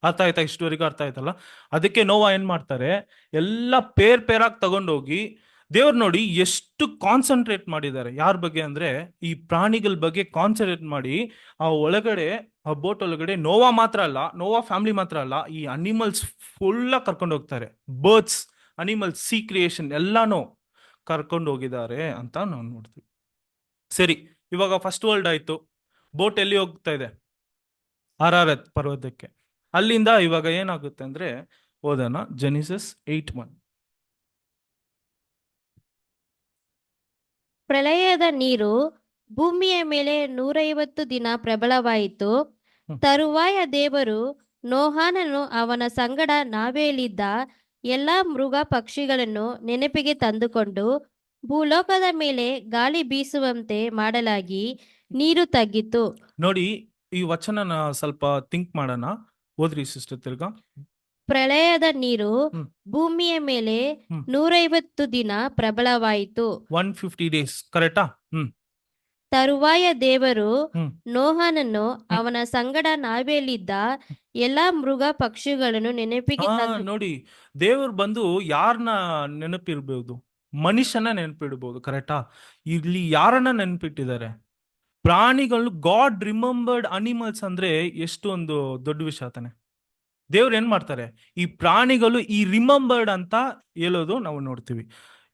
S1: ಅರ್ಥ ಆಯ್ತಾ? ಇಷ್ಟುವರೆಗೂ ಅರ್ಥ ಆಯ್ತಲ್ಲ? ಅದಕ್ಕೆ ನೋವಾ ಏನ್ ಮಾಡ್ತಾರೆ, ಎಲ್ಲ ಪೇರಾಗಿ ತಗೊಂಡೋಗಿ ದೇವ್ರು ನೋಡಿ ಎಷ್ಟು ಕಾನ್ಸಂಟ್ರೇಟ್ ಮಾಡಿದ್ದಾರೆ ಯಾರ ಬಗ್ಗೆ ಅಂದ್ರೆ ಈ ಪ್ರಾಣಿಗಳ ಬಗ್ಗೆ ಕಾನ್ಸಂಟ್ರೇಟ್ ಮಾಡಿ ಆ ಒಳಗಡೆ, ಆ ಬೋಟ್ ಒಳಗಡೆ ನೋವಾ ಮಾತ್ರ ಅಲ್ಲ, ನೋವಾ ಫ್ಯಾಮಿಲಿ ಮಾತ್ರ ಅಲ್ಲ, ಈ ಅನಿಮಲ್ಸ್ ಫುಲ್ ಕರ್ಕೊಂಡು ಹೋಗ್ತಾರೆ. ಬರ್ಡ್ಸ್, ಅನಿಮಲ್ಸ್, ಸಿ ಕ್ರಿಯೇಷನ್ ಎಲ್ಲಾನು ಕರ್ಕೊಂಡು ಹೋಗಿದ್ದಾರೆ ಅಂತ ನಾವು ನೋಡ್ತೀವಿ. ಸರಿ, ಇವಾಗ ಫಸ್ಟ್ ವರ್ಲ್ಡ್ ಆಯ್ತು. ಬೋಟ್ ಎಲ್ಲಿ ಹೋಗ್ತಾ ಇದೆ? ಅರಾರತ್ ಪರ್ವತಕ್ಕೆ. ಅಲ್ಲಿಂದ ಇವಾಗ ಏನಾಗುತ್ತೆ ಅಂದ್ರೆ ಓದೋಣ, ಜೆನಿಸಿಸ್ 8:1.
S3: ಪ್ರಳಯದ ನೀರು ಭೂಮಿಯ ಮೇಲೆ 150 ದಿನ ಪ್ರಬಲವಾಯಿತು. ತರುವಾಯ ದೇವರು ನೋಹನನ್ನು ಅವನ ಸಂಗಡ ನಾವೆಯಲ್ಲಿದ್ದ ಎಲ್ಲಾ ಮೃಗ ಪಕ್ಷಿಗಳನ್ನು ನೆನಪಿಗೆ ತಂದುಕೊಂಡು ಭೂಲೋಕದ ಮೇಲೆ ಗಾಳಿ ಬೀಸುವಂತೆ ಮಾಡಲಾಗಿ ನೀರು ತಗ್ಗಿತು.
S1: ನೋಡಿ, ಈ ವಚನನ ಸ್ವಲ್ಪ ಥಿಂಕ್ ಮಾಡೋಣ. ಓದ್ರಿ ಸಿಸ್ಟರ್ ತಿರ್ಗಾ.
S3: ಪ್ರಳಯದ ನೀರು ಭೂಮಿಯ ಮೇಲೆ 150 ದಿನ ಪ್ರಬಲವಾಯಿತು.
S1: 150 days, ಕರೆಕ್ಟಾ?
S3: ತರುವಾಯ ದೇವರು ನೋಹನನ್ನು ಅವನ ಸಂಗಡ ನಾವೆಯಲ್ಲಿದ್ದ ಎಲ್ಲಾ ಮೃಗ ಪಕ್ಷಿಗಳನ್ನು ನೆನಪಿಗೆ
S1: ನೋಡಿ, ದೇವರು ಬಂದು ಯಾರನ್ನ ನೆನಪಿರ್ಬೋದು? ಮನುಷ್ಯನ ನೆನಪಿಡ್ಬೋದು, ಕರೆಕ್ಟಾ? ಇಲ್ಲಿ ಯಾರನ್ನ ನೆನಪಿಟ್ಟಿದ್ದಾರೆ? ಪ್ರಾಣಿಗಳು. ಗಾಡ್ ರಿಮೆಂಬರ್ಡ್ ಅನಿಮಲ್ಸ್ ಅಂದ್ರೆ ಎಷ್ಟು ಒಂದು ದೊಡ್ಡ ವಿಷಯ ತಾನೆ. ದೇವ್ರು ಏನ್ ಮಾಡ್ತಾರೆ, ಈ ಪ್ರಾಣಿಗಳು ಈ ರಿಮೆಂಬರ್ಡ್ ಅಂತ ಹೇಳೋದು ನಾವು ನೋಡ್ತೀವಿ.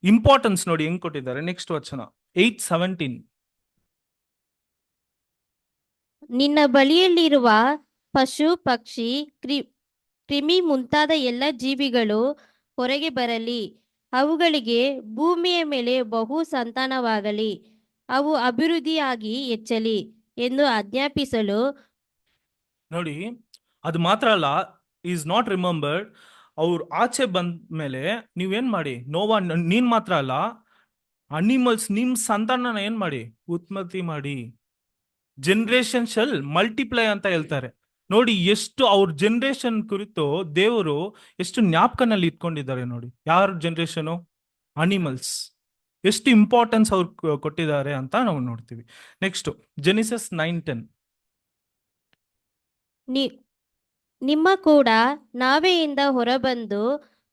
S1: ಇಂಪಾರ್ಟೆನ್ಸ್ ನೋಡಿ ಹೆಂಗ್ ಕೊಟ್ಟಿದ್ದಾರೆ. ನೆಕ್ಸ್ಟ್ ವಚನ 8:17.
S3: ನಿನ್ನ ಬಳಿಯಲ್ಲಿರುವ ಪಶು ಪಕ್ಷಿ ಕ್ರಿಮಿ ಮುಂತಾದ ಎಲ್ಲ ಜೀವಿಗಳು ಹೊರಗೆ ಬರಲಿ, ಅವುಗಳಿಗೆ ಭೂಮಿಯ ಮೇಲೆ ಬಹು ಸಂತಾನವಾಗಲಿ, ಅವು ಅಭಿವೃದ್ಧಿಯಾಗಿ ಹೆಚ್ಚಲಿ ಎಂದು ಆಜ್ಞಾಪಿಸಲು
S1: ನೋಡಿ, ಅದು ಮಾತ್ರ ಅಲ್ಲ, ಈಸ್ ನಾಟ್ ರಿಮೆಂಬರ್ಡ್. ಅವ್ರು ಆಚೆ ಬಂದ ಮೇಲೆ ನೀವೇನ್ ಮಾಡಿ, ನೋವಾ ನೀನ್ ಮಾತ್ರ ಅಲ್ಲ, ಅನಿಮಲ್ಸ್ ನಿಮ್ ಸಂತಾನನ ಏನ್ ಮಾಡಿ, ಉತ್ಪತ್ತಿ ಮಾಡಿ. ಜನರೇಷನ್ ಶಲ್ ಮಲ್ಟಿಪ್ಲೈ ಅಂತ ಹೇಳ್ತಾರೆ. ನೋಡಿ, ಎಷ್ಟು ಅವ್ರ ಜನರೇಷನ್ ಕುರಿತು ದೇವರು ಎಷ್ಟು ಜ್ಞಾಪಕನಲ್ಲಿ ಇಟ್ಕೊಂಡಿದ್ದಾರೆ ನೋಡಿ. ಯಾರ ಜನರೇಷನು? ಅನಿಮಲ್ಸ್. ಎಷ್ಟು ಇಂಪಾರ್ಟೆನ್ಸ್ ಅವ್ರು ಕೊಟ್ಟಿದ್ದಾರೆ ಅಂತ ನಾವು ನೋಡ್ತೀವಿ. Next genesis 9:10.
S3: ನಿಮ್ಮ ಕೂಡ ನಾವೆಯಿಂದ ಹೊರಬಂದು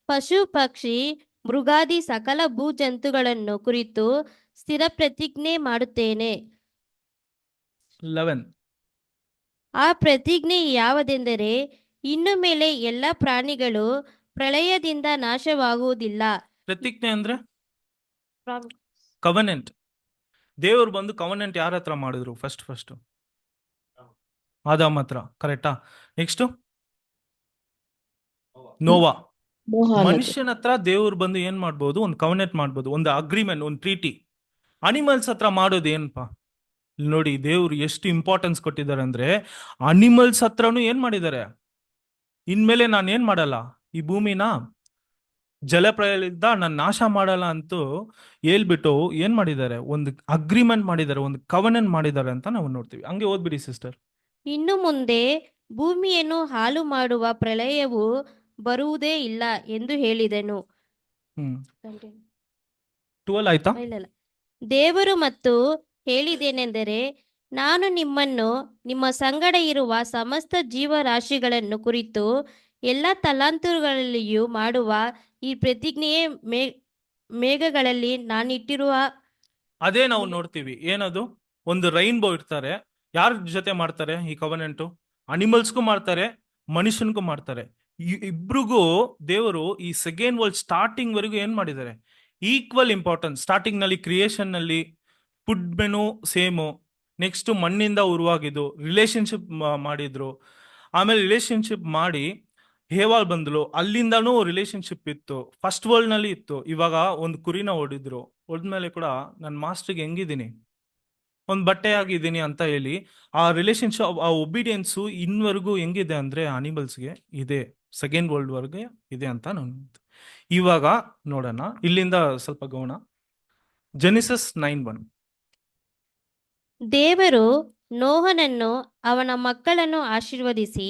S3: ಪಶು ಪಕ್ಷಿ ಮೃಗಾದಿ ಸಕಲ ಭೂಜಂತುಗಳನ್ನು ಕುರಿತು ಸ್ಥಿರ ಪ್ರತಿಜ್ಞೆ ಮಾಡುತ್ತೇನೆ.
S1: 11.
S3: ಆ ಪ್ರತಿಜ್ಞೆ ಯಾವುದೆಂದರೆ, ಇನ್ನು ಮೇಲೆ ಎಲ್ಲ ಪ್ರಾಣಿಗಳು ಪ್ರಳಯದಿಂದ ನಾಶವಾಗುವುದಿಲ್ಲ.
S1: ಪ್ರತಿಜ್ಞೆ ಅಂದ್ರೆ ಕವನೆಂಟ್. ದೇವ್ರು ಬಂದು ಕವನೆಂಟ್ ಯಾರ ಹತ್ರ ಮಾಡಿದ್ರು? ಫಸ್ಟ್ ಆದಾಮ್ ಹತ್ರ, ಕರೆಕ್ಟಾ? ನೆಕ್ಸ್ಟ್ ನೋವಾ. ಮನುಷ್ಯನ ಹತ್ರ ದೇವ್ರು ಬಂದು ಏನ್ ಮಾಡ್ಬೋದು? ಒಂದು ಕವನೆಂಟ್ ಮಾಡ್ಬೋದು, ಒಂದು ಅಗ್ರಿಮೆಂಟ್, ಒಂದು ಟ್ರೀಟಿ. ಅನಿಮಲ್ಸ್ ಹತ್ರ ಮಾಡೋದು ಏನಪ್ಪಾ? ನೋಡಿ, ದೇವ್ರು ಎಷ್ಟು ಇಂಪಾರ್ಟೆನ್ಸ್ ಕೊಟ್ಟಿದ್ದಾರೆ ಅಂದ್ರೆ, ಅನಿಮಲ್ಸ್ ಹತ್ರನು ಏನ್ ಮಾಡಿದ್ದಾರೆ? ಇನ್ಮೇಲೆ ನಾನು ಏನ್ ಮಾಡಲ್ಲ, ಈ ಭೂಮಿನ ಜಲಪ್ರಳಯದಿಂದ ನಾನು ನಾಶ ಮಾಡಲ್ಲ ಅಂತೂ ಹೇಳ್ಬಿಟ್ಟು ಏನ್ ಮಾಡಿದ್ದಾರೆ? ಒಂದು ಅಗ್ರಿಮೆಂಟ್ ಮಾಡಿದ್ದಾರೆ, ಒಂದು ಕವನೆಂಟ್ ಮಾಡಿದ್ದಾರೆ ಅಂತ ನಾವು ನೋಡ್ತೀವಿ. ಹಂಗೆ ಓದ್ಬಿಡಿ ಸಿಸ್ಟರ್.
S3: ಇನ್ನು ಮುಂದೆ ಭೂಮಿಯನ್ನು ಹಾಳು ಮಾಡುವ ಪ್ರಳಯವು ಬರುವುದೇ ಇಲ್ಲ ಎಂದು ಹೇಳಿದನು.
S1: 12 ಆಯ್ತಾ?
S3: ಇಲ್ಲ. ದೇವರು ಮತ್ತು ಹೇಳಿದೇನೆಂದರೆ, ನಾನು ನಿಮ್ಮನ್ನು ನಿಮ್ಮ ಸಂಗಡ ಇರುವ ಸಮಸ್ತ ಜೀವರಾಶಿಗಳನ್ನು ಕುರಿತು ಎಲ್ಲ ತಲಾಂತುಗಳಲ್ಲಿಯೂ ಮಾಡುವ ಈ ಪ್ರತಿಜ್ಞೆಯೇ ಮೇಘಗಳಲ್ಲಿ ನಾನಿಟ್ಟಿರುವ.
S1: ಅದೇ ನಾವು ನೋಡ್ತೀವಿ. ಏನದು? ಒಂದು ರೈನ್ಬೋ ಇರ್ತಾರೆ. ಯಾರ ಜೊತೆ ಮಾಡ್ತಾರೆ ಈ ಕವನೆಂಟು? ಅನಿಮಲ್ಸ್ಗೂ ಮಾಡ್ತಾರೆ, ಮನುಷ್ಯನ್ಗೂ ಮಾಡ್ತಾರೆ. ಇಬ್ರಿಗೂ ದೇವರು ಈ ಸೆಕೆಂಡ್ ವರ್ಲ್ಡ್ ಸ್ಟಾರ್ಟಿಂಗ್ ವರೆಗೂ ಏನ್ ಮಾಡಿದ್ದಾರೆ? Equal importance. ಸ್ಟಾರ್ಟಿಂಗ್ ನಲ್ಲಿ ಕ್ರಿಯೇಷನ್ ನಲ್ಲಿ ಫುಡ್ ಮೆನು ಸೇಮು. ನೆಕ್ಸ್ಟ್ ಮಣ್ಣಿಂದ ಉರುವಾಗಿದ್ದು ರಿಲೇಶನ್ಶಿಪ್ ಮಾಡಿದ್ರು. ಆಮೇಲೆ ರಿಲೇಶನ್ಶಿಪ್ ಮಾಡಿ ಹೇವಾಲ್ ಬಂದ್ಲು, ಅಲ್ಲಿಂದನೂ ರಿಲೇಶನ್ಶಿಪ್ ಇತ್ತು. ಫಸ್ಟ್ ವರ್ಲ್ಡ್ ನಲ್ಲಿ ಇತ್ತು. ಇವಾಗ ಒಂದು ಕುರಿನ ಹೊಡಿದ್ರು, ಹೊಡೆದ್ಮೇಲೆ ಕೂಡ ನನ್ನ ಮಾಸ್ಟರ್ಗೆ ಹೆಂಗಿದ್ದೀನಿ, ಒಂದು ಬಟ್ಟೆ ಆಗಿದ್ದೀನಿ ಅಂತ ಹೇಳಿ ಆ ರಿಲೇಶನ್ಶಿಪ್, ಆ ಒಬಿಡಿಯನ್ಸು ಇನ್ವರೆಗೂ ಹೆಂಗಿದೆ ಅಂದ್ರೆ ಅನಿಮಲ್ಸ್ಗೆ ಇದೆ, ಸೆಕೆಂಡ್ ವರ್ಲ್ಡ್ ವರ್ಗೆ ಇದೆ ಅಂತ ನಾನು ಇವಾಗ ನೋಡೋಣ. ಇಲ್ಲಿಂದ ಸ್ವಲ್ಪ ಗಮನ. ಜೆನಿಸಸ್ 9:1.
S3: ದೇವರು ನೋಹನನ್ನು ಅವನ ಮಕ್ಕಳನ್ನು ಆಶೀರ್ವದಿಸಿ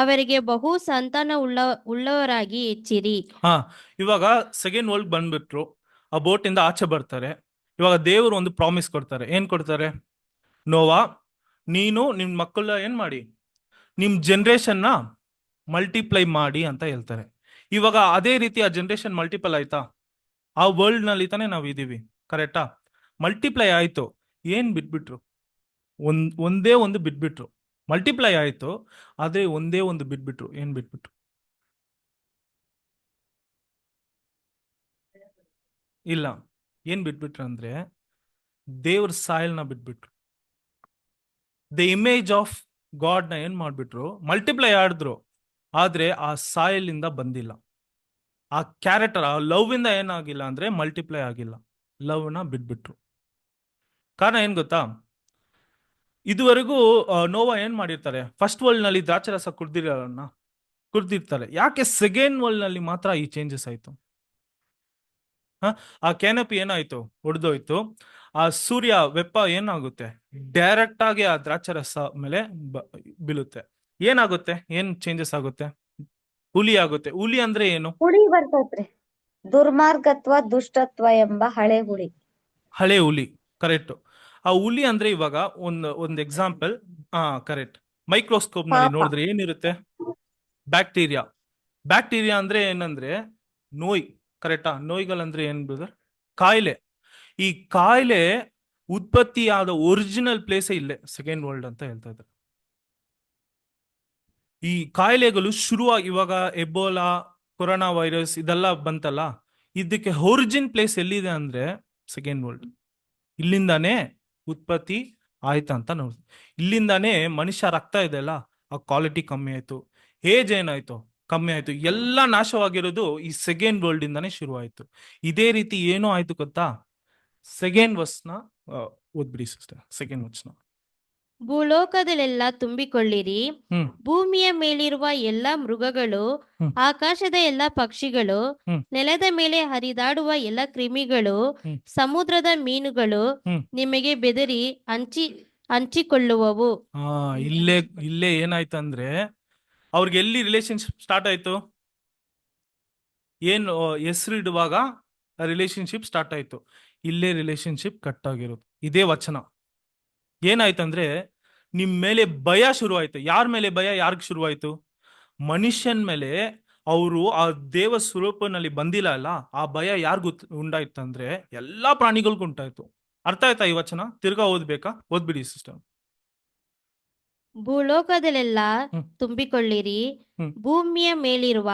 S3: ಅವರಿಗೆ ಬಹು ಸಂತಾನ ಉಳ್ಳವರಾಗಿ ಹೆಚ್ಚಿರಿ.
S1: ಇವಾಗ ಸೆಕೆಂಡ್ ವರ್ಲ್ಡ್ ಬಂದ್ಬಿಟ್ರು, ಆ ಬೋಟ್ ಇಂದ ಆಚೆ ಬರ್ತಾರೆ. ಇವಾಗ ದೇವರು ಒಂದು ಪ್ರಾಮಿಸ್ ಕೊಡ್ತಾರೆ. ಏನ್ ಕೊಡ್ತಾರೆ? ನೋವಾ, ನೀನು ನಿಮ್ ಮಕ್ಕಳ ಏನ್ ಮಾಡಿ, ನಿಮ್ ಜನರೇಷನ್ ನ ಮಲ್ಟಿಪ್ಲೈ ಮಾಡಿ ಅಂತ ಹೇಳ್ತಾರೆ. ಇವಾಗ ಅದೇ ರೀತಿ ಆ ಜನರೇಷನ್ ಮಲ್ಟಿಪಲ್ ಆಯ್ತಾ? ಆ ವರ್ಲ್ಡ್ ನಲ್ಲಿ ತಾನೇ ನಾವು ಇದೀವಿ, ಕರೆಕ್ಟಾ? ಮಲ್ಟಿಪ್ಲೈ ಆಯ್ತು. ಏನ್ ಬಿಟ್ಬಿಟ್ರು? ಒಂದೇ ಒಂದು ಬಿಟ್ಬಿಟ್ರು. ಮಲ್ಟಿಪ್ಲೈ ಆಯ್ತು, ಆದ್ರೆ ಒಂದೇ ಒಂದು ಬಿಟ್ಬಿಟ್ರು. ಏನ್ ಬಿಟ್ಬಿಟ್ರು? ಇಲ್ಲ, ಏನ್ ಬಿಟ್ಬಿಟ್ರು ಅಂದ್ರೆ ದೇವ್ರ ಸಾಯಲ್ನ ಬಿಟ್ಬಿಟ್ರು. ದ ಇಮೇಜ್ ಆಫ್ ಗಾಡ್ ನ ಏನ್ ಮಾಡ್ಬಿಟ್ರು? ಮಲ್ಟಿಪ್ಲೈ ಆಡಿದ್ರು, ಆದ್ರೆ ಆ ಸಾಯಲ್ ಇಂದ ಬಂದಿಲ್ಲ. ಆ ಕ್ಯಾರೆಕ್ಟರ್, ಆ ಲವ್ ಇಂದ ಏನಾಗಿಲ್ಲ ಅಂದ್ರೆ ಮಲ್ಟಿಪ್ಲೈ ಆಗಿಲ್ಲ. ಲವ್ ನ ಬಿಟ್ಬಿಟ್ರು. ಕಾರಣ ಏನ್ ಗೊತ್ತಾ? ಇದುವರೆಗೂ ನೋವಾ ಏನ್ ಮಾಡಿರ್ತಾರೆ? ಫಸ್ಟ್ ವರ್ಲ್ಡ್ ನಲ್ಲಿ ದ್ರಾಕ್ಷರಸ ಕುಡ್ದಿರ್ತಾರೆ. ಯಾಕೆ ಸೆಕೆಂಡ್ ವರ್ಲ್ಡ್ ನಲ್ಲಿ ಮಾತ್ರ ಈ ಚೇಂಜಸ್ ಆಯ್ತು? ಆ ಕ್ಯಾನಪಿ ಏನಾಯ್ತು? ಒಡೆದೋಯ್ತು. ಆ ಸೂರ್ಯ ವೆಪ್ಪ ಏನಾಗುತ್ತೆ? ಡೈರೆಕ್ಟ್ ಆಗಿ ಆ ದ್ರಾಕ್ಷರಸ ಮೇಲೆ ಬೀಳುತ್ತೆ. ಏನಾಗುತ್ತೆ? ಏನ್ ಚೇಂಜಸ್ ಆಗುತ್ತೆ? ಹುಲಿ ಆಗುತ್ತೆ. ಹುಲಿ ಅಂದ್ರೆ ಏನು?
S2: ಹುಳಿ ಬರ್ತೈತ್ರಿ. ದುರ್ಮಾರ್ಗತ್ವ, ದುಷ್ಟತ್ವ ಎಂಬ ಹಳೆ ಹುಳಿ.
S1: ಹಳೆ ಹುಲಿ, ಕರೆಕ್ಟ್. ಆ ಹುಲಿ ಅಂದ್ರೆ ಇವಾಗ ಒಂದು ಎಕ್ಸಾಂಪಲ್. ಕರೆಕ್ಟ್. ಮೈಕ್ರೋಸ್ಕೋಪ್ ನಲ್ಲಿ ನೋಡಿದ್ರೆ ಏನಿರುತ್ತೆ? ಬ್ಯಾಕ್ಟೀರಿಯಾ. ಬ್ಯಾಕ್ಟೀರಿಯಾ ಅಂದ್ರೆ ಏನಂದ್ರೆ ನೋಯ್, ಕರೆಕ್ಟಾ? ನೋಯ್ಗಳಂದ್ರೆ ಏನ್ ಬ್ರದರ್? ಕಾಯಿಲೆ. ಈ ಕಾಯಿಲೆ ಉತ್ಪತ್ತಿಯಾದ ಒರಿಜಿನಲ್ ಪ್ಲೇಸೇ ಇಲ್ಲೇ, ಸೆಕೆಂಡ್ ವರ್ಲ್ಡ್ ಅಂತ ಹೇಳ್ತಾ ಇದ್ದಾರೆ. ಈ ಕಾಯಿಲೆಗಳು ಶುರುವಾಗಿ ಇವಾಗ ಎಬೋಲಾ, ಕೊರೋನಾ ವೈರಸ್ ಇದೆಲ್ಲ ಬಂತಲ್ಲ, ಇದಕ್ಕೆ ಒರಿಜಿನ್ ಪ್ಲೇಸ್ ಎಲ್ಲಿದೆ ಅಂದ್ರೆ ಸೆಕೆಂಡ್ ವರ್ಲ್ಡ್. ಇಲ್ಲಿಂದಾನೇ ಉತ್ಪತ್ತಿ ಆಯ್ತಾ ಅಂತ ನೋಡಿ. ಇಲ್ಲಿಂದಾನೇ ಮನುಷ್ಯ ರಕ್ತ ಇದೆಯಲ್ಲ, ಆ ಕ್ವಾಲಿಟಿ ಕಮ್ಮಿ ಆಯ್ತು. ಏಜ್ ಏನಾಯ್ತು? ಕಮ್ಮಿ ಆಯ್ತು. ಎಲ್ಲ ನಾಶವಾಗಿರೋದು ಈ ಸೆಕೆಂಡ್ ವರ್ಲ್ಡ್ ಇಂದಾನೇ ಶುರು ಆಯ್ತು. ಇದೇ ರೀತಿ ಏನೋ ಆಯ್ತು ಗೊತ್ತಾ? ಸೆಕೆಂಡ್ ವರ್ಸ್ನ ಓದ್ಬಿಡಿ ಸಿಸ್ಟರ್, ಸೆಕೆಂಡ್ ವರ್ಸ್ನ.
S3: ಭೂಲೋಕದಲ್ಲೆಲ್ಲ ತುಂಬಿಕೊಳ್ಳಿರಿ,
S1: ಹ್ಮ್
S3: ಭೂಮಿಯ ಮೇಲಿರುವ ಎಲ್ಲ ಮೃಗಗಳು,
S1: ಹ್ಮ್.
S3: ಆಕಾಶದ ಎಲ್ಲ ಪಕ್ಷಿಗಳು,
S1: ಹ್ಮ್.
S3: ನೆಲದ ಮೇಲೆ ಹರಿದಾಡುವ ಎಲ್ಲ ಕ್ರಿಮಿಗಳು,
S1: ಹ್ಮ್.
S3: ಸಮುದ್ರದ ಮೀನುಗಳು
S1: ಹ್ಮ್.
S3: ನಿಮಗೆ ಬೆದರಿ ಹಂಚಿಕೊಳ್ಳುವವು.
S1: ಇಲ್ಲೇ ಇಲ್ಲೇ ಏನಾಯ್ತಂದ್ರೆ ಅವ್ರಿಗೆ ಎಲ್ಲಿ ರಿಲೇಶನ್ಶಿಪ್ ಸ್ಟಾರ್ಟ್ ಆಯ್ತು? ಏನು ಹೆಸರು ಇಡುವಾಗ ರಿಲೇಶನ್ಶಿಪ್ ಸ್ಟಾರ್ಟ್ ಆಯ್ತು. ಇಲ್ಲೇ ರಿಲೇಶನ್ಶಿಪ್ ಕಟ್ ಆಗಿರೋದು. ಇದೇ ವಚನ. ಏನಾಯ್ತಂದ್ರೆ ನಿಮ್ ಮೇಲೆ ಭಯ ಶುರುವಾಯ್ತು. ಯಾರ ಮೇಲೆ ಭಯ? ಯಾರಿಗ್ ಶುರುವಾಯ್ತು? ಮನುಷ್ಯನ್ ಮೇಲೆ. ಅವರು ಆ ದೇವ ಸ್ವರೂಪನಲ್ಲಿ ಬಂದಿಲ್ಲ ಅಲ್ಲ, ಆ ಭಯ ಯಾರಿಗೂ ಉಂಟಾಯ್ತಂದ್ರೆ ಎಲ್ಲಾ ಪ್ರಾಣಿಗಳಿಗೂ ಉಂಟಾಯ್ತು. ಅರ್ಥ ಆಯ್ತಾ ಈ ವಚನ? ತಿರ್ಗಾ ಓದ್ಬೇಕಾ? ಓದ್ಬಿಡಿ ಸಿಸ್ಟರ್.
S3: ಭೂಲೋಕದಲ್ಲೆಲ್ಲ
S1: ಹ್ಮ್.
S3: ತುಂಬಿಕೊಳ್ಳಿರಿ,
S1: ಹ್ಮ್.
S3: ಭೂಮಿಯ ಮೇಲಿರುವ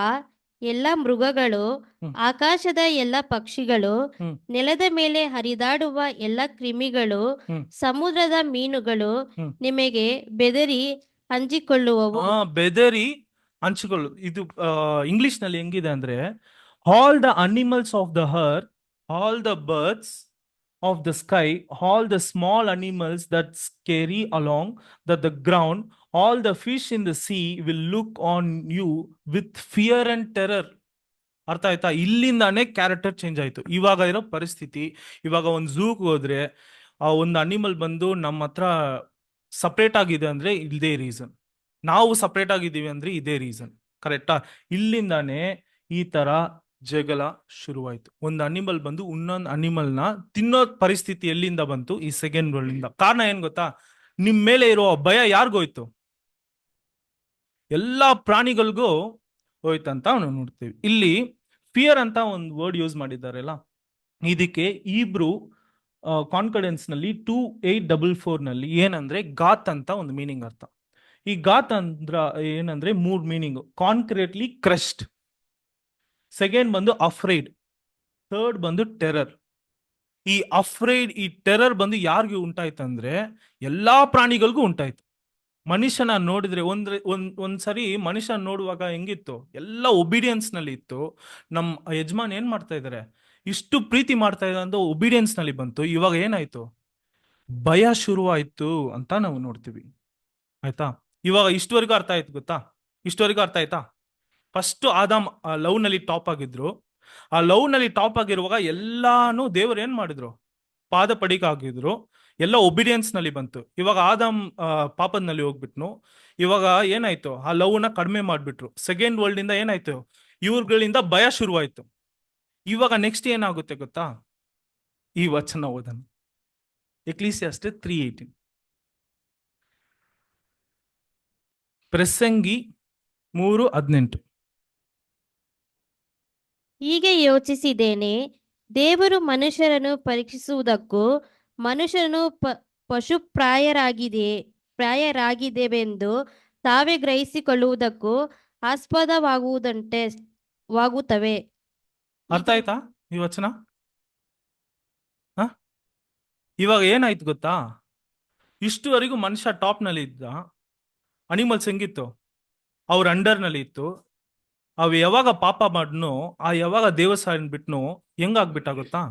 S3: ಎಲ್ಲ ಮೃಗಗಳು,
S1: ಹ್ಮ್.
S3: ಆಕಾಶದ ಎಲ್ಲ ಪಕ್ಷಿಗಳು,
S1: ಹ್ಮ್.
S3: ನೆಲದ ಮೇಲೆ ಹರಿದಾಡುವ ಎಲ್ಲ ಕ್ರಿಮಿಗಳು,
S1: ಹ್ಮ್.
S3: ಸಮುದ್ರದ ಮೀನುಗಳು
S1: ಹ್ಮ್.
S3: ನಿಮಗೆ ಬೆದರಿ ಹಂಚಿಕೊಳ್ಳುವವು.
S1: ಬೆದರಿ ಹಂಚಿಕೊಳ್ಳು. ಇದು ಇಂಗ್ಲಿಷ್ ನಲ್ಲಿ ಹೆಂಗಿದೆ ಅಂದ್ರೆ, all the animals of the earth, all the birds of the sky, all the small animals that scurry along the ground, all the fish in the sea will look on you with fear and terror. ಅರ್ಥ ಆಯ್ತಾ? ಇಲ್ಲಿಂದಾನೇ character change ಆಯ್ತು. ಇವಾಗ ಇರೋ ಪರಿಸ್ಥಿತಿ, ಇವಾಗ ಒಂದು ಝೂಗ್ ಹೋದ್ರೆ ಆ ಒಂದು ಅನಿಮಲ್ ಬಂದು ನಮ್ಮ ಹತ್ರ ಸಪ್ರೇಟ್ ಆಗಿದೆ ಅಂದ್ರೆ ಇದೇ ರೀಸನ್. ನಾವು ಸಪ್ರೇಟ್ ಆಗಿದ್ದೀವಿ ಅಂದ್ರೆ ಇದೇ ರೀಸನ್. ಕರೆಕ್ಟಾ? ಇಲ್ಲಿಂದಾನೇ ಈ ತರ ಜಗಳ ಶುರುವಾಯ್ತು. ಒಂದು ಅನಿಮಲ್ ಬಂದು ಇನ್ನೊಂದು ಅನಿಮಲ್ನ ತಿನ್ನೋ ಪರಿಸ್ಥಿತಿ ಎಲ್ಲಿಂದ ಬಂತು? ಈ ಸೆಕೆಂಡ್ ವರ್ಲ್ಡ್ ಇಂದ. ಕಾರಣ ಏನ್ ಗೊತ್ತಾ? ನಿಮ್ ಮೇಲೆ ಇರೋ ಭಯ ಯಾರಿಗೋಯ್ತು? ಎಲ್ಲಾ ಪ್ರಾಣಿಗಳಿಗೂ ಹೋಯ್ತಂತ ನಾವು ನೋಡ್ತೀವಿ. ಇಲ್ಲಿ ಫಿಯರ್ ಅಂತ ಒಂದು ವರ್ಡ್ ಯೂಸ್ ಮಾಡಿದ್ದಾರಲ್ಲ, ಇದಕ್ಕೆ ಇಬ್ರು ಕಾನ್ಫಿಡೆನ್ಸ್ ನಲ್ಲಿ 2844 ನಲ್ಲಿ ಏನಂದ್ರೆ ಗಾತ್ ಅಂತ ಒಂದು ಮೀನಿಂಗ್ ಅರ್ಥ. ಈ ಗಾತ್ ಅಂದ್ರ ಏನಂದ್ರೆ 3 ಮೀನಿಂಗ್. ಕಾನ್ಕ್ರೀಟ್ಲಿ ಕ್ರಶ್ಡ್, ಸೆಕೆಂಡ್ ಬಂದು ಅಫ್ರೈಡ್, ಥರ್ಡ್ ಬಂದು ಟೆರರ್. ಈ ಅಫ್ರೈಡ್, ಈ ಟೆರರ್ ಬಂದು ಯಾರಿಗೂ ಉಂಟಾಯ್ತಂದ್ರೆ ಎಲ್ಲಾ ಪ್ರಾಣಿಗಳಿಗೂ ಉಂಟಾಯ್ತು. ಮನುಷ್ಯನ ನೋಡಿದ್ರೆ ಒಂದ್ಸರಿ ಮನುಷ್ಯ ನೋಡುವಾಗ ಹೆಂಗಿತ್ತು? ಎಲ್ಲ ಒಬಿಡಿಯನ್ಸ್ ನಲ್ಲಿ ಇತ್ತು. ನಮ್ಮ ಯಜಮಾನ್ ಏನ್ ಮಾಡ್ತಾ ಇದಾರೆ, ಇಷ್ಟು ಪ್ರೀತಿ ಮಾಡ್ತಾ ಇದ್ದಾರೆ ಅಂತ ಒಬಿಡಿಯನ್ಸ್ ನಲ್ಲಿ ಬಂತು. ಇವಾಗ ಏನಾಯ್ತು? ಭಯ ಶುರುವಾಯ್ತು ಅಂತ ನಾವು ನೋಡ್ತೀವಿ. ಆಯ್ತಾ? ಇವಾಗ ಇಷ್ಟವರೆಗೂ ಅರ್ಥ ಆಯ್ತು ಗೊತ್ತಾ? ಇಷ್ಟವರೆಗೂ ಅರ್ಥ ಆಯ್ತಾ? ಫಸ್ಟ್ ಆದಾಮ್ ಲವ್ ನಲ್ಲಿ ಟಾಪ್ ಆಗಿದ್ರು. ಆ ಲವ್ ನಲ್ಲಿ ಟಾಪ್ ಆಗಿರುವಾಗ ಎಲ್ಲಾನು ದೇವರು ಏನ್ ಮಾಡಿದ್ರು? ಪಾದ ಪಡಿಕ ಆಗಿದ್ರು. ಎಲ್ಲ ಒಬಿಡಿಯನ್ಸ್ ನಲ್ಲಿ ಬಂತು. ಇವಾಗ ಆದಾಮ್ ಪಾಪದಲ್ಲಿ ಹೋಗ್ಬಿಟ್ನು. ಇವಾಗ ಏನಾಯ್ತು? ಆ ಲವ್ ನ ಕಡಿಮೆ ಮಾಡ್ಬಿಟ್ರು. ಸೆಕೆಂಡ್ ವರ್ಲ್ಡ್ ಇಂದ ಏನಾಯ್ತು? ಇವ್ರುಗಳಿಂದ ಭಯ ಶುರುವಾಯ್ತು. ಇವಾಗ ನೆಕ್ಸ್ಟ್ ಏನಾಗುತ್ತೆ ಗೊತ್ತಾ? ಈ ವಚನ ಓದನ, ಎಕ್ಲೀಸಿಯಾಸ್ಟೆ 3:18. ಪ್ರಸಂಗಿ 3:18.
S3: ಹೀಗೆ ಯೋಚಿಸಿದ್ದೇನೆ, ದೇವರು ಮನುಷ್ಯರನ್ನು ಪರೀಕ್ಷಿಸುವುದಕ್ಕೂ ಮನುಷ್ಯರನ್ನು ಪ್ರಾಯರಾಗಿದೆವೆಂದು ತಾವೇ ಗ್ರಹಿಸಿಕೊಳ್ಳುವುದಕ್ಕೂ ವಾಗುತ್ತವೆ.
S1: ಅರ್ಥ ಆಯ್ತಾ ಈ ವಚನ? ಇವಾಗ ಏನಾಯ್ತು ಗೊತ್ತಾ? ಇಷ್ಟುವರೆಗೂ ಮನುಷ್ಯ ಟಾಪ್ ನಲ್ಲಿ ಇದ್ದ. ಅನಿಮಲ್ಸ್ ಹೆಂಗಿತ್ತು? ಅವ್ರ ಅಂಡರ್ ನಲ್ಲಿ ಇತ್ತು. ಅವು ಯಾವಾಗ ಪಾಪ ಮಾಡ್ನು, ಆ ಯಾವಾಗ ದೇವಸ್ಥಾನ ಬಿಟ್ನು, ಹೆಂಗಾಗ್ಬಿಟ್ಟ ಗೊತ್ತಾ?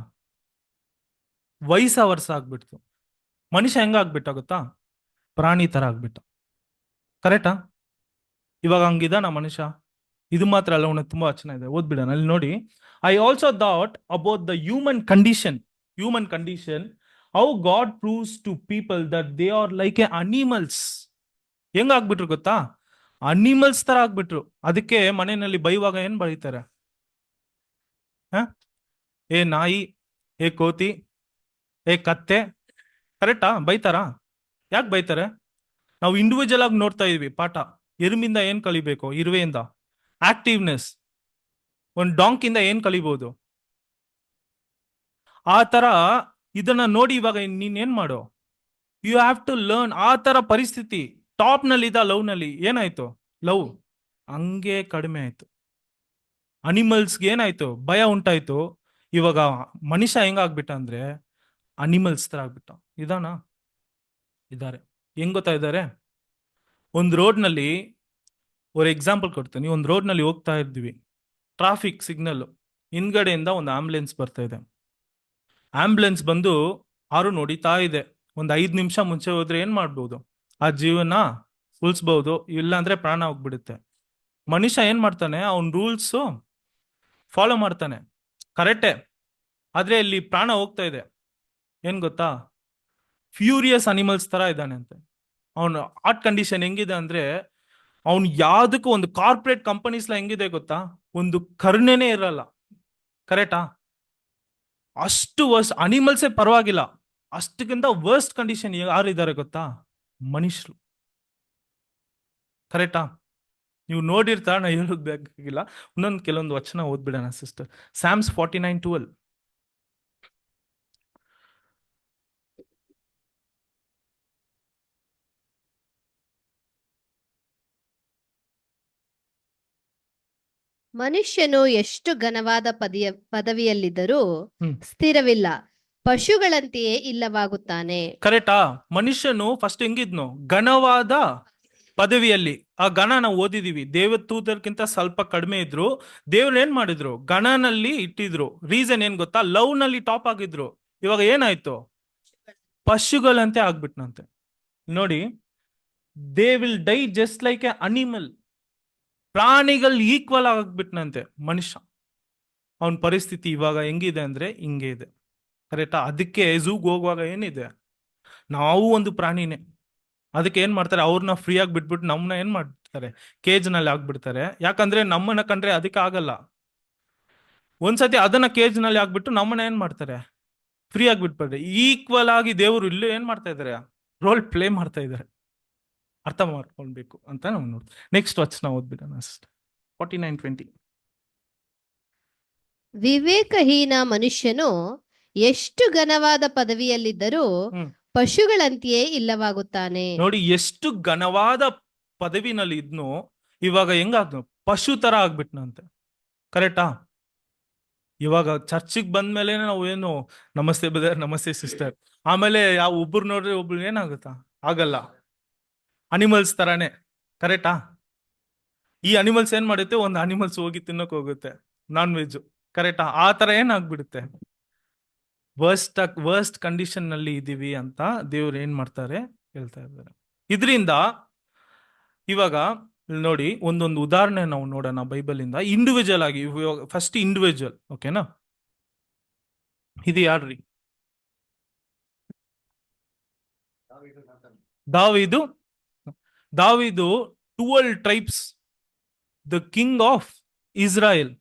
S1: ವಯಸ್ಸ ವರ್ಷ ಆಗ್ಬಿಡ್ತು. ಮನುಷ್ಯ ಹೆಂಗಾಗ್ಬಿಟ್ಟ ಗೊತ್ತಾ? ಪ್ರಾಣಿ ತರ ಆಗ್ಬಿಟ್ಟ. ಕರೆಕ್ಟಾ? ಇವಾಗ ಹಂಗಿದಾನ ಮನುಷ್ಯ? ಇದು ಮಾತ್ರ ಅಲ್ಲ, ಅವನ ತುಂಬಾ ವಚನ ಇದೆ, ಓದ್ಬಿಡೋಣ. ಅಲ್ಲಿ ನೋಡಿ, I also thought about the human condition, how God proves to people that they are like a animals. ಹೆಂಗಾಗ್ಬಿಟ್ರು ಗೊತ್ತಾ? ಅನಿಮಲ್ಸ್ ತರ ಆಗ್ಬಿಟ್ರು. ಅದಕ್ಕೆ ಮನೆಯಲ್ಲಿ ಬೈವಾಗ ಏನ್ ಬೈತಾರೆ? ಏ ನಾಯಿ, ಏ ಕೋತಿ, ಏ ಕತ್ತೆ. ಕರೆಕ್ಟಾ? ಬೈತಾರಾ? ಯಾಕೆ ಬೈತಾರೆ? ನಾವು ಇಂಡಿವಿಜುವಲ್ ಆಗಿ ನೋಡ್ತಾ ಇದೀವಿ ಪಾಠ. ಎರುಮಿಂದ ಏನ್ ಕಲಿಬೇಕು? ಇರುವೆಯಿಂದ ಆಕ್ಟಿವ್ನೆಸ್. ಒಂದು ಡಾಂಕಿಂದ ಏನ್ ಕಲಿಬಹುದು? ಆ ತರ ಇದನ್ನ ನೋಡಿ ಇವಾಗ ನೀನ್ ಏನ್ ಮಾಡು? You have to learn. ಆ ತರ ಪರಿಸ್ಥಿತಿ ಟಾಪ್ ನಲ್ಲಿ ಇದ್ದ ಲವ್ ನಲ್ಲಿ ಏನಾಯ್ತು? ಲವ್ ಹಂಗೆ ಕಡಿಮೆ ಆಯ್ತು. ಅನಿಮಲ್ಸ್ಗೆ ಏನಾಯ್ತು? ಭಯ ಉಂಟಾಯ್ತು. ಇವಾಗ ಮನುಷ್ಯ ಹೆಂಗಾಗ್ಬಿಟ್ಟ ಅಂದ್ರೆ ಅನಿಮಲ್ಸ್ ತರ ಆಗ್ಬಿಟ್ಟ. ಇದಾರೆ. ಹೆಂಗ್ ಗೊತ್ತಾ ಇದ್ದಾರೆ? ಒಂದು ರೋಡ್ ನಲ್ಲಿ ಒಂದು ಎಕ್ಸಾಂಪಲ್ ಕೊಡ್ತೀನಿ. ಒಂದು ರೋಡ್ನಲ್ಲಿ ಹೋಗ್ತಾ ಇದ್ವಿ, ಟ್ರಾಫಿಕ್ ಸಿಗ್ನಲ್, ಹಿಂದ್ಗಡೆಯಿಂದ ಒಂದು ಆಂಬುಲೆನ್ಸ್ ಬರ್ತಾ ಇದೆ. ಆಂಬುಲೆನ್ಸ್ ಬಂದು ಆರು ನೋಡಿತಾ ಇದೆ. ಒಂದು 5 ನಿಮಿಷ ಮುಂಚೆ ಹೋದ್ರೆ ಏನ್ ಮಾಡ್ಬೋದು? ಆ ಜೀವನ ಉಳಿಸ್ಬಹುದು, ಇಲ್ಲ ಅಂದ್ರೆ ಪ್ರಾಣ ಹೋಗ್ಬಿಡುತ್ತೆ. ಮನುಷ್ಯ ಏನ್ ಮಾಡ್ತಾನೆ? ಅವ್ನ ರೂಲ್ಸ್ ಫಾಲೋ ಮಾಡ್ತಾನೆ, ಕರೆಕ್ಟೇ. ಆದ್ರೆ ಇಲ್ಲಿ ಪ್ರಾಣ ಹೋಗ್ತಾ ಇದೆ. ಏನ್ ಗೊತ್ತಾ? ಫ್ಯೂರಿಯಸ್ ಅನಿಮಲ್ಸ್ ತರ ಇದ್ದಾನೆ ಅಂತೆ. ಅವನ ಹಾರ್ಟ್ ಕಂಡೀಷನ್ ಹೆಂಗಿದೆ ಅಂದ್ರೆ, ಅವ್ನು ಯಾವ್ದಕ್ಕೂ, ಒಂದು ಕಾರ್ಪೊರೇಟ್ ಕಂಪನೀಸ್ ಹೆಂಗಿದೆ ಗೊತ್ತಾ? ಒಂದು ಕರುಣೆನೇ ಇರಲ್ಲ, ಕರೆಕ್ಟಾ? ಅಷ್ಟು ವರ್ಸ್ಟ್. ಅನಿಮಲ್ಸೇ ಪರವಾಗಿಲ್ಲ, ಅಷ್ಟಕ್ಕಿಂತ ವರ್ಸ್ಟ್ ಕಂಡೀಷನ್ ಯಾರಿದ್ದಾರೆ ಗೊತ್ತಾ? ಮನುಷ್ಯರು, ಕರೆಕ್ಟಾ? ನೀವು ನೋಡಿರ್ತಾ, ನಾ ಹೇಳೋದು ಬೇಕಾಗಿಲ್ಲ. ಕೆಲವೊಂದು ವಚನ ಓದ್ಬಿಡೋಣ ಸಿಸ್ಟರ್. ಸ್ಯಾಮ್ಸ್ 49:12.
S4: ಮನುಷ್ಯನು ಎಷ್ಟು ಘನವಾದ ಪದವಿಯಲ್ಲಿದ್ದರೂ
S1: ಹ್ಮ್.
S4: ಸ್ಥಿರವಿಲ್ಲ, ಪಶುಗಳಂತೆಯೇ ಇಲ್ಲವಾಗುತ್ತಾನೆ.
S1: ಕರೆಕ್ಟಾ? ಮನುಷ್ಯನು ಫಸ್ಟ್ ಹೆಂಗಿದ್ನು? ಘನವಾದ ಪದವಿಯಲ್ಲಿ. ಆ ಗಣ ನಾವು ಓದಿದೀವಿ, ದೇವದೂತರ್ಗಿಂತ ಸ್ವಲ್ಪ ಕಡಿಮೆ ಇದ್ರು. ದೇವ್ರು ಏನ್ ಮಾಡಿದ್ರು? ಗಣನಲ್ಲಿ ಇಟ್ಟಿದ್ರು. ರೀಸನ್ ಏನ್ ಗೊತ್ತಾ? ಲವ್ ನಲ್ಲಿ ಟಾಪ್ ಆಗಿದ್ರು. ಇವಾಗ ಏನಾಯ್ತು? ಪಶುಗಳಂತೆ ಆಗ್ಬಿಟ್ನಂತೆ. ನೋಡಿ, they will die just like A animal. ಪ್ರಾಣಿಗಳು ಈಕ್ವಲ್ ಆಗ್ಬಿಟ್ನಂತೆ ಮನುಷ್ಯ. ಅವನ ಪರಿಸ್ಥಿತಿ ಇವಾಗ ಹೆಂಗಿದೆ ಅಂದ್ರೆ ಹಿಂಗೆ ಇದೆ, ಕರೆಕ್ಟಾ? ಅದಕ್ಕೆ ಝೂಗ್ ಹೋಗುವಾಗ ಏನಿದೆ, ನಾವು ಒಂದು ಪ್ರಾಣಿನೇ. ಅದಕ್ಕೆ ಏನ್ ಮಾಡ್ತಾರೆ? ಅವ್ರನ್ನ ಫ್ರೀ ಆಗಿ ಬಿಟ್ಬಿಟ್ಟು ನಮ್ಮನ್ನ ಏನ್ ಮಾಡ್ತಾರೆ? ಕೇಜ್ ನಲ್ಲಿ ಆಗ್ಬಿಡ್ತಾರೆ. ಯಾಕಂದ್ರೆ ನಮ್ಮನ್ನ ಕಂಡ್ರೆ ಅದಕ್ಕೆ ಆಗಲ್ಲ. ಒಂದ್ಸತಿ ಅದನ್ನ ಕೇಜ್ ನಲ್ಲಿ ಆಗ್ಬಿಟ್ಟು ನಮ್ಮನ್ನ ಏನ್ ಮಾಡ್ತಾರೆ? ಫ್ರೀ ಆಗಿ ಬಿಟ್ಬಿಡ್ತಾರೆ. ಈಕ್ವಲ್ ಆಗಿ ದೇವರು ಇಲ್ಲೂ ಏನ್ ಮಾಡ್ತಾ ಇದಾರೆ? ರೋಲ್ ಪ್ಲೇ ಮಾಡ್ತಾ ಇದಾರೆ. ಅರ್ಥ ಮಾಡ್ಕೊಳ್ಬೇಕು ಅಂತ ನಾವು ನೋಡಿ. ನೆಕ್ಸ್ಟ್ ವಚನ ಓದ್ಬಿಡೋಣ ಸಿಸ್ಟರ್. 49:20.
S4: ವಿವೇಕಹೀನ ಮನುಷ್ಯನು ಎಷ್ಟು ಘನವಾದ ಪದವಿಯಲ್ಲಿದ್ದರೂ
S1: ಹ್ಮ್.
S4: ಪಶುಗಳಂತೆಯೇ ಇಲ್ಲವಾಗುತ್ತಾನೆ.
S1: ನೋಡಿ, ಎಷ್ಟು ಘನವಾದ ಪದವಿನಲ್ಲಿ ಇದ್ನು, ಇವಾಗ ಹೆಂಗಾದ್ನು? ಪಶು ತರ ಆಗ್ಬಿಟ್ನಂತೆ, ಕರೆಕ್ಟಾ? ಇವಾಗ ಚರ್ಚಿಗೆ ಬಂದ್ಮೇಲೆ ನಾವು ಏನು ನಮಸ್ತೆ ಬ್ರದರ್, ನಮಸ್ತೆ ಸಿಸ್ಟರ್, ಆಮೇಲೆ ಯಾವ ಒಬ್ರು ನೋಡ್ರಿ ಒಬ್ರು ಏನಾಗುತ್ತಾ? ಆಗಲ್ಲ. ಅನಿಮಲ್ಸ್ ತರಾನೇ, ಕರೆಕ್ಟಾ? ಈ ಅನಿಮಲ್ಸ್ ಏನ್ ಮಾಡುತ್ತೆ? ಒಂದು ಅನಿಮಲ್ಸ್ ಹೋಗಿ ತಿನ್ನಕ್ ಹೋಗುತ್ತೆ, ನಾನ್ ವೆಜ್, ಕರೆಕ್ಟಾ? ಆ ತರ ಏನಾಗ್ಬಿಡುತ್ತೆ? ವರ್ಸ್ಟ್ ಕಂಡೀಷನ್ ನಲ್ಲಿ ಇದೀವಿ ಅಂತ ದೇವ್ರು ಏನ್ ಮಾಡ್ತಾರೆ? ಹೇಳ್ತಾ ಇದ್ದಾರೆ. ಇದರಿಂದ ಇವಾಗ ನೋಡಿ, ಒಂದೊಂದು ಉದಾಹರಣೆ ನಾವು ನೋಡೋಣ ಬೈಬಲ್ ಇಂದ. ಇಂಡಿವಿಜುವಲ್ ಆಗಿ, ಫಸ್ಟ್ ಇಂಡಿವಿಜುವಲ್, ಓಕೆನಾ? ಇದು ಯಾರ್ರಿ? ದಾವೀದು. 12 tribes, the king of Israel.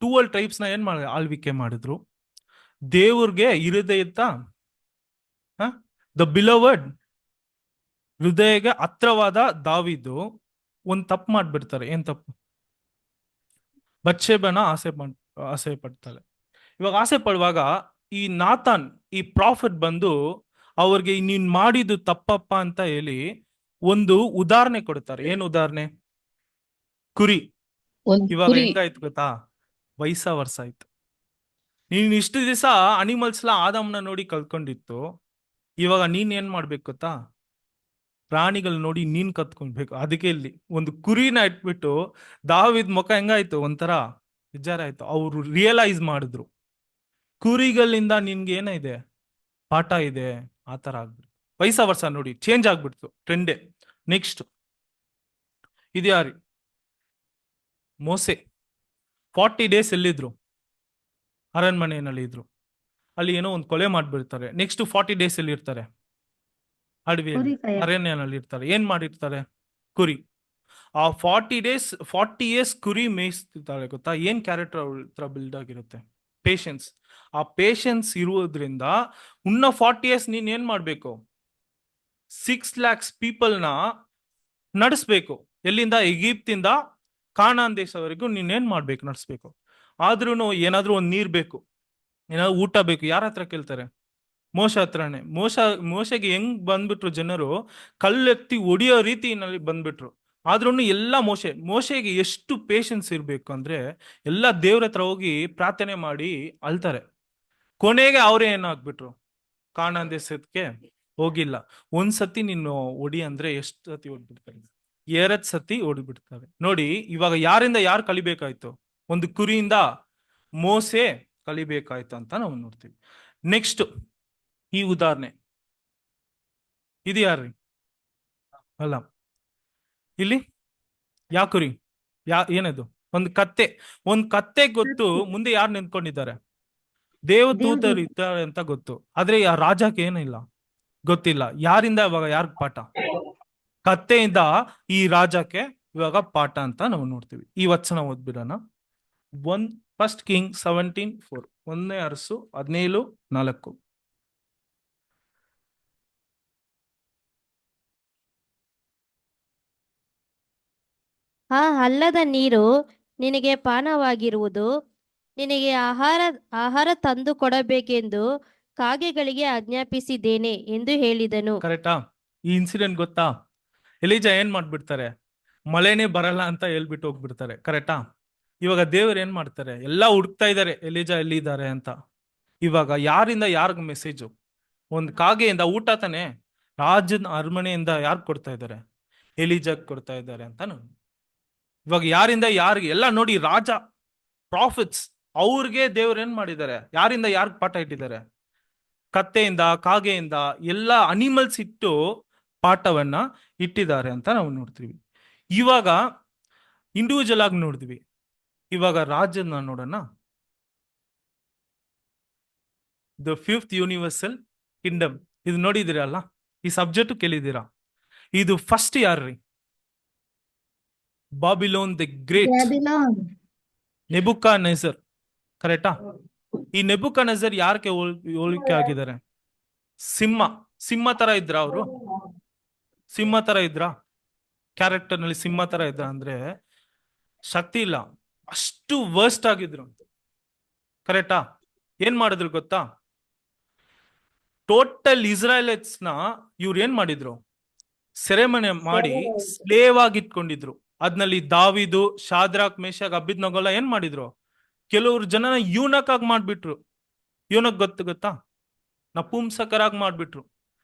S1: 12 tribes ನ ಏನ್ ಮಾಡ ಆಳ್ವಿಕೆ ಮಾಡಿದ್ರು. ದೇವ್ರಿಗೆ ಹೃದಯದ ದ ಬಿಲವರ್ಡ್, ಹೃದಯಗೆ ಹತ್ರವಾದ ದಾವೀದು ಒಂದ್ ತಪ್ಪು ಮಾಡ್ಬಿಡ್ತಾರೆ. ಏನ್ ತಪ್ಪು? ಬತ್ಷೆಬನ ಆಸೆ ಪಡ್ತಾಳೆ. ಇವಾಗ ಆಸೆ ಪಡುವಾಗ ಈ ನಾತಾನ್, ಈ ಪ್ರಾಫಿಟ್ ಬಂದು ಅವ್ರಿಗೆ ನೀನ್ ಮಾಡಿದ್ದು ತಪ್ಪಪ್ಪ ಅಂತ ಹೇಳಿ ಒಂದು ಉದಾಹರಣೆ ಕೊಡ್ತಾರೆ. ಏನ್ ಉದಾಹರಣೆ? ಕುರಿ. ಇವಾಗ ಹೆಂಗಾಯ್ತು ಗೊತ್ತಾ? ವರ್ಷ ಆಯ್ತು. ನೀನ್ ಇಷ್ಟು ದಿವಸ ಅನಿಮಲ್ಸ್ ಆದಮ್ನ ನೋಡಿ ಕಲ್ತ್ಕೊಂಡಿತ್ತು. ಇವಾಗ ನೀನ್ ಏನ್ ಮಾಡ್ಬೇಕು ಗೊತ್ತಾ? ಪ್ರಾಣಿಗಳು ನೋಡಿ ನೀನ್ ಕತ್ಕೊಳ್ಬೇಕು. ಅದಕ್ಕೆ ಇಲ್ಲಿ ಒಂದು ಕುರಿನ ಇಟ್ಬಿಟ್ಟು ದಾವಿದ್ ಮುಖ ಹೆಂಗಾಯ್ತು? ಒಂಥರ ವಿಚಾರ ಆಯ್ತು. ಅವ್ರು ರಿಯಲೈಸ್ ಮಾಡಿದ್ರು, ಕುರಿಗಳಿಂದ ನಿನ್ಗೆ ಏನಿದೆ? ಪಾಠ ಇದೆ. ಆ ತರ ಆಗ್ಬಿಡ್ತು. ವರ್ಷ ನೋಡಿ ಚೇಂಜ್ ಆಗ್ಬಿಡ್ತು ಟ್ರೆಂಡೇ. ನೆಕ್ಸ್ಟ್ ಇದು ಯಾರಿ? ಮೋಸೆ. 40 days ಎಲ್ಲಿದ್ರು? ಅರಣ್ಮನೆಯಲ್ಲಿ ಇದ್ರು. ಅಲ್ಲಿ ಏನೋ ಒಂದು ಕೊಲೆ ಮಾಡ್ಬಿಡ್ತಾರೆ. ನೆಕ್ಸ್ಟ್ 40 days ಎಲ್ಲಿ ಇರ್ತಾರೆ? ಅಡವಿಯಲ್ಲಿ, ಅರಣ್ಯನಲ್ಲಿ ಇರ್ತಾರೆ. ಏನ್ ಮಾಡಿರ್ತಾರೆ? ಕುರಿ. ಆ 40 years ಕುರಿ ಮೇಯಿಸ್ತಿರ್ತಾರೆ ಗೊತ್ತಾ? ಏನ್ ಕ್ಯಾರೆಕ್ಟರ್ ಅವ್ರ ಹತ್ರ ಬಿಲ್ಡ್ ಆಗಿರುತ್ತೆ? ಪೇಷನ್ಸ್. ಆ ಪೇಷನ್ಸ್ ಇರುವುದ್ರಿಂದ ಉನ್ನ 40 years ನೀನ್ ಏನ್ ಮಾಡ್ಬೇಕು? 6 lakhs ಪೀಪಲ್ನ ನಡೆಸ್ಬೇಕು. ಎಲ್ಲಿಂದ? ಈಜಿಪ್ತಿಂದ ಕಾನಾನ್ ದೇಶವರೆಗೂ ನೀನ್ ಏನ್ ಮಾಡ್ಬೇಕು? ನಡೆಸ್ಬೇಕು. ಆದ್ರೂ ಏನಾದ್ರೂ ಒಂದ್ ನೀರ್ ಬೇಕು, ಏನಾದ್ರು ಊಟ ಬೇಕು. ಯಾರ ಹತ್ರ ಕೇಳ್ತಾರೆ? ಮೋಶ ಹತ್ರನೇ. ಮೋಶೆಗೆ ಹೆಂಗ್ ಬಂದ್ಬಿಟ್ರು ಜನರು? ಕಲ್ಲೆತ್ತಿ ಹೊಡಿಯೋ ರೀತಿನಲ್ಲಿ ಬಂದ್ಬಿಟ್ರು. ಆದ್ರೂ ಎಲ್ಲ ಮೋಶೆಗೆ ಎಷ್ಟು ಪೇಷನ್ಸ್ ಇರ್ಬೇಕು ಅಂದ್ರೆ, ಎಲ್ಲ ದೇವ್ರ ಹತ್ರ ಹೋಗಿ ಪ್ರಾರ್ಥನೆ ಮಾಡಿ ಅಳ್ತಾರೆ. ಕೊನೆಗೆ ಅವರೇ ಏನಾಗ್ಬಿಟ್ರು? ಕಾನಾನ್ ದೇಶಕ್ಕೆ ಹೋಗಿಲ್ಲ. ಒಂದ್ಸತಿ ನೀನು ಹೊಡಿ ಅಂದ್ರೆ ಎಷ್ಟು ಸತಿ ಹೊಡ್ಬಿಡ್ತಾರೆ? ಎರಡ್ ಸತಿ ಓಡಿಬಿಡ್ತಾರೆ. ನೋಡಿ, ಇವಾಗ ಯಾರಿಂದ ಯಾರು ಕಲಿಬೇಕಾಯ್ತು? ಒಂದು ಕುರಿಯಿಂದ ಮೋಸೆ ಕಲಿಬೇಕಾಯ್ತು ಅಂತ ನಾವು ನೋಡ್ತೀವಿ. ನೆಕ್ಸ್ಟ್ ಈ ಉದಾಹರಣೆ, ಇದು ಯಾರ್ರಿ? ಅಲ್ಲ, ಇಲ್ಲಿ ಯಾ ಕುರಿ, ಏನದು? ಒಂದು ಕತ್ತೆ. ಒಂದು ಕತ್ತೆ ಗೊತ್ತು, ಮುಂದೆ ಯಾರು ನಿಂತ್ಕೊಂಡಿದ್ದಾರೆ? ದೇವದೂತರು ಇದ್ದಾರೆ ಅಂತ ಗೊತ್ತು, ಆದ್ರೆ ಆ ರಾಜಕ್ಕೆ ಏನಿಲ್ಲ, ಗೊತ್ತಿಲ್ಲ. ಯಾರಿಂದ ಇವಾಗ ಯಾರಿಗ್ ಪಾಠ? ಕತ್ತೆಯಿಂದ ಈ ರಾಜಕ್ಕೆ ಇವಾಗ ಪಾಠ ಅಂತ ನಾವು ನೋಡ್ತೀವಿ. ಈ ವಚನ ಓದ್ಬಿಡೋಣ. 1 ಕಿಂಗ್ 17:4, 1ನೇ ಅರಸು 17:4.
S3: ಆ ಹಳ್ಳದ ನೀರು ನಿನಗೆ ಪಾನವಾಗಿರುವುದು, ನಿನಗೆ ಆಹಾರ ತಂದು ಕೊಡಬೇಕೆಂದು ಕಾಗೆಗಳಿಗೆ ಆಜ್ಞಾಪಿಸಿದ್ದೇನೆ ಎಂದು ಹೇಳಿದನು.
S1: ಕರೆಕ್ಟಾ? ಈ ಇನ್ಸಿಡೆಂಟ್ ಗೊತ್ತಾ? ಎಲೀಜಾ ಏನ್ ಮಾಡ್ಬಿಡ್ತಾರೆ? ಮಳೆನೇ ಬರಲ್ಲ ಅಂತ ಹೇಳ್ಬಿಟ್ಟು ಹೋಗ್ಬಿಡ್ತಾರೆ. ಕರೆಕ್ಟಾ? ಇವಾಗ ದೇವ್ರು ಏನ್ ಮಾಡ್ತಾರೆ? ಎಲ್ಲ ಹುಡುಕ್ತಾ ಇದ್ದಾರೆ ಎಲೀಜಾ ಎಲ್ಲಿದ್ದಾರೆ ಅಂತ. ಇವಾಗ ಯಾರಿಂದ ಯಾರಿಗ ಮೆಸೇಜು? ಒಂದು ಕಾಗೆಯಿಂದ ಊಟ ತಾನೆ, ರಾಜನ ಅರಮನೆಯಿಂದ ಯಾರು ಕೊಡ್ತಾ ಇದ್ದಾರೆ? ಎಲೀಜಾಗ್ ಕೊಡ್ತಾ ಇದ್ದಾರೆ ಅಂತ ನಾವು. ಇವಾಗ ಯಾರಿಂದ ಯಾರಿಗೆ ಎಲ್ಲ ನೋಡಿ, ರಾಜ, ಪ್ರಾಫಿಟ್ಸ್, ಅವ್ರಿಗೆ ದೇವ್ರು ಏನ್ ಮಾಡಿದ್ದಾರೆ? ಯಾರಿಂದ ಯಾರಿಗ್ ಪಾಠ ಇಟ್ಟಿದ್ದಾರೆ? ಕತ್ತೆಯಿಂದ, ಕಾಗೆಯಿಂದ, ಎಲ್ಲ ಅನಿಮಲ್ಸ್ ಇಟ್ಟು ಪಾಠವನ್ನ ಇಟ್ಟಿದ್ದಾರೆ ಅಂತ ನಾವು ನೋಡ್ತೀವಿ. ಇವಾಗ ಇಂಡಿವಿಜುವಲ್ ಆಗಿ ನೋಡಿದ್ವಿ. ಇವಾಗ ರಾಜನ ನೋಡೋಣ. ದ 5th ಯೂನಿವರ್ಸಲ್ ಕಿಂಗ್ಡಮ್, ಇದು ನೋಡಿದಿರಲ್ಲ, ಈ ಸಬ್ಜೆಕ್ಟ್ ಕೇಳಿದ್ದೀರಾ? ಇದು ಫಸ್ಟ್ ಯಾರ್ರಿ? Babylon the great, Nebuchadnezzar. ಕರೆಕ್ಟಾ? ಈ ನೆಬುಕದ್ನೆಚ್ಚರ್ ಯಾರಕ್ಕೆ ಹೋಲಿಕೆ ಆಗಿದ್ದಾರೆ? ಸಿಂಹ ತರ ಇದ್ರ ಅವರು? ಸಿಂಹ ತರ ಇದ್ರ? ಕ್ಯಾರೆಕ್ಟರ್ ನಲ್ಲಿ ಸಿಂಹ ತರ ಇದ್ರ ಅಂದ್ರೆ ಶಕ್ತಿ ಇಲ್ಲ, ಅಷ್ಟು ವರ್ಸ್ಟ್ ಆಗಿದ್ರು. ಕರೆಕ್ಟಾ? ಏನ್ ಮಾಡಿದ್ರು ಗೊತ್ತಾ? ಟೋಟಲ್ ಇಸ್ರಾಯೇಲ್ಸ್ ನ ಇವ್ರು ಏನ್ ಮಾಡಿದ್ರು? ಸೆರೆಮನೆ ಮಾಡಿ ಸ್ಲೇವ್ ಆಗಿ ಇಟ್ಕೊಂಡಿದ್ರು. ಅದ್ನಲ್ಲಿ ದಾವಿದು, ಶಾದ್ರಾಕ್, ಮೇಷಕ್, ಅಬೇದ್ನೆಗೋಲ್ಲ ಏನ್ ಮಾಡಿದ್ರು? ಕೆಲವರು ಜನನ ಯೂನಕ್ ಆಗಿ ಮಾಡ್ಬಿಟ್ರು. ಯೂನಕ್ ಗೊತ್ತಾ? ನಪುಂಸಕರಾಗಿ ಮಾಡ್ಬಿಟ್ರು.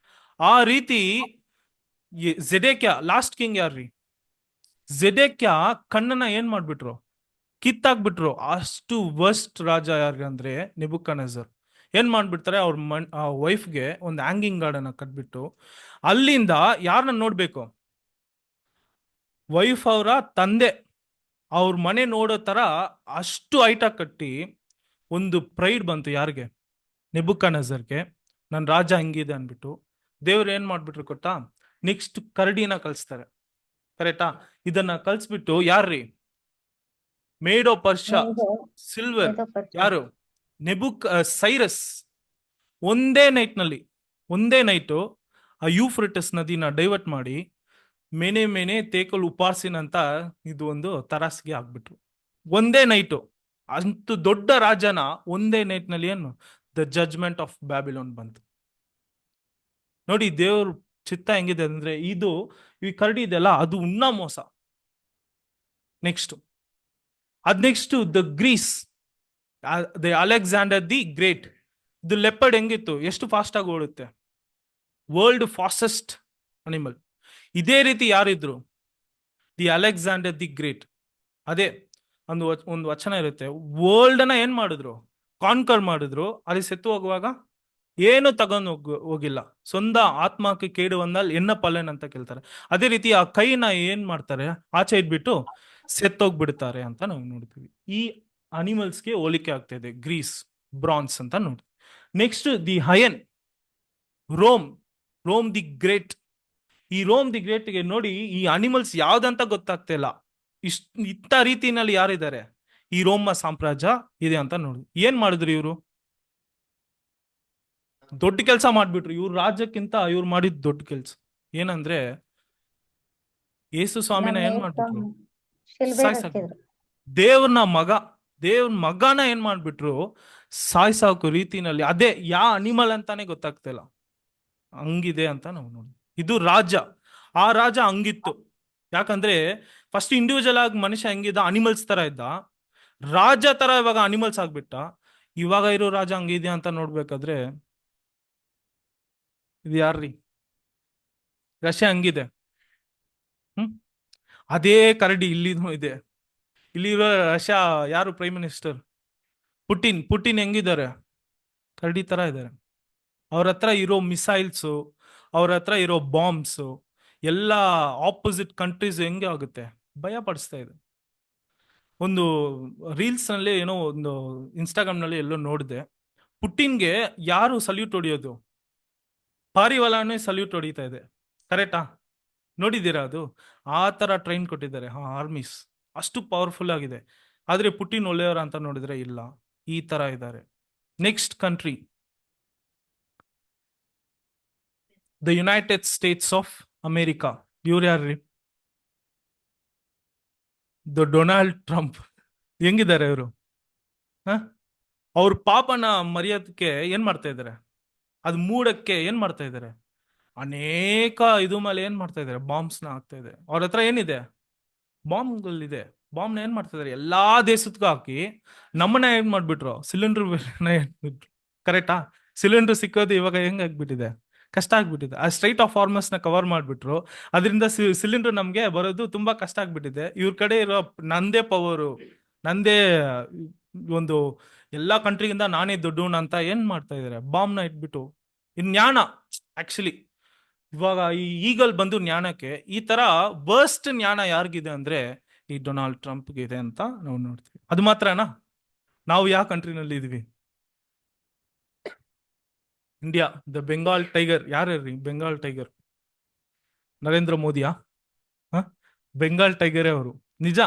S1: ಆ ರೀತಿ ಜೆಡೆಕ್ಯ, ಲಾಸ್ಟ್ ಕಿಂಗ್ ಯಾರ್ರಿ? ಜೆಡೆಕ್ಯ ಕಣ್ಣನ್ನ ಏನ್ ಮಾಡ್ಬಿಟ್ರು? ಕಿತ್ತಾಕ್ಬಿಟ್ರು. ಅಷ್ಟು ವರ್ಸ್ಟ್ ರಾಜ ಯಾರ್ರಿ ಅಂದ್ರೆ ನೆಬುಕದ್ನೆಚ್ಚರ್. ಏನ್ ಮಾಡ್ಬಿಡ್ತಾರೆ? ಅವ್ರ ವೈಫ್ಗೆ ಒಂದು ಹ್ಯಾಂಗಿಂಗ್ ಗಾರ್ಡನ್ ಕಟ್ಬಿಟ್ಟು ಅಲ್ಲಿಂದ ಯಾರನ್ನ ನೋಡ್ಬೇಕು? ವೈಫ್ ಅವರ ತಂದೆ ಅವ್ರ ಮನೆ ನೋಡೋ ತರ ಅಷ್ಟು ಹೈಟಾಗಿ ಕಟ್ಟಿ, ಒಂದು ಪ್ರೈಡ್ ಬಂತು ಯಾರಿಗೆ? ನೆಬುಕದ್ನೆಚ್ಚರ್ಗೆ. ನನ್ನ ರಾಜ ಹಂಗಿದೆ ಅನ್ಬಿಟ್ಟು ದೇವ್ರು ಏನ್ ಮಾಡ್ಬಿಟ್ರು ಗೊತ್ತಾ? ನೆಕ್ಸ್ಟ್ ಕರಡಿನ ಕಳಿಸ್ತಾರೆ. ಕರೆಕ್ಟಾ? ಇದನ್ನ ಕಳ್ಸ್ಬಿಟ್ಟು ಯಾರ್ರಿ? ಮೇಡೋ ಪರ್ಷಾ, ಸಿಲ್ವರ್, ಯಾರು? ಸೈರಸ್. ಒಂದೇ ನೈಟು ಆ ಯೂಫ್ರೆಟಸ್ ನದಿನ ಡೈವರ್ಟ್ ಮಾಡಿ ಮೇನೆ ತೇಕಲ್ ಉಪಾರ್ಸಿನ್ ಅಂತ ಇದು ಒಂದು ತರಾಸ್ಗೆ ಆಗ್ಬಿಟ್ರು. ಒಂದೇ ನೈಟು. ಅಷ್ಟು ದೊಡ್ಡ ರಾಜನ ಒಂದೇ ನೈಟ್ ನಲ್ಲಿ ಏನು ದ ಜಡ್ಜ್ಮೆಂಟ್ ಆಫ್ ಬ್ಯಾಬಿಲೋನ್ ಬಂತು. ನೋಡಿ ದೇವ್ರ ಚಿತ್ತ ಹೆಂಗಿದೆ ಅಂದ್ರೆ, ಇದು ಈ ಕರಡಿ ಇದೆಲ್ಲ ಅದು ಉನ್ನ ಮೋಸ. Next the Greece, the Alexander the great. ಇದು ಲೆಪರ್ಡ್ ಹೆಂಗಿತ್ತು? ಎಷ್ಟು ಫಾಸ್ಟ್ ಆಗಿ ಓಡುತ್ತೆ? World fastest animal. ಇದೇ ರೀತಿ ಯಾರಿದ್ರು? The Alexander the great. ಅದೇ ಒಂದು ವಚನ ಇರುತ್ತೆ, ವರ್ಲ್ಡ್ ನ ಏನ್ ಮಾಡಿದ್ರು? ಕಾನ್ಕರ್ ಮಾಡಿದ್ರು. ಅಲ್ಲಿ ಸೆತ್ತು ಹೋಗುವಾಗ ಏನು ತಗೊಂಡು ಹೋಗಿಲ್ಲ. ಸ್ವಂತ ಆತ್ಮಕ್ಕೆ ಕೇಡು ಬಂದಲ್ಲಿ ಎನ್ನ ಪಲ್ಲೆನ್ ಅಂತ ಕೇಳ್ತಾರೆ. ಅದೇ ರೀತಿ ಆ ಕೈನ ಏನ್ ಮಾಡ್ತಾರೆ? ಆಚೆ ಇಟ್ಬಿಟ್ಟು ಸೆತ್ತೋಗ್ಬಿಡ್ತಾರೆ ಅಂತ ನಾವು ನೋಡ್ತೀವಿ. ಈ ಅನಿಮಲ್ಸ್ಗೆ ಹೋಲಿಕೆ ಆಗ್ತಾ ಇದೆ ಗ್ರೀಸ್, ಬ್ರಾನ್ಸ್ ಅಂತ ನೋಡಿ. Next the hyena, Rome the great. ಈ ರೋಮ್ ದಿ ಗ್ರೇಟ್ಗೆ ನೋಡಿ, ಈ ಅನಿಮಲ್ಸ್ ಯಾವ್ದಂತ ಗೊತ್ತಾಗ್ತಾ ಇಲ್ಲ. ಇಂಥ ರೀತಿನಲ್ಲಿ ಯಾರಿದ್ದಾರೆ? ಈ ರೋಮ ಸಾಮ್ರಾಜ್ಯ ಇದೆ ಅಂತ ನೋಡಿ. ಏನ್ ಮಾಡಿದ್ರು ಇವರು? ದೊಡ್ಡ ಕೆಲಸ ಮಾಡ್ಬಿಟ್ರು. ಇವ್ರ ರಾಜ್ಯಕ್ಕಿಂತ ಇವ್ರು ಮಾಡಿದ್ ದೊಡ್ಡ ಕೆಲಸ ಏನಂದ್ರೆ, ಯೇಸು ಸ್ವಾಮಿನ ಏನ್ ಮಾಡ್ಬಿಟ್ರು? ದೇವ್ರ ಮಗನ ಏನ್ ಮಾಡ್ಬಿಟ್ರು? ಸಾಯ್ಸಾಕು ರೀತಿನಲ್ಲಿ. ಅದೇ ಯಾ ಅನಿಮಲ್ ಅಂತಾನೆ ಗೊತ್ತಾಗ್ತಾ ಇಲ್ಲ, ಹಂಗಿದೆ ಅಂತ ನಾವು ನೋಡಿ. ಇದು ರಾಜ. ಆ ರಾಜ ಹಂಗಿತ್ತು. ಯಾಕಂದ್ರೆ ಫಸ್ಟ್ ಇಂಡಿವಿಜುವಲ್ ಆಗಿ ಮನುಷ್ಯ ಹೆಂಗಿದ್ದ? ಅನಿಮಲ್ಸ್ ತರ ಇದ್ದ. ರಾಜ ತರ ಇವಾಗ ಅನಿಮಲ್ಸ್ ಆಗ್ಬಿಟ್ಟ. ಇವಾಗ ಇರೋ ರಾಜ ಹಂಗಿದ್ಯಾ ಅಂತ ನೋಡ್ಬೇಕಾದ್ರೆ ಇದು ಯಾರ್ರಿ? ರಷ್ಯಾ ಹಂಗಿದೆ. ಅದೇ ಕರಡಿ ಇಲ್ಲಿನೂ ಇದೆ. ಇಲ್ಲಿರೋ ರಷ್ಯಾ ಯಾರು ಪ್ರೈಮ್ ಮಿನಿಸ್ಟರ್? ಪುಟಿನ್ ಹೆಂಗಿದ್ದಾರೆ? ಕರಡಿ ತರ ಇದ್ದಾರೆ. ಅವ್ರ ಹತ್ರ ಇರೋ ಮಿಸೈಲ್ಸು, ಅವ್ರ ಹತ್ರ ಇರೋ ಬಾಂಬ್ಸು ಎಲ್ಲ ಆಪೋಸಿಟ್ ಕಂಟ್ರೀಸ್ ಹೆಂಗೆ ಆಗುತ್ತೆ, ಭಯ ಪಡಿಸ್ತಾ ಇದೆ. ಒಂದು ರೀಲ್ಸ್ ನಲ್ಲಿ ಏನೋ ಒಂದು ಇನ್ಸ್ಟಾಗ್ರಾಮ್ ನಲ್ಲಿ ಎಲ್ಲೋ ನೋಡಿದೆ, ಪುಟಿನ್ಗೆ ಯಾರು ಸಲ್ಯೂಟ್ ಹೊಡಿಯೋದು? ಪಾರಿವಾಳನೇ ಸಲ್ಯೂಟ್ ಹೊಡಿತಾ ಇದೆ. ಕರೆಕ್ಟಾ? ನೋಡಿದ್ದೀರಾ ಅದು? ಆ ತರ ಟ್ರೈನ್ ಕೊಟ್ಟಿದ್ದಾರೆ ಆರ್ಮೀಸ್, ಅಷ್ಟು ಪವರ್ಫುಲ್ ಆಗಿದೆ. ಆದ್ರೆ ಪುಟಿನ್ ಒಳ್ಳೆಯವರ ಅಂತ ನೋಡಿದ್ರೆ ಇಲ್ಲ, ಈ ತರ ಇದ್ದಾರೆ. Next country, the United States of America. ಇವ್ರು ಯಾರ್ರಿ? The Donald Trump. ಹೆಂಗಿದ್ದಾರೆ ಇವರು? ಅವ್ರ ಪಾಪನ ಮರೆಯೋದಕ್ಕೆ ಏನ್ ಮಾಡ್ತಾ ಇದ್ದಾರೆ? ಅದು ಮೂಡಕ್ಕೆ ಏನ್ ಮಾಡ್ತಾ ಇದ್ದಾರೆ? ಅನೇಕ ಇದು ಮೇಲೆ ಏನ್ ಮಾಡ್ತಾ ಇದ್ದಾರೆ? ಬಾಂಬ್ಸ್ನ ಹಾಕ್ತಾ ಇದ್ದಾರೆ. ಅವ್ರ ಹತ್ರ ಏನಿದೆ? ಬಾಂಬ್ಗಳಿದೆ. ಬಾಂಬ್ನ ಏನ್ ಮಾಡ್ತಾ ಇದ್ದಾರೆ? ಎಲ್ಲಾ ದೇಶಕ್ಕೂ ಹಾಕಿ ನಮ್ಮನ್ನ ಏನ್ ಮಾಡ್ಬಿಟ್ರು? ಸಿಲಿಂಡರ್ ಬಿಟ್ರು. ಕರೆಕ್ಟಾ? ಸಿಲಿಂಡರ್ ಸಿಕ್ಕೋದು ಇವಾಗ ಹೆಂಗ್ ಆಗ್ಬಿಟ್ಟಿದೆ? ಕಷ್ಟ ಆಗ್ಬಿಟ್ಟಿದೆ. ಆ ಸ್ಟ್ರೈಟ್ ಆಫ್ ಫಾರ್ಮರ್ಸ್ ನ ಕವರ್ ಮಾಡ್ಬಿಟ್ರು. ಅದರಿಂದ ಸಿಲಿಂಡರ್ ನಮ್ಗೆ ಬರೋದು ತುಂಬಾ ಕಷ್ಟ ಆಗ್ಬಿಟ್ಟಿದೆ. ಇವ್ರ ಕಡೆ ಇರೋ ನಂದೇ ಪವರು, ನಂದೇ ಒಂದು ಎಲ್ಲಾ ಕಂಟ್ರಿಗಿಂತ ನಾನೇ ದೊಡ್ಡವನು ಅಂತ ಏನ್ ಮಾಡ್ತಾ ಇದಾರೆ? ಬಾಂಬ್ನ ಇಟ್ಬಿಟ್ಟು. ಇನ್ ಜ್ಞಾನ ಆಕ್ಚುಲಿ ಇವಾಗ ಈಗಲ್ ಬಂದು ಜ್ಞಾನಕ್ಕೆ ಈ ತರ ವರ್ಸ್ಟ್ ಜ್ಞಾನ ಯಾರಿಗಿದೆ ಅಂದ್ರೆ ಈ ಡೊನಾಲ್ಡ್ ಟ್ರಂಪ್ಗೆ ಇದೆ ಅಂತ ನಾವು ನೋಡ್ತೀವಿ. ಅದು ಮಾತ್ರನಾ? ನಾವು ಯಾವ ಕಂಟ್ರಿನಲ್ಲಿ ಇದೀವಿ? ಇಂಡಿಯಾ. ದ ಬೆಂಗಾಲ್ ಟೈಗರ್ ಯಾರ್ರಿ? ಬೆಂಗಾಲ್ ಟೈಗರ್ ನರೇಂದ್ರ ಮೋದಿಯಾ? ಬೆಂಗಾಲ್ ಟೈಗರೇ ಅವರು. ನಿಜ.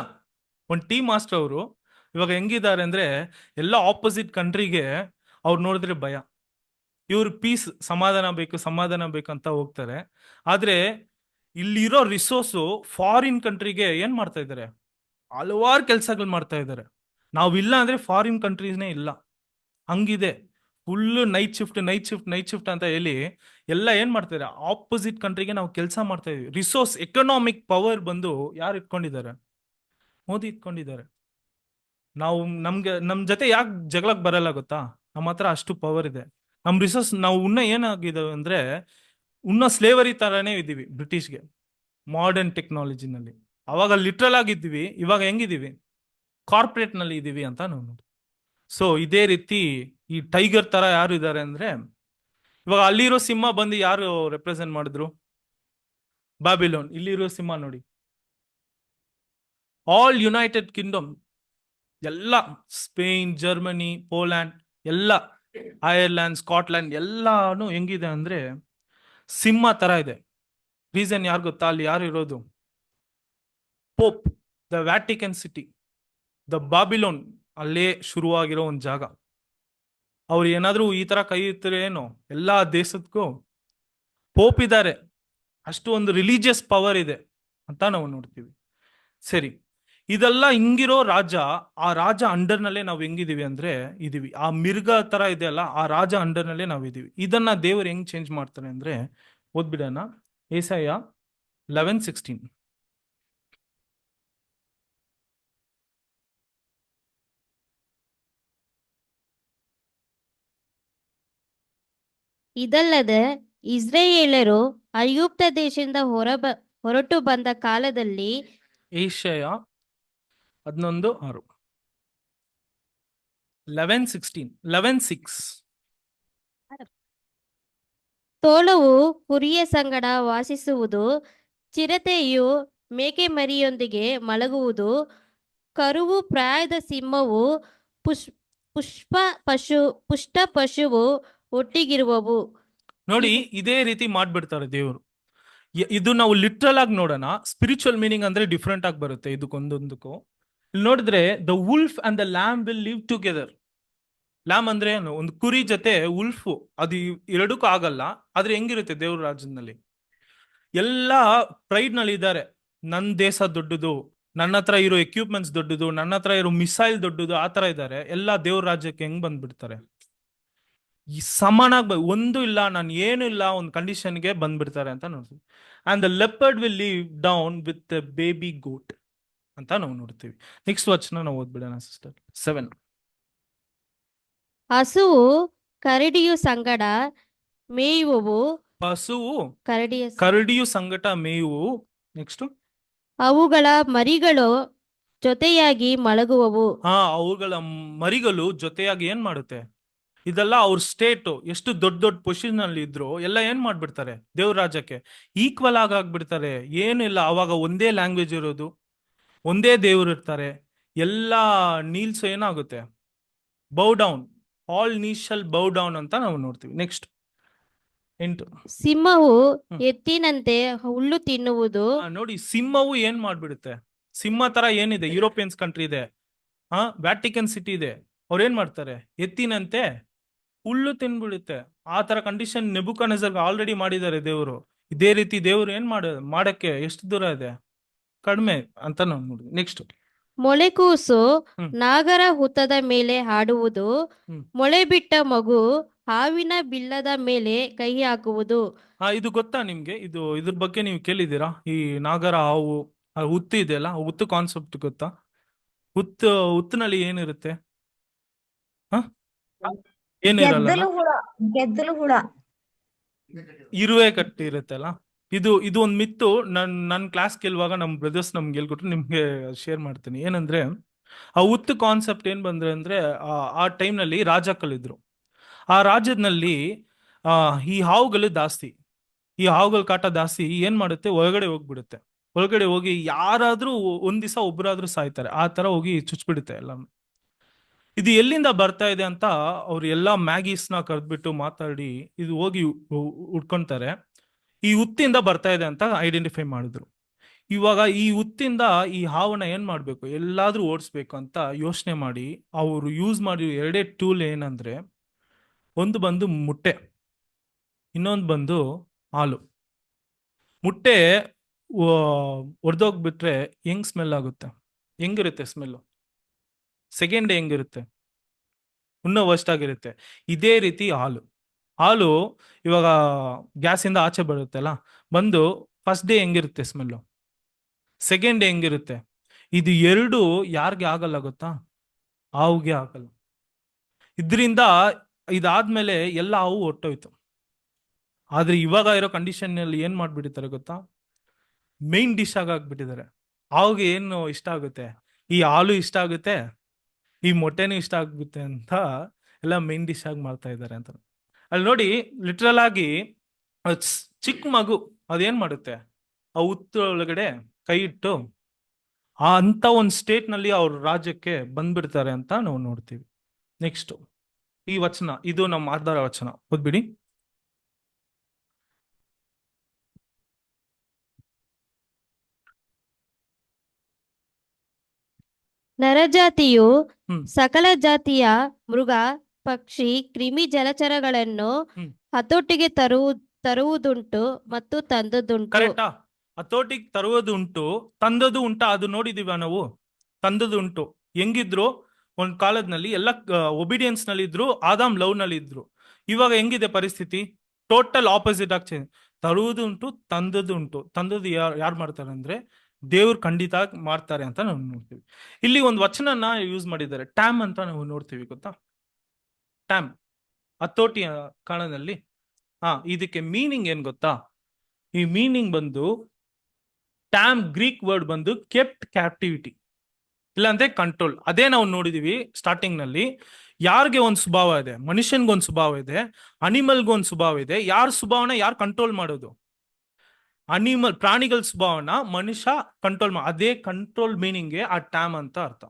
S1: ಒಂದು ಟೀ ಮಾಸ್ಟರ್ ಅವರು ಇವಾಗ ಹೆಂಗಿದ್ದಾರೆ ಅಂದ್ರೆ ಎಲ್ಲ ಆಪೋಸಿಟ್ ಕಂಟ್ರಿಗೆ ಅವ್ರು ನೋಡಿದ್ರೆ ಭಯ. ಇವ್ರು ಪೀಸ್, ಸಮಾಧಾನ ಬೇಕಂತ ಹೋಗ್ತಾರೆ. ಆದ್ರೆ ಇಲ್ಲಿರೋ ರಿಸೋರ್ಸು ಫಾರಿನ್ ಕಂಟ್ರಿಗೆ ಏನ್ ಮಾಡ್ತಾ ಇದ್ದಾರೆ? ಹಲವಾರು ಕೆಲಸಗಳು ಮಾಡ್ತಾ ಇದ್ದಾರೆ. ನಾವಿಲ್ಲ ಅಂದ್ರೆ ಫಾರಿನ್ ಕಂಟ್ರೀಸ್ನೇ ಇಲ್ಲ, ಹಂಗಿದೆ. ಫುಲ್ ನೈಟ್ ಶಿಫ್ಟ್ ಅಂತ ಹೇಳಿ ಎಲ್ಲ ಏನ್ ಮಾಡ್ತಾರೆ? ಆಪೋಸಿಟ್ ಕಂಟ್ರಿಗೆ ನಾವು ಕೆಲಸ ಮಾಡ್ತಾ ಇದೀವಿ. ರಿಸೋರ್ಸ್, ಎಕನಾಮಿಕ್ ಪವರ್ ಬಂದು ಯಾರು ಇಟ್ಕೊಂಡಿದ್ದಾರೆ? ಮೋದಿ ಇಟ್ಕೊಂಡಿದ್ದಾರೆ. ನಾವು ನಮ್ ಜೊತೆ ಯಾಕೆ ಜಗಳಕ್ಕೆ ಬರಲ್ಲ ಗೊತ್ತಾ? ನಮ್ಮ ಹತ್ರ ಅಷ್ಟು ಪವರ್ ಇದೆ. ನಮ್ ರಿಸೋರ್ಸ್ ನಾವು ಏನಾಗಿದ್ದಾವೆ ಅಂದ್ರೆ ಸ್ಲೇವರಿ ತರಾನೇ ಇದ್ದೀವಿ ಬ್ರಿಟಿಷ್ಗೆ, ಮಾಡರ್ನ್ ಟೆಕ್ನಾಲಜಿನಲ್ಲಿ. ಅವಾಗ ಲಿಟ್ರಲ್ ಆಗಿದ್ದೀವಿ, ಇವಾಗ ಹೆಂಗಿದ್ದೀವಿ? ಕಾರ್ಪೊರೇಟ್ ನಲ್ಲಿ ಇದೀವಿ ಅಂತ ನಾವು ನೋಡಿ. ಸೊ ಇದೇ ರೀತಿ ಈ ಟೈಗರ್ ತರ ಯಾರು ಇದ್ದಾರೆ ಅಂದ್ರೆ, ಇವಾಗ ಅಲ್ಲಿರೋ ಸಿಂಹ ಬಂದು ಯಾರು ರೆಪ್ರೆಸೆಂಟ್ ಮಾಡಿದ್ರು? ಬ್ಯಾಬಿಲೋನ್. ಇಲ್ಲಿರೋ ಸಿಂಹ ನೋಡಿ, ಆಲ್ ಯುನೈಟೆಡ್ ಕಿಂಗ್ಡಮ್ ಎಲ್ಲ, ಸ್ಪೇನ್, ಜರ್ಮನಿ, ಪೋಲ್ಯಾಂಡ್ ಎಲ್ಲ, ಐರ್ಲ್ಯಾಂಡ್, ಸ್ಕಾಟ್ಲ್ಯಾಂಡ್ ಎಲ್ಲಾನು ಹೆಂಗಿದೆ ಅಂದ್ರೆ ಸಿಂಹ ತರ ಇದೆ. ರೀಸನ್ ಯಾರು ಗೊತ್ತಾ? ಅಲ್ಲಿ ಯಾರು ಇರೋದು? Pope, the Vatican city, the Babylon ಅಲ್ಲೇ ಶುರುವಾಗಿರೋ ಒಂದು ಜಾಗ. ಅವ್ರು ಏನಾದ್ರೂ ಈ ತರ ಕೈ ಇರ್ತಾರೆ ಏನು? ಎಲ್ಲಾ ದೇಶಕ್ಕೂ ಪೋಪ್ ಇದ್ದಾರೆ. ಅಷ್ಟು ಒಂದು ರಿಲಿಜಿಯಸ್ ಪವರ್ ಇದೆ ಅಂತ ನಾವು ನೋಡ್ತೀವಿ. ಸರಿ, ಇದೆಲ್ಲ ಹಿಂಗಿರೋ ರಾಜ, ಆ ರಾಜ ಅಂಡರ್ನಲ್ಲೇ ನಾವು ಹೆಂಗಿದೀವಿ ಅಂದ್ರೆ ಇದೀವಿ. ಆ ಮಿರ್ಗ ತರ ಇದೆಯಲ್ಲ, ಆ ರಾಜ ಅಂಡರ್ನಲ್ಲೇ ನಾವು ಇದೀವಿ. ಇದನ್ನ ದೇವರು ಹೆಂಗ್ ಚೇಂಜ್ ಮಾಡ್ತಾರೆ ಅಂದ್ರೆ, ಓದ್ಬಿಡೋಣ. ಏಸಾಯ 11:16.
S3: ಇದಲ್ಲದೆ ಇಸ್ರಾಯೇಲರು ಐಗುಪ್ತ ದೇಶದಿಂದ ಹೊರಟು ಬಂದ ಕಾಲದಲ್ಲಿ
S1: ಏಷಯ 11:6. 11:6
S3: ತೋಳವು ಕುರಿಯ ಸಂಗಡ ವಾಸಿಸುವುದು, ಚಿರತೆಯು ಮೇಕೆ ಮರಿಯೊಂದಿಗೆ ಮಲಗುವುದು, ಕರುವು ಪ್ರಾಯದ ಸಿಂಹವು ಪುಷ್ಟ ಪಶುವು ಒಟ್ಟಿಗಿರುವವು.
S1: ನೋಡಿ, ಇದೇ ರೀತಿ ಮಾಡ್ಬಿಡ್ತಾರೆ ದೇವರು. ಇದು ನಾವು ಲಿಟ್ರಲ್ ಆಗಿ ನೋಡೋಣ. ಸ್ಪಿರಿಚುವಲ್ ಮೀನಿಂಗ್ ಅಂದ್ರೆ ಡಿಫ್ರೆಂಟ್ ಆಗಿ ಬರುತ್ತೆ ಇದಕ್ಕೊಂದೊಂದಕ್ಕೂ. ಇಲ್ಲಿ ನೋಡಿದ್ರೆ the wolf and the lamb will live together. Lamb ಅಂದ್ರೆ ಏನು? ಒಂದು ಕುರಿ ಜೊತೆ ಉಲ್ಫು, ಅದು ಎರಡಕ್ಕೂ ಆಗಲ್ಲ. ಆದ್ರೆ ಹೆಂಗಿರುತ್ತೆ ದೇವ್ರ ರಾಜ್ಯದಲ್ಲಿ? ಎಲ್ಲ ಪ್ರೈಡ್ ನಲ್ಲಿ ಇದ್ದಾರೆ. ನನ್ನ ದೇಶ ದೊಡ್ಡದು, ನನ್ನ ಹತ್ರ ಇರೋ ಎಕ್ವಿಪ್ಮೆಂಟ್ಸ್ ದೊಡ್ಡದು, ನನ್ನ ಹತ್ರ ಇರೋ ಮಿಸೈಲ್ ದೊಡ್ಡದು, ಆ ತರ ಇದ್ದಾರೆ. ಎಲ್ಲ ದೇವ್ರ ರಾಜ್ಯಕ್ಕೆ ಹೆಂಗ್ ಬಂದ್ಬಿಡ್ತಾರೆ? ಸಮಾನಾಗಿ ಒಂದು ಇಲ್ಲ, ನಾನು ಏನು ಇಲ್ಲ, ಒಂದು ಕಂಡೀಷನ್ಗೆ ಬಂದ್ಬಿಡ್ತಾರೆ ಅಂತ ನೋಡ್ತೀವಿ. And the leopard will leave down with baby goat ಅಂತ ನಾವು ನೋಡ್ತೀವಿ. ನೆಕ್ಸ್ಟ್ ವಚನ ನಾವು ಓದ್ಬಿಡೋಣ ಸಿಸ್ಟರ್. 7.
S3: ಹಸುವು ಕರಡಿಯು ಸಂಗಡ ಮೇಯುವವು.
S1: ಹಸುವು
S3: ಕರಡಿಯ
S1: ಕರಡಿಯು ಸಂಗಟ ಮೇಯುವು. ನೆಕ್ಸ್ಟ್,
S3: ಅವುಗಳ ಮರಿಗಳು ಜೊತೆಯಾಗಿ ಮಲಗುವವು.
S1: ಅವುಗಳ ಮರಿಗಳು ಜೊತೆಯಾಗಿ ಏನ್ ಮಾಡುತ್ತೆ? ಇದೆಲ್ಲ ಅವ್ರ ಸ್ಟೇಟ್ ಎಷ್ಟು ದೊಡ್ಡ ದೊಡ್ಡ ಪೊಸಿಷನ್ ಅಲ್ಲಿ ಇದ್ರು ಎಲ್ಲ ಏನ್ ಮಾಡ್ಬಿಡ್ತಾರೆ? ದೇವ್ರ ರಾಜ್ಯಕ್ಕೆ ಈಕ್ವಲ್ ಆಗ್ಬಿಡ್ತಾರೆ. ಏನಿಲ್ಲ, ಅವಾಗ ಒಂದೇ ಲ್ಯಾಂಗ್ವೇಜ್ ಇರೋದು, ಒಂದೇ ದೇವ್ರು ಇರ್ತಾರೆ. ಎಲ್ಲ ನೀಲ್ಸ್ ಏನಾಗುತ್ತೆ? Bow down, all knees shall bow down ಅಂತ ನಾವು ನೋಡ್ತೀವಿ. ನೆಕ್ಸ್ಟ್ 8.
S3: ಸಿಂಹವು ಎತ್ತಿನಂತೆ ಹುಲ್ಲು ತಿನ್ನುವುದು.
S1: ನೋಡಿ, ಸಿಂಹವು ಏನ್ ಮಾಡ್ಬಿಡುತ್ತೆ? ಸಿಂಹ ತರ ಏನಿದೆ, ಯುರೋಪಿಯನ್ಸ್ ಕಂಟ್ರಿ ಇದೆ, ವ್ಯಾಟಿಕನ್ ಸಿಟಿ ಇದೆ, ಅವ್ರು ಏನ್ ಮಾಡ್ತಾರೆ? ಎತ್ತಿನಂತೆ ಹುಲ್ಲು ತಿನ್ಬಿಡುತ್ತೆ. ಆ ತರ ಕಂಡೀಷನ್ ನೆಬುಕದ್ನೆಚ್ಚರ್ ಆಲ್ರೆಡಿ ಮಾಡಿದ್ದಾರೆ ದೇವರು. ಇದೇ ರೀತಿ ದೇವರು ಏನ್ ಮಾಡಕ್ಕೆ ಎಷ್ಟು ದೂರ ಇದೆ? ಕಡಿಮೆ ಅಂತ ನಾವು ನೋಡಿದ್ವಿ. ನೆಕ್ಸ್ಟ್
S3: ಮೊಳೆಕೂಸು ನಾಗರ ಹುತ್ತದ ಮೇಲೆ ಆಡುವುದು. ಮೊಳೆ ಬಿಟ್ಟ ಮಗು ಹಾವಿನ ಬಿಲ್ಲದ ಮೇಲೆ ಕೈ ಹಾಕುವುದು.
S1: ಇದು ಗೊತ್ತಾ ನಿಮ್ಗೆ? ಇದ್ರ ಬಗ್ಗೆ ನೀವು ಕೇಳಿದ್ದೀರಾ? ಈ ನಾಗರ ಹಾವು, ಹುತ್ತು ಇದೆಯಲ್ಲ, ಹುತ್ತು ಕಾನ್ಸೆಪ್ಟ್ ಗೊತ್ತಾ? ಹುತ್ತಿನಲ್ಲಿ ಏನಿರುತ್ತೆ? ಏನಿರಲ್ಲ,
S2: ಗೆದ್ದಲು ಹುಳ
S1: ಇರುವೆ ಕಟ್ಟಿ ಇರುತ್ತಲ್ಲ. ಇದು ಒಂದು ಮಿತ್ತು. ನನ್ನ ಕ್ಲಾಸ್ ಕೇಳುವಾಗ ನಮ್ಮ ಬ್ರದರ್ಸ್ ನಮ್ಗೆ ಹೇಳ್ಕೊಟ್ರು, ನಿಮ್ಗೆ ಶೇರ್ ಮಾಡ್ತೀನಿ. ಏನಂದ್ರೆ, ಆ ಹುತ್ತು ಕಾನ್ಸೆಪ್ಟ್ ಏನ್ ಬಂದ್ರೆ ಅಂದ್ರೆ, ಆ ಟೈಮ್ನಲ್ಲಿ ರಾಜಕಲ್ಲಿದ್ರು. ಆ ರಾಜ್ಯದಲ್ಲಿ ಈ ಹಾವುಗಳು ಜಾಸ್ತಿ. ಈ ಹಾವುಗಳ ಕಾಟ ಜಾಸ್ತಿ ಏನ್ ಮಾಡುತ್ತೆ? ಒಳಗಡೆ ಹೋಗ್ಬಿಡುತ್ತೆ. ಒಳಗಡೆ ಹೋಗಿ ಯಾರಾದ್ರೂ ಒಂದ್ ದಿವಸ ಒಬ್ಬರಾದ್ರೂ ಸಾಯ್ತಾರೆ. ಆ ತರ ಹೋಗಿ ಚುಚ್ಬಿಡುತ್ತೆ ಎಲ್ಲ. ಇದು ಎಲ್ಲಿಂದ ಬರ್ತಾ ಇದೆ ಅಂತ ಅವ್ರು ಎಲ್ಲಾ ಮ್ಯಾಗೀಸ್ನ ಕರೆದ್ಬಿಟ್ಟು ಮಾತಾಡಿ ಇದು ಹೋಗಿ ಉಟ್ಕೊಂತಾರೆ. ಈ ಹುತ್ತಿಂದ ಬರ್ತಾ ಇದೆ ಅಂತ ಐಡೆಂಟಿಫೈ ಮಾಡಿದ್ರು. ಇವಾಗ ಈ ಹುತ್ತಿಂದ ಈ ಹಾವನ್ನ ಏನ್ ಮಾಡ್ಬೇಕು? ಎಲ್ಲಾದ್ರೂ ಓಡಿಸ್ಬೇಕು ಅಂತ ಯೋಚನೆ ಮಾಡಿ ಅವರು ಯೂಸ್ ಮಾಡಿ ಎರಡೇ ಟೂಲ್ ಏನಂದ್ರೆ, ಒಂದು ಬಂದು ಮುಟ್ಟೆ, ಇನ್ನೊಂದು ಬಂದು ಹಾಲು. ಮುಟ್ಟೆ ಒಡೆದೋಗ್ಬಿಟ್ರೆ ಹೆಂಗ್ ಸ್ಮೆಲ್ ಆಗುತ್ತೆ? ಹೆಂಗಿರುತ್ತೆ ಸ್ಮೆಲ್ಲು? ಸೆಕೆಂಡ್ ಹೆಂಗಿರುತ್ತೆ? ಇನ್ನೂ ವರ್ಸ್ಟ್ ಆಗಿರುತ್ತೆ. ಇದೇ ರೀತಿ ಹಾಲು ಇವಾಗ ಗ್ಯಾಸಿಂದ ಆಚೆ ಬರುತ್ತಲ್ಲ, ಬಂದು ಫಸ್ಟ್ ಡೇ ಹೆಂಗಿರುತ್ತೆ ಸ್ಮೆಲ್ಲು, ಸೆಕೆಂಡ್ ಡೇ ಹೆಂಗಿರುತ್ತೆ? ಇದು ಎರಡು ಯಾರಿಗೆ ಆಗಲ್ಲ ಗೊತ್ತಾ? ಹಾವುಗೆ ಆಗಲ್ಲ. ಇದರಿಂದ ಇದಾದ್ಮೇಲೆ ಎಲ್ಲ ಹಾವು ಹೊಟ್ಟೋಯ್ತು. ಆದ್ರೆ ಇವಾಗ ಇರೋ ಕಂಡೀಷನ್ ನಲ್ಲಿ ಏನ್ ಮಾಡ್ಬಿಟ್ಟಿದ್ದಾರೆ ಗೊತ್ತಾ? Main dish ಆಗ್ಬಿಟ್ಟಿದ್ದಾರೆ. ಹಾವಿಗೆ ಏನು ಇಷ್ಟ ಆಗುತ್ತೆ? ಈ ಹಾಲು ಇಷ್ಟ ಆಗುತ್ತೆ, ಈ ಮೊಟ್ಟೆನೂ ಇಷ್ಟ ಆಗುತ್ತೆ ಅಂತ ಎಲ್ಲ ಮೇನ್ ಡಿಶ್ ಆಗಿ ಮಾಡ್ತಾ ಇದ್ದಾರೆ ಅಂತ. ಅಲ್ಲಿ ನೋಡಿ, ಲಿಟ್ರಲ್ ಆಗಿ ಚಿಕ್ಕ ಮಗು ಅದೇನ್ ಮಾಡುತ್ತೆ? ಆ ಹುತ್ತು ಒಳಗಡೆ ಕೈ ಇಟ್ಟು ಅಂತ ಒಂದು ಸ್ಟೇಟ್ ನಲ್ಲಿ ಅವ್ರ ರಾಜ್ಯಕ್ಕೆ ಬಂದ್ಬಿಡ್ತಾರೆ ಅಂತ ನಾವು ನೋಡ್ತೀವಿ. ನೆಕ್ಸ್ಟ್ ಈ ವಚನ, ಇದು ನಮ್ಮ ಆಧಾರ ವಚನ, ಓದ್ಬಿಡಿ.
S3: ನರಜಾತಿಯು ಸಕಲ ಜಾತಿಯ ಮೃಗ, ಪಕ್ಷಿ, ಕ್ರಿಮಿ, ಜಲಚರಗಳನ್ನು ಹತೋಟಿಗೆ ತರುವುದುಂಟು ಮತ್ತು ತಂದದುಂಟು.
S1: ಕರೆಕ್ಟಾ? ಹತೋಟಿಗೆ ತರುವುದುಂಟು, ತಂದದು ಉಂಟಾ? ಅದು ನೋಡಿದೀವ ನಾವು. ತಂದದು ಉಂಟು. ಹೆಂಗಿದ್ರು ಒಂದ್ ಕಾಲದಲ್ಲಿ ಎಲ್ಲ ಒಬಿಡಿಯನ್ಸ್ ನಲ್ಲಿ ಇದ್ರು, ಆದಾಮ್ ಲವ್ ನಲ್ಲಿ ಇದ್ರು. ಇವಾಗ ಹೆಂಗಿದೆ ಪರಿಸ್ಥಿತಿ? ಟೋಟಲ್ ಆಪೋಸಿಟ್ ಆಗಿ ಚೇಂಜ್. ತರುವುದು ಉಂಟು, ತಂದದ್ದು ಉಂಟು. ತಂದದ್ದು ಯಾರು ಮಾಡ್ತಾರೆ ಅಂದ್ರೆ ದೇವ್ರು ಖಂಡಿತ ಮಾಡ್ತಾರೆ ಅಂತ ನಾವು ನೋಡ್ತೀವಿ. ಇಲ್ಲಿ ಒಂದು ವಚನನ ಯೂಸ್ ಮಾಡಿದ್ದಾರೆ, ಟ್ಯಾಮ್ ಅಂತ ನಾವು ನೋಡ್ತೀವಿ. ಗೊತ್ತಾ ಟ್ಯಾಮ್? ಹತೋಟಿ ಕಾರಣದಲ್ಲಿ. ಇದಕ್ಕೆ ಮೀನಿಂಗ್ ಏನ್ ಗೊತ್ತಾ? ಈ ಮೀನಿಂಗ್ ಬಂದು ಟ್ಯಾಮ್ ಗ್ರೀಕ್ ವರ್ಡ್ ಬಂದು ಕೆಪ್ಟ್ ಕ್ಯಾಪ್ಟಿವಿಟಿ, ಇಲ್ಲಾಂದ್ರೆ ಕಂಟ್ರೋಲ್. ಅದೇ ನಾವು ನೋಡಿದೀವಿ ಸ್ಟಾರ್ಟಿಂಗ್ ನಲ್ಲಿ. ಯಾರಿಗೆ ಒಂದು ಸ್ವಭಾವ ಇದೆ? ಮನುಷ್ಯನ್ಗೊಂದು ಸ್ವಭಾವ ಇದೆ, ಅನಿಮಲ್ಗೊಂದು ಸ್ವಭಾವ ಇದೆ. ಯಾರ ಸ್ವಭಾವನ ಯಾರು ಕಂಟ್ರೋಲ್ ಮಾಡೋದು? ಅನಿಮಲ್, ಪ್ರಾಣಿಗಳ ಸ್ವಭಾವನ ಮನುಷ್ಯ ಕಂಟ್ರೋಲ್ ಅದೇ ಕಂಟ್ರೋಲ್ ಮೀನಿಂಗ್ಗೆ ಆ ಟ್ಯಾಮ್ ಅಂತ ಅರ್ಥ.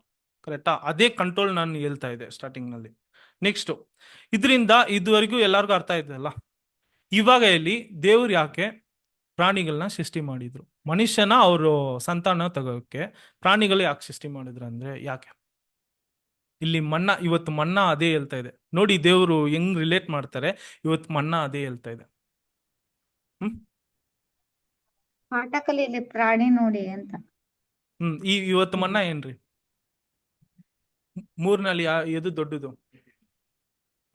S1: ಕರೆಕ್ಟಾ? ಅದೇ ಕಂಟ್ರೋಲ್ ನಾನು ಹೇಳ್ತಾ ಇದ್ದೆ ಸ್ಟಾರ್ಟಿಂಗ್ ನಲ್ಲಿ. ನೆಕ್ಸ್ಟ್, ಇದರಿಂದ ಇದುವರೆಗೂ ಎಲ್ಲರಿಗೂ ಅರ್ಥ ಇದೆಯಲ್ಲ. ಇವಾಗ ಇಲ್ಲಿ ದೇವ್ರು ಯಾಕೆ ಪ್ರಾಣಿಗಳನ್ನ ಸೃಷ್ಟಿ ಮಾಡಿದ್ರು? ಮನುಷ್ಯನ ಅವರು ಸಂತಾನ ತಗೋಕೆ ಪ್ರಾಣಿಗಳು ಯಾಕೆ ಸೃಷ್ಟಿ ಮಾಡಿದ್ರು ಅಂದ್ರೆ ಯಾಕೆ? ಇಲ್ಲಿ ಮನ್ನಾ, ಇವತ್ತು ಮನ್ನಾ ಅದೇ ಹೇಳ್ತಾ ಇದೆ ನೋಡಿ. ದೇವರು ಹೆಂಗ್ ರಿಲೇಟ್ ಮಾಡ್ತಾರೆ, ಇವತ್ತು ಮನ್ನಾ ಅದೇ ಹೇಳ್ತಾ ಇದೆ.
S2: ಪಾಠ ಕಲೀಲಿ ಪ್ರಾಣಿ ನೋಡಿ ಅಂತ.
S1: ಇವತ್ತು ಮನ್ನಾ ಏನ್ರಿ? ಮೂರ್ನಲ್ಲಿ ಎದು ದೊಡ್ಡದು?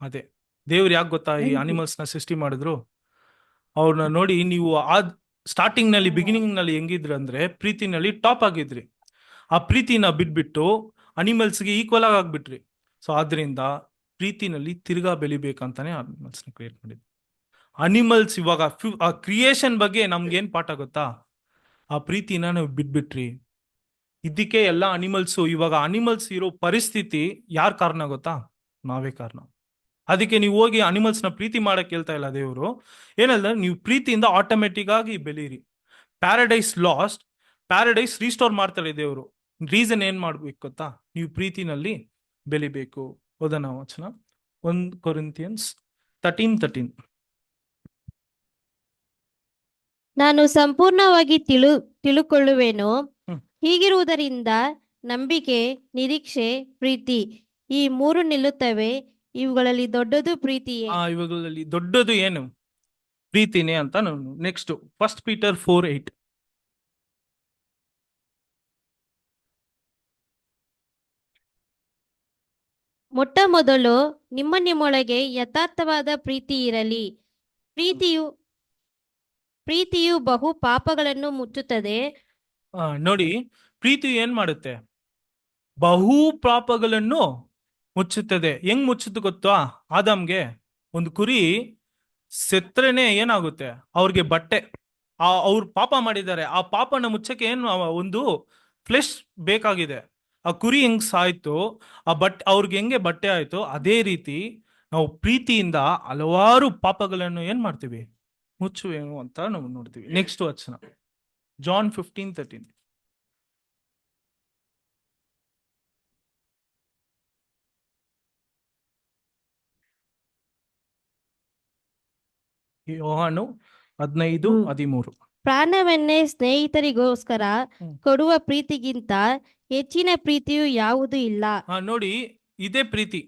S1: ಅದೇ ದೇವ್ರು ಯಾಕೆ ಗೊತ್ತಾ ಈ ಅನಿಮಲ್ಸ್ ನ ಸೃಷ್ಟಿ ಮಾಡಿದ್ರು? ಅವ್ರನ್ನ ನೋಡಿ, ನೀವು ಆ ಸ್ಟಾರ್ಟಿಂಗ್ ನಲ್ಲಿ, ಬಿಗಿನಿಂಗ್ ನಲ್ಲಿ ಹೆಂಗಿದ್ರು ಅಂದ್ರೆ ಪ್ರೀತಿನಲ್ಲಿ ಟಾಪ್ ಆಗಿದ್ರಿ. ಆ ಪ್ರೀತಿನ ಬಿಟ್ಬಿಟ್ಟು ಅನಿಮಲ್ಸ್ಗೆ ಈಕ್ವಲ್ ಆಗಿ ಆಗ್ಬಿಟ್ರಿ. ಸೊ ಆದ್ರಿಂದ ಪ್ರೀತಿನಲ್ಲಿ ತಿರ್ಗಾ ಬೆಳಿಬೇಕಂತಾನೆ ಅನಿಮಲ್ಸ್ ನ ಕ್ರಿಯೇಟ್ ಮಾಡಿದ್ರು. ಅನಿಮಲ್ಸ್ ಇವಾಗ ಕ್ರಿಯೇಷನ್ ಬಗ್ಗೆ ನಮ್ಗೆ ಏನ್ ಪಾಠ ಗೊತ್ತಾ? ಆ ಪ್ರೀತಿನ ನೀವು ಬಿಟ್ಬಿಟ್ರಿ. ಇದಕ್ಕೆ ಎಲ್ಲ ಅನಿಮಲ್ಸು, ಇವಾಗ ಅನಿಮಲ್ಸ್ ಇರೋ ಪರಿಸ್ಥಿತಿ ಯಾರ್ ಕಾರಣ ಗೊತ್ತಾ? ನಾವೇ ಕಾರಣ. ಅದಕ್ಕೆ ನೀವು ಹೋಗಿ ಅನಿಮಲ್ಸ್ನ ಪ್ರೀತಿ ಮಾಡಕ್ ಹೇಳ್ತಾ ಇಲ್ಲ ದೇವರು. ಏನಂದ್ರೆ ನೀವು ಪ್ರೀತಿಯಿಂದ ಆಟೋಮೆಟಿಕ್ ಆಗಿ ಬೆಳೀರಿ. ಪ್ಯಾರಡೈಸ್ ಲಾಸ್ಟ್, ಪ್ಯಾರಡೈಸ್ ರೀಸ್ಟೋರ್ ಮಾಡ್ತಾರೆ ದೇವರು. ರೀಸನ್ ಏನ್ ಮಾಡ್ಬೇಕು ಗೊತ್ತಾ? ನೀವು ಪ್ರೀತಿನಲ್ಲಿ ಬೆಳಿಬೇಕು. ಓದೋಣ ವಚನ 1 Corinthians 13:13.
S3: ನಾನು ಸಂಪೂರ್ಣವಾಗಿ ತಿಳುಕೊಳ್ಳುವೆನು.
S1: ಹ್ಮ್.
S3: ಹೀಗಿರುವುದರಿಂದ ನಂಬಿಕೆ, ನಿರೀಕ್ಷೆ, ಪ್ರೀತಿ ಈ ಮೂರು ನಿಲ್ಲುತ್ತವೆ. ಇವುಗಳಲ್ಲಿ ದೊಡ್ಡದು ಪ್ರೀತಿಯೇ.
S1: ಇವುಗಳಲ್ಲಿ ದೊಡ್ಡದು ಏನು? ಪ್ರೀತಿನೇ ಅಂತ ನಾನು. Next 1 Peter 4:8.
S3: ಮೊಟ್ಟ ಮೊದಲು ನಿಮ್ಮೊಳಗೆ ಯಥಾರ್ಥವಾದ ಪ್ರೀತಿ ಇರಲಿ. ಪ್ರೀತಿಯು ಬಹು ಪಾಪಗಳನ್ನು ಮುಚ್ಚುತ್ತದೆ.
S1: ನೋಡಿ, ಪ್ರೀತಿ ಏನ್ ಮಾಡುತ್ತೆ? ಬಹು ಪಾಪಗಳನ್ನು ಮುಚ್ಚುತ್ತದೆ. ಹೆಂಗ್ ಮುಚ್ಚುತ್ತೆ ಗೊತ್ತಾ? ಆದಾಮ್ಗೆ ಒಂದು ಕುರಿ ಸೆತ್ರೇನೆ ಏನಾಗುತ್ತೆ? ಅವ್ರಿಗೆ ಬಟ್ಟೆ, ಅವ್ರು ಪಾಪ ಮಾಡಿದ್ದಾರೆ, ಆ ಪಾಪನ ಮುಚ್ಚಕ್ಕೆ ಏನು ಒಂದು ಫ್ಲೆಶ್ ಬೇಕಾಗಿದೆ. ಆ ಕುರಿ ಹೆಂಗ್ ಸಾಯ್ತು, ಅವ್ರಿಗೆ ಹೆಂಗೆ ಬಟ್ಟೆ ಆಯ್ತು, ಅದೇ ರೀತಿ ನಾವು ಪ್ರೀತಿಯಿಂದ ಹಲವಾರು ಪಾಪಗಳನ್ನು ಏನ್ ಮಾಡ್ತೀವಿ? ಮುಚ್ಚುವೇನು ಅಂತ ನಾವು ನೋಡ್ತೀವಿ. ನೆಕ್ಸ್ಟ್ ವಚನ John 15:13. ಯೋಹಾನು 15:13.
S3: ಪ್ರಾಣವನ್ನೇ ಸ್ನೇಹಿತರಿಗೋಸ್ಕರ ಕೊಡುವ ಪ್ರೀತಿಗಿಂತ ಹೆಚ್ಚಿನ ಪ್ರೀತಿಯು ಯಾವುದೂ ಇಲ್ಲ.
S1: ನೋಡಿ, ಇದೇ ಪ್ರೀತಿ.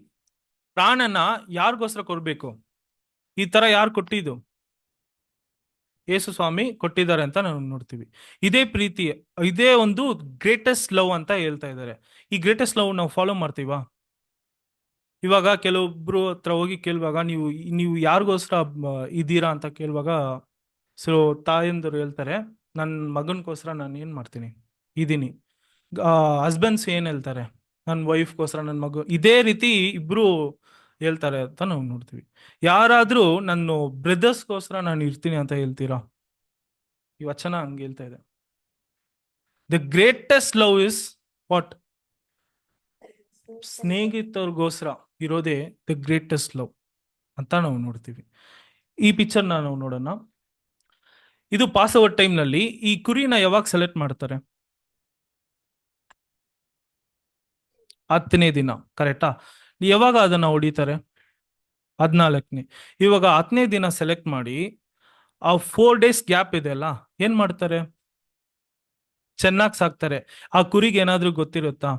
S1: ಪ್ರಾಣನ ಯಾರಿಗೋಸ್ಕರ ಕೊಡ್ಬೇಕು? ಈ ತರ ಯಾರು ಕೊಟ್ಟಿದ್ದು? ಯೇಸು ಸ್ವಾಮಿ ಕೊಟ್ಟಿದ್ದಾರೆ ಅಂತ ನಾವು ನೋಡ್ತೀವಿ. ಇದೇ ಪ್ರೀತಿ, ಇದೇ ಒಂದು ಗ್ರೇಟೆಸ್ಟ್ ಲವ್ ಅಂತ ಹೇಳ್ತಾ ಇದ್ದಾರೆ. ಈ ಗ್ರೇಟೆಸ್ಟ್ ಲವ್ ನಾವು ಫಾಲೋ ಮಾಡ್ತೀವಾ? ಇವಾಗ ಕೆಲವೊಬ್ರು ಹತ್ರ ಹೋಗಿ ಕೇಳುವಾಗ ನೀವು ಯಾರಿಗೋಸ್ಕರ ಇದ್ದೀರಾ ಅಂತ ಕೇಳುವಾಗ ತಾಯಂದರು ಹೇಳ್ತಾರೆ, ನನ್ನ ಮಗನ್ಗೋಸ್ಕರ ನಾನು ಏನ್ ಮಾಡ್ತೀನಿ, ಇದೀನಿ. ಹಸ್ಬೆಂಡ್ಸ್ ಏನ್ ಹೇಳ್ತಾರೆ, ನನ್ನ ವೈಫ್ಗೋಸ್ಕರ, ನನ್ನ ಮಗು. ಇದೇ ರೀತಿ ಇಬ್ರು ಹೇಳ್ತಾರೆ ಅಂತ ನಾವು ನೋಡ್ತೀವಿ. ಯಾರಾದ್ರೂ ನನ್ನ ಬ್ರದರ್ಸ್ಗೋಸ್ಕರ ನಾನು ಇರ್ತೀನಿ ಅಂತ ಹೇಳ್ತೀರಾ? ಈ ವಚನ ಹಂಗೆ ಹೇಳ್ತಾ ಇದೆ. The greatest love is what? ಸ್ನೇಹಿತರಿಗೋಸ್ಕರ ಇರೋದೇ ದ ಗ್ರೇಟೆಸ್ಟ್ ಲವ್ ಅಂತ ನಾವು ನೋಡ್ತೀವಿ. ಈ ಪಿಕ್ಚರ್ನ ನಾವು ನೋಡೋಣ. ಇದು ಪಾಸ್ ಓವರ್ ಟೈಮ್ ನಲ್ಲಿ ಈ ಕುರಿನ ಯಾವಾಗ ಸೆಲೆಕ್ಟ್ ಮಾಡ್ತಾರೆ? 10ನೇ ದಿನ, ಕರೆಕ್ಟಾ? ಯಾವಾಗ ಅದನ್ನ ಹೊಡಿತಾರೆ? 14ನೇ. ಇವಾಗ 10ನೇ ದಿನ ಸೆಲೆಕ್ಟ್ ಮಾಡಿ ಆ 4 days ಗ್ಯಾಪ್ ಇದೆ ಅಲ್ಲ, ಏನ್ ಮಾಡ್ತಾರೆ? ಚೆನ್ನಾಗಿ ಸಾಕ್ತಾರೆ. ಆ ಕುರಿಗೆ ಏನಾದ್ರೂ ಗೊತ್ತಿರುತ್ತಾ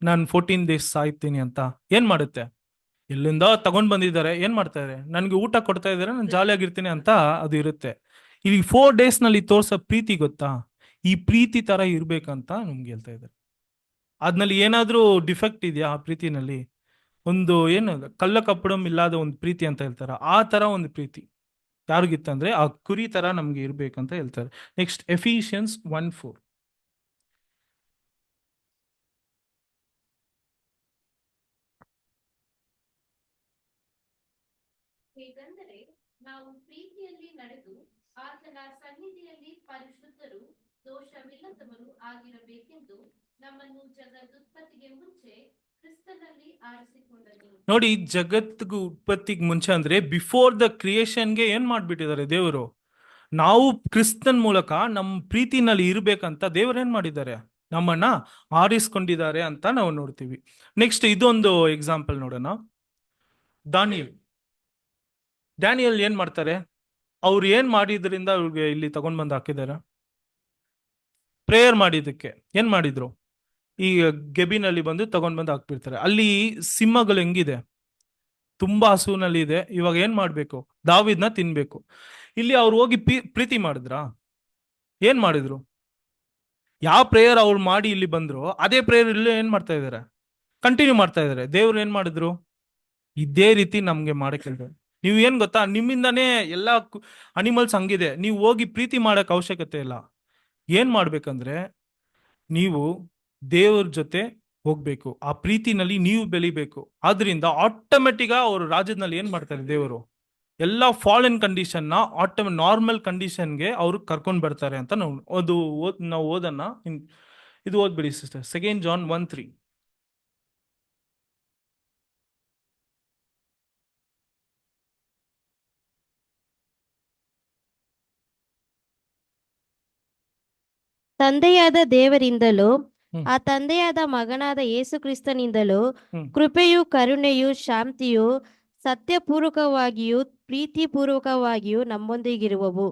S1: ನಾನು 14 days ಸಾಯ್ತೀನಿ ಅಂತ? ಏನ್ ಮಾಡುತ್ತೆ? ಎಲ್ಲಿಂದ ತಗೊಂಡ್ ಬಂದಿದ್ದಾರೆ, ಏನ್ ಮಾಡ್ತಾರೆ? ನನ್ಗೆ ಊಟ ಕೊಡ್ತಾ ಇದಾರೆ, ನಾನು ಜಾಲಿಯಾಗಿರ್ತೀನಿ ಅಂತ ಅದು ಇರುತ್ತೆ. ಇಲ್ಲಿ 4 days ನಲ್ಲಿ ತೋರ್ಸೋ ಪ್ರೀತಿ ಗೊತ್ತಾ? ಈ ಪ್ರೀತಿ ತರ ಇರ್ಬೇಕಂತ ನಮ್ಗೆ ಹೇಳ್ತಾ ಇದ್ದಾರೆ. ಅದ್ನಲ್ಲಿ ಏನಾದ್ರೂ ಡಿಫೆಕ್ಟ್ ಇದೆಯಾ ಆ ಪ್ರೀತಿನಲ್ಲಿ? ಒಂದು ಏನು ಕಳ್ಳ ಕಪ್ಪಡಂ ಇಲ್ಲದ ಒಂದು ಪ್ರೀತಿ ಅಂತ ಹೇಳ್ತಾರ, ಆ ತರ ಒಂದು ಪ್ರೀತಿ ಯಾರಿಗಿತ್ತಂದ್ರೆ ಆ ಕುರಿ ತರ ನಮ್ಗೆ ಇರ್ಬೇಕಂತ ಹೇಳ್ತಾರೆ. Next Ephesians 1:4.
S3: ಹೇಗೆಂದರೆ ನಾವು ಪ್ರೀತಿಯಲ್ಲಿ ನಡೆದು ಆತನ ಸನ್ನಿಧಿಯಲ್ಲಿ ಪರಿಶುದ್ಧರು ದೋಷವಿಲ್ಲದವರು ಆಗಿರಬೇಕೆಂದು ನಮ್ಮನ್ನು ಜಗದುತ್ಪತ್ತಿಗೆ ಮುಂಚೆ ಕ್ರಿಸ್ತನಲ್ಲಿ ಆರಿಸಿಕೊಂಡನು.
S1: ನೋಡಿ, ಜಗತ್ತಿಗೂ ಉತ್ಪತ್ತಿಗೆ ಮುಂಚೆ ಅಂದ್ರೆ ಬಿಫೋರ್ ದ ಕ್ರಿಯೇಷನ್ಗೆ ಏನ್ ಮಾಡ್ಬಿಟ್ಟಿದ್ದಾರೆ ದೇವರು? ನಾವು ಕ್ರಿಸ್ತನ್ ಮೂಲಕ ನಮ್ಮ ಪ್ರೀತಿನಲ್ಲಿ ಇರ್ಬೇಕಂತ ದೇವರು ಏನ್ ಮಾಡಿದ್ದಾರೆ? ನಮ್ಮನ್ನ ಆರಿಸ್ಕೊಂಡಿದ್ದಾರೆ ಅಂತ ನಾವು ನೋಡ್ತೀವಿ. ನೆಕ್ಸ್ಟ್ ಇದೊಂದು ಎಕ್ಸಾಂಪಲ್ ನೋಡೋಣ. ಡ್ಯಾನಿಯಲ್ ಏನ್ ಮಾಡ್ತಾರೆ? ಅವ್ರು ಏನ್ ಮಾಡಿದ್ರಿಂದ ಅವ್ರಿಗೆ ಇಲ್ಲಿ ತಗೊಂಡ್ ಬಂದು ಹಾಕಿದ್ದಾರೆ? ಪ್ರೇಯರ್ ಮಾಡಿದ್ದಕ್ಕೆ ಏನ್ ಮಾಡಿದ್ರು? ಈ ಗೆಬಿನಲ್ಲಿ ಬಂದು ತಗೊಂಡ್ ಬಂದು ಹಾಕ್ಬಿಡ್ತಾರೆ. ಅಲ್ಲಿ ಸಿಂಹಗಳು ಹೆಂಗಿದೆ? ತುಂಬಾ ಹಸುವಿನಲ್ಲಿ ಇದೆ. ಇವಾಗ ಏನ್ ಮಾಡ್ಬೇಕು? ದಾವಿದ್ನ ತಿನ್ಬೇಕು. ಇಲ್ಲಿ ಅವ್ರು ಹೋಗಿ ಪ್ರೀತಿ ಮಾಡಿದ್ರಾ? ಏನ್ ಮಾಡಿದ್ರು? ಯಾವ ಪ್ರೇಯರ್ ಅವ್ರು ಮಾಡಿ ಇಲ್ಲಿ ಬಂದ್ರು ಅದೇ ಪ್ರೇಯರ್ ಇಲ್ಲಿ ಏನ್ ಮಾಡ್ತಾ ಇದಾರೆ? ಕಂಟಿನ್ಯೂ ಮಾಡ್ತಾ ಇದಾರೆ. ದೇವ್ರು ಏನ್ ಮಾಡಿದ್ರು? ಇದೇ ರೀತಿ ನಮ್ಗೆ ಮಾಡಕ್ಕೆ ಹೇಳ್ತಾರೆ. ನೀವು ಏನ್ ಗೊತ್ತಾ, ನಿಮ್ಮಿಂದಾನೇ ಎಲ್ಲಾ ಅನಿಮಲ್ಸ್ ಹಂಗಿದೆ. ನೀವು ಹೋಗಿ ಪ್ರೀತಿ ಮಾಡಕ್ ಅವಶ್ಯಕತೆ ಇಲ್ಲ. ಏನ್ ಮಾಡ್ಬೇಕಂದ್ರೆ ನೀವು ದೇವ್ರ ಜೊತೆ ಹೋಗ್ಬೇಕು, ಆ ಪ್ರೀತಿನಲ್ಲಿ ನೀವು ಬೆಳಿಬೇಕು. ಆದ್ರಿಂದ ಆಟೋಮೆಟಿಕ್ ಅವ್ರ ರಾಜ್ಯದಲ್ಲಿ ಏನ್ ಮಾಡ್ತಾರೆ ದೇವರು? ಎಲ್ಲ ಫಾಲನ್ ಕಂಡೀಷನ್ ನ ನಾರ್ಮಲ್ ಕಂಡೀಷನ್ಗೆ ಅವ್ರು ಕರ್ಕೊಂಡ್ ಬರ್ತಾರೆ ಅಂತ ನಾವು ಓದನ್ನ ಇದು ಓದ್ಬಿಡಿ ಸಿಸ್ಟರ್. 2 John 1:3.
S3: ತಂದೆಯಾದ ದೇವರಿಂದಲೂ
S1: ಹ್ಮ್.
S3: ಆ ತಂದೆಯಾದ ಮಗನಾದ ಯೇಸು ಕ್ರಿಸ್ತನಿಂದಲೂ
S1: ಹ್ಮ್.
S3: ಕೃಪೆಯು, ಕರುಣೆಯು, ಶಾಂತಿಯು ಸತ್ಯಪೂರ್ವಕವಾಗಿಯೂ ಪ್ರೀತಿಪೂರ್ವಕವಾಗಿಯೂ ನಮ್ಮೊಂದಿಗಿರುವವು.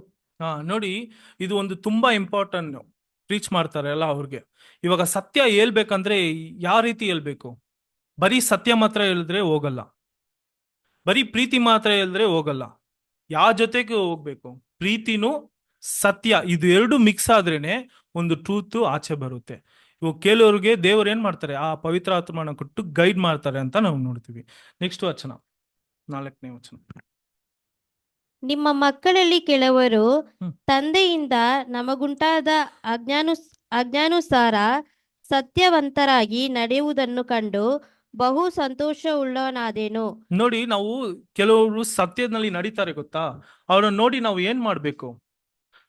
S1: ನೋಡಿ, ಇದು ಒಂದು ತುಂಬಾ ಇಂಪಾರ್ಟೆಂಟ್. ರೀಚ್ ಮಾಡ್ತಾರೆ ಅಲ್ಲ ಅವ್ರಿಗೆ. ಇವಾಗ ಸತ್ಯ ಹೇಳ್ಬೇಕಂದ್ರೆ ಯಾವ ರೀತಿ ಹೇಳ್ಬೇಕು? ಬರೀ ಸತ್ಯ ಮಾತ್ರ ಹೇಳಿದ್ರೆ ಹೋಗಲ್ಲ, ಬರೀ ಪ್ರೀತಿ ಮಾತ್ರ ಹೇಳಿದ್ರೆ ಹೋಗಲ್ಲ. ಯಾವ ಜೊತೆಗೆ ಹೋಗ್ಬೇಕು? ಪ್ರೀತಿನೂ ಸತ್ಯ, ಇದು ಎರಡು ಮಿಕ್ಸ್ ಆದ್ರೇನೆ ಒಂದು ಟ್ರೂತ್ ಆಚೆ ಬರುತ್ತೆ. ಇವು ಕೆಲವ್ರಿಗೆ ದೇವರು ಏನ್ ಮಾಡ್ತಾರೆ, ಆ ಪವಿತ್ರ ಆತ್ಮನ ಕೊಟ್ಟು ಗೈಡ್ ಮಾಡ್ತಾರೆ ಅಂತ ನಾವು ನೋಡ್ತೀವಿ. ನೆಕ್ಸ್ಟ್ ವಚನ, 4ನೇ ವಚನ.
S3: ನಿಮ್ಮ ಮಕ್ಕಳಲ್ಲಿ ಕೆಲವರು
S1: ಹ್ಮ್.
S3: ತಂದೆಯಿಂದ ನಮಗುಂಟಾದ ಆಜ್ಞಾನುಸಾರ ಸತ್ಯವಂತರಾಗಿ ನಡೆಯುವುದನ್ನು ಕಂಡು ಬಹು ಸಂತೋಷವುಳ್ಳವನಾದೆನು.
S1: ನೋಡಿ, ನಾವು ಕೆಲವರು ಸತ್ಯದಲ್ಲಿ ನಡೀತಾರೆ ಗೊತ್ತಾ, ಅವ್ರನ್ನ ನೋಡಿ ನಾವು ಏನ್ ಮಾಡ್ಬೇಕು?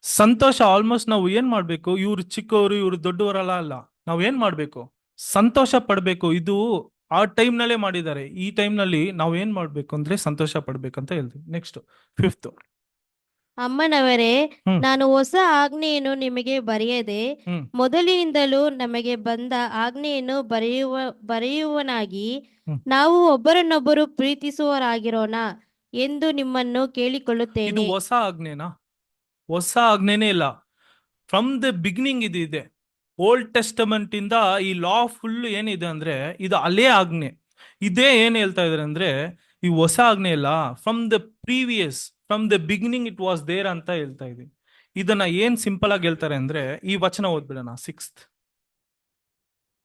S1: ಸಂತೋಷ. ಆಲ್ಮೋಸ್ಟ್ ನಾವು ಏನ್ ಮಾಡ್ಬೇಕು? ಇವ್ರು ಚಿಕ್ಕವರು, ಇವ್ರು ದೊಡ್ಡವರಲ್ಲ ಅಲ್ಲ, ನಾವ್ ಏನ್ ಮಾಡ್ಬೇಕು? ಸಂತೋಷ ಪಡ್ಬೇಕು. ಇದು ಆ ಟೈಮ್ ನಲ್ಲೇ ಮಾಡಿದ್ದಾರೆ. ಈ ಟೈಮ್ ನಲ್ಲಿ ನಾವ್ ಏನ್ ಮಾಡ್ಬೇಕು ಅಂದ್ರೆ ಸಂತೋಷ ಪಡ್ಬೇಕಂತ ಹೇಳ್ತೀವಿ. Next 5th.
S3: ಅಮ್ಮನವರೇ,
S1: ಹ್ಮ್.
S3: ನಾನು ಹೊಸ ಆಜ್ಞೆಯನ್ನು ನಿಮಗೆ ಬರೆಯದೆ
S1: ಹ್ಮ್.
S3: ಮೊದಲಿನಿಂದಲೂ ನಮಗೆ ಬಂದ ಆಜ್ಞೆಯನ್ನು ಬರೆಯುವನಾಗಿ
S1: ಹ್ಮ್.
S3: ನಾವು ಒಬ್ಬರನ್ನೊಬ್ಬರು ಪ್ರೀತಿಸುವವರಾಗಿರೋಣ ಎಂದು ನಿಮ್ಮನ್ನು
S1: ಇದು
S3: ಕೇಳಿಕೊಳ್ಳುತ್ತೇನೆ.
S1: ಹೊಸ ಆಜ್ಞೆನಾ? ಹೊಸ ಆಜ್ಞೆನೇ ಇಲ್ಲ. ಫ್ರಮ್ ದ ಬಿಗಿನಿಂಗ್ ಇದು ಇದೆ. ಓಲ್ಡ್ ಟೆಸ್ಟಮೆಂಟ್ ಇಂದ ಈ ಲಾ ಫುಲ್ ಏನಿದೆ ಅಂದ್ರೆ ಇದು ಅಲ್ಲೇ ಆಜ್ಞೆ. ಇದೇ ಏನ್ ಹೇಳ್ತಾ ಇದಾರೆ ಅಂದ್ರೆ ಈ ಹೊಸ ಆಜ್ಞೆ ಇಲ್ಲ, from the previous, from the beginning it was there ಅಂತ ಹೇಳ್ತಾ ಇದೀವಿ. ಇದನ್ನ ಏನ್ ಸಿಂಪಲ್ ಆಗಿ ಹೇಳ್ತಾರೆ ಅಂದ್ರೆ ಈ ವಚನ ಓದ್ಬಿಡೋಣ, 6th.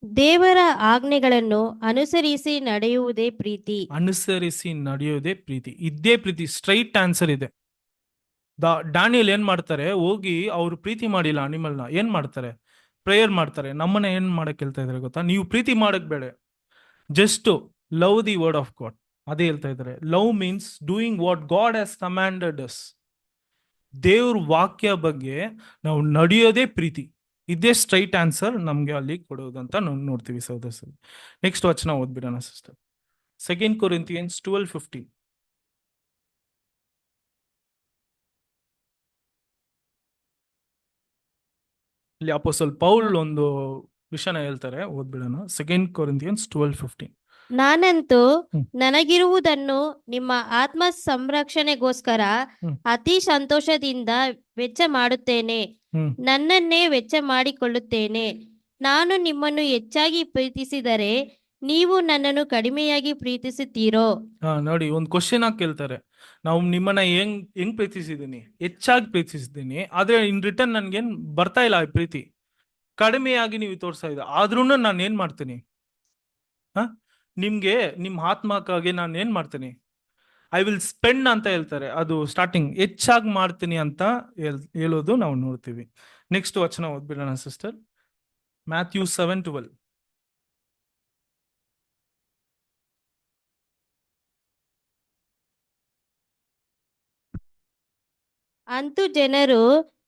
S3: ದೇವರ ಆಜ್ಞೆಗಳನ್ನು ಅನುಸರಿಸಿ ನಡೆಯುವುದೇ ಪ್ರೀತಿ.
S1: ಅನುಸರಿಸಿ ನಡೆಯೋದೇ ಪ್ರೀತಿ. ಇದೇ ಪ್ರೀತಿ. ಸ್ಟ್ರೈಟ್ ಆನ್ಸರ್ ಇದೆ. ಡ್ಯಾನಿಯಲ್ ಏನ್ ಮಾಡ್ತಾರೆ, ಹೋಗಿ ಅವ್ರು ಪ್ರೀತಿ ಮಾಡಿಲ್ಲ ಅನಿಮಲ್ನ, ಏನ್ ಮಾಡ್ತಾರೆ? ಪ್ರೇಯರ್ ಮಾಡ್ತಾರೆ. ನಮ್ಮನ್ನ ಏನ್ ಮಾಡಕ್ ಹೇಳ್ತಾ ಇದಾರೆ ಗೊತ್ತಾ? ನೀವು ಪ್ರೀತಿ ಮಾಡಕ್ ಬೇಡ, just love the word of god. ಅದೇ ಹೇಳ್ತಾ ಇದಾರೆ. Love means doing what god has commanded us. ದೇವ್ರ ವಾಕ್ಯ ಬಗ್ಗೆ ನಾವು ನಡೆಯೋದೇ ಪ್ರೀತಿ. ಇದೇ ಸ್ಟ್ರೈಟ್ ಆನ್ಸರ್ ನಮ್ಗೆ ಅಲ್ಲಿ ಕೊಡೋದು ಅಂತ ನಾವು ನೋಡ್ತೀವಿ ಸಹೋದರ. ನೆಕ್ಸ್ಟ್ ವಚನ ಓದ್ಬಿಡೋಣ ಸಿಸ್ಟರ್. 2 Corinthians 12:15. ಇಲ್ಲಿ ಅಪೊಸ್ತಲ ಪೌಲ್ ಒಂದು ವಿಷಯನ ಹೇಳ್ತಾರೆ, ಓದ್ಬಿಡೋಣ. 2 Corinthians 12:15.
S3: ನಾನಂತೂ
S1: ಹ್ಮ್.
S3: ನನಗಿರುವುದನ್ನು ನಿಮ್ಮ ಆತ್ಮ ಸಂರಕ್ಷಣೆಗೋಸ್ಕರ
S1: ಹ್ಮ್.
S3: ಅತಿ ಸಂತೋಷದಿಂದ ವೆಚ್ಚ ಮಾಡುತ್ತೇನೆ,
S1: ಹ್ಮ್.
S3: ನನ್ನನ್ನೇ ವೆಚ್ಚ ಮಾಡಿಕೊಳ್ಳುತ್ತೇನೆ. ನಾನು ನಿಮ್ಮನ್ನು ಹೆಚ್ಚಾಗಿ ಪ್ರೀತಿಸಿದರೆ ನೀವು ನನ್ನನ್ನು ಕಡಿಮೆಯಾಗಿ ಪ್ರೀತಿಸುತ್ತೀರೋ?
S1: ನೋಡಿ, ಒಂದು ಕ್ವಶನ್ ಆಗಿ ಕೇಳ್ತಾರೆ. ನಾವು ನಿಮ್ಮನ್ನ ಹೆಂಗ್ ಪ್ರೀತಿಸಿದ್ದೀನಿ? ಹೆಚ್ಚಾಗಿ ಪ್ರೀತಿಸಿದ್ದೀನಿ, ಆದ್ರೆ ಇನ್ ರಿಟರ್ನ್ ನನ್ಗೇನ್ ಬರ್ತಾ ಇಲ್ಲ ಆ ಪ್ರೀತಿ. ಕಡಿಮೆಯಾಗಿ ನೀವು ತೋರಿಸ್ತಾ ಇದ್ದ, ಆದ್ರೂ ನಾನು ಏನ್ ಮಾಡ್ತೀನಿ? ನಿಮ್ಗೆ ನಿಮ್ಮ ಆತ್ಮಕ್ಕಾಗಿ ನಾನು ಏನ್ ಮಾಡ್ತೀನಿ? ಐ ವಿಲ್ ಸ್ಪೆಂಡ್ ಅಂತ ಹೇಳ್ತಾರೆ. ಅದು ಸ್ಟಾರ್ಟಿಂಗ್ ಹೆಚ್ಚಾಗಿ ಮಾಡ್ತೀನಿ ಅಂತ ಹೇಳೋದು ನಾವು ನೋಡ್ತೀವಿ. ನೆಕ್ಸ್ಟ್ ವಚನ ಓದ್ಬಿಡೋಣ ಸಿಸ್ಟರ್. Matthew 7:12.
S3: ಅಂತೂ ಜನರು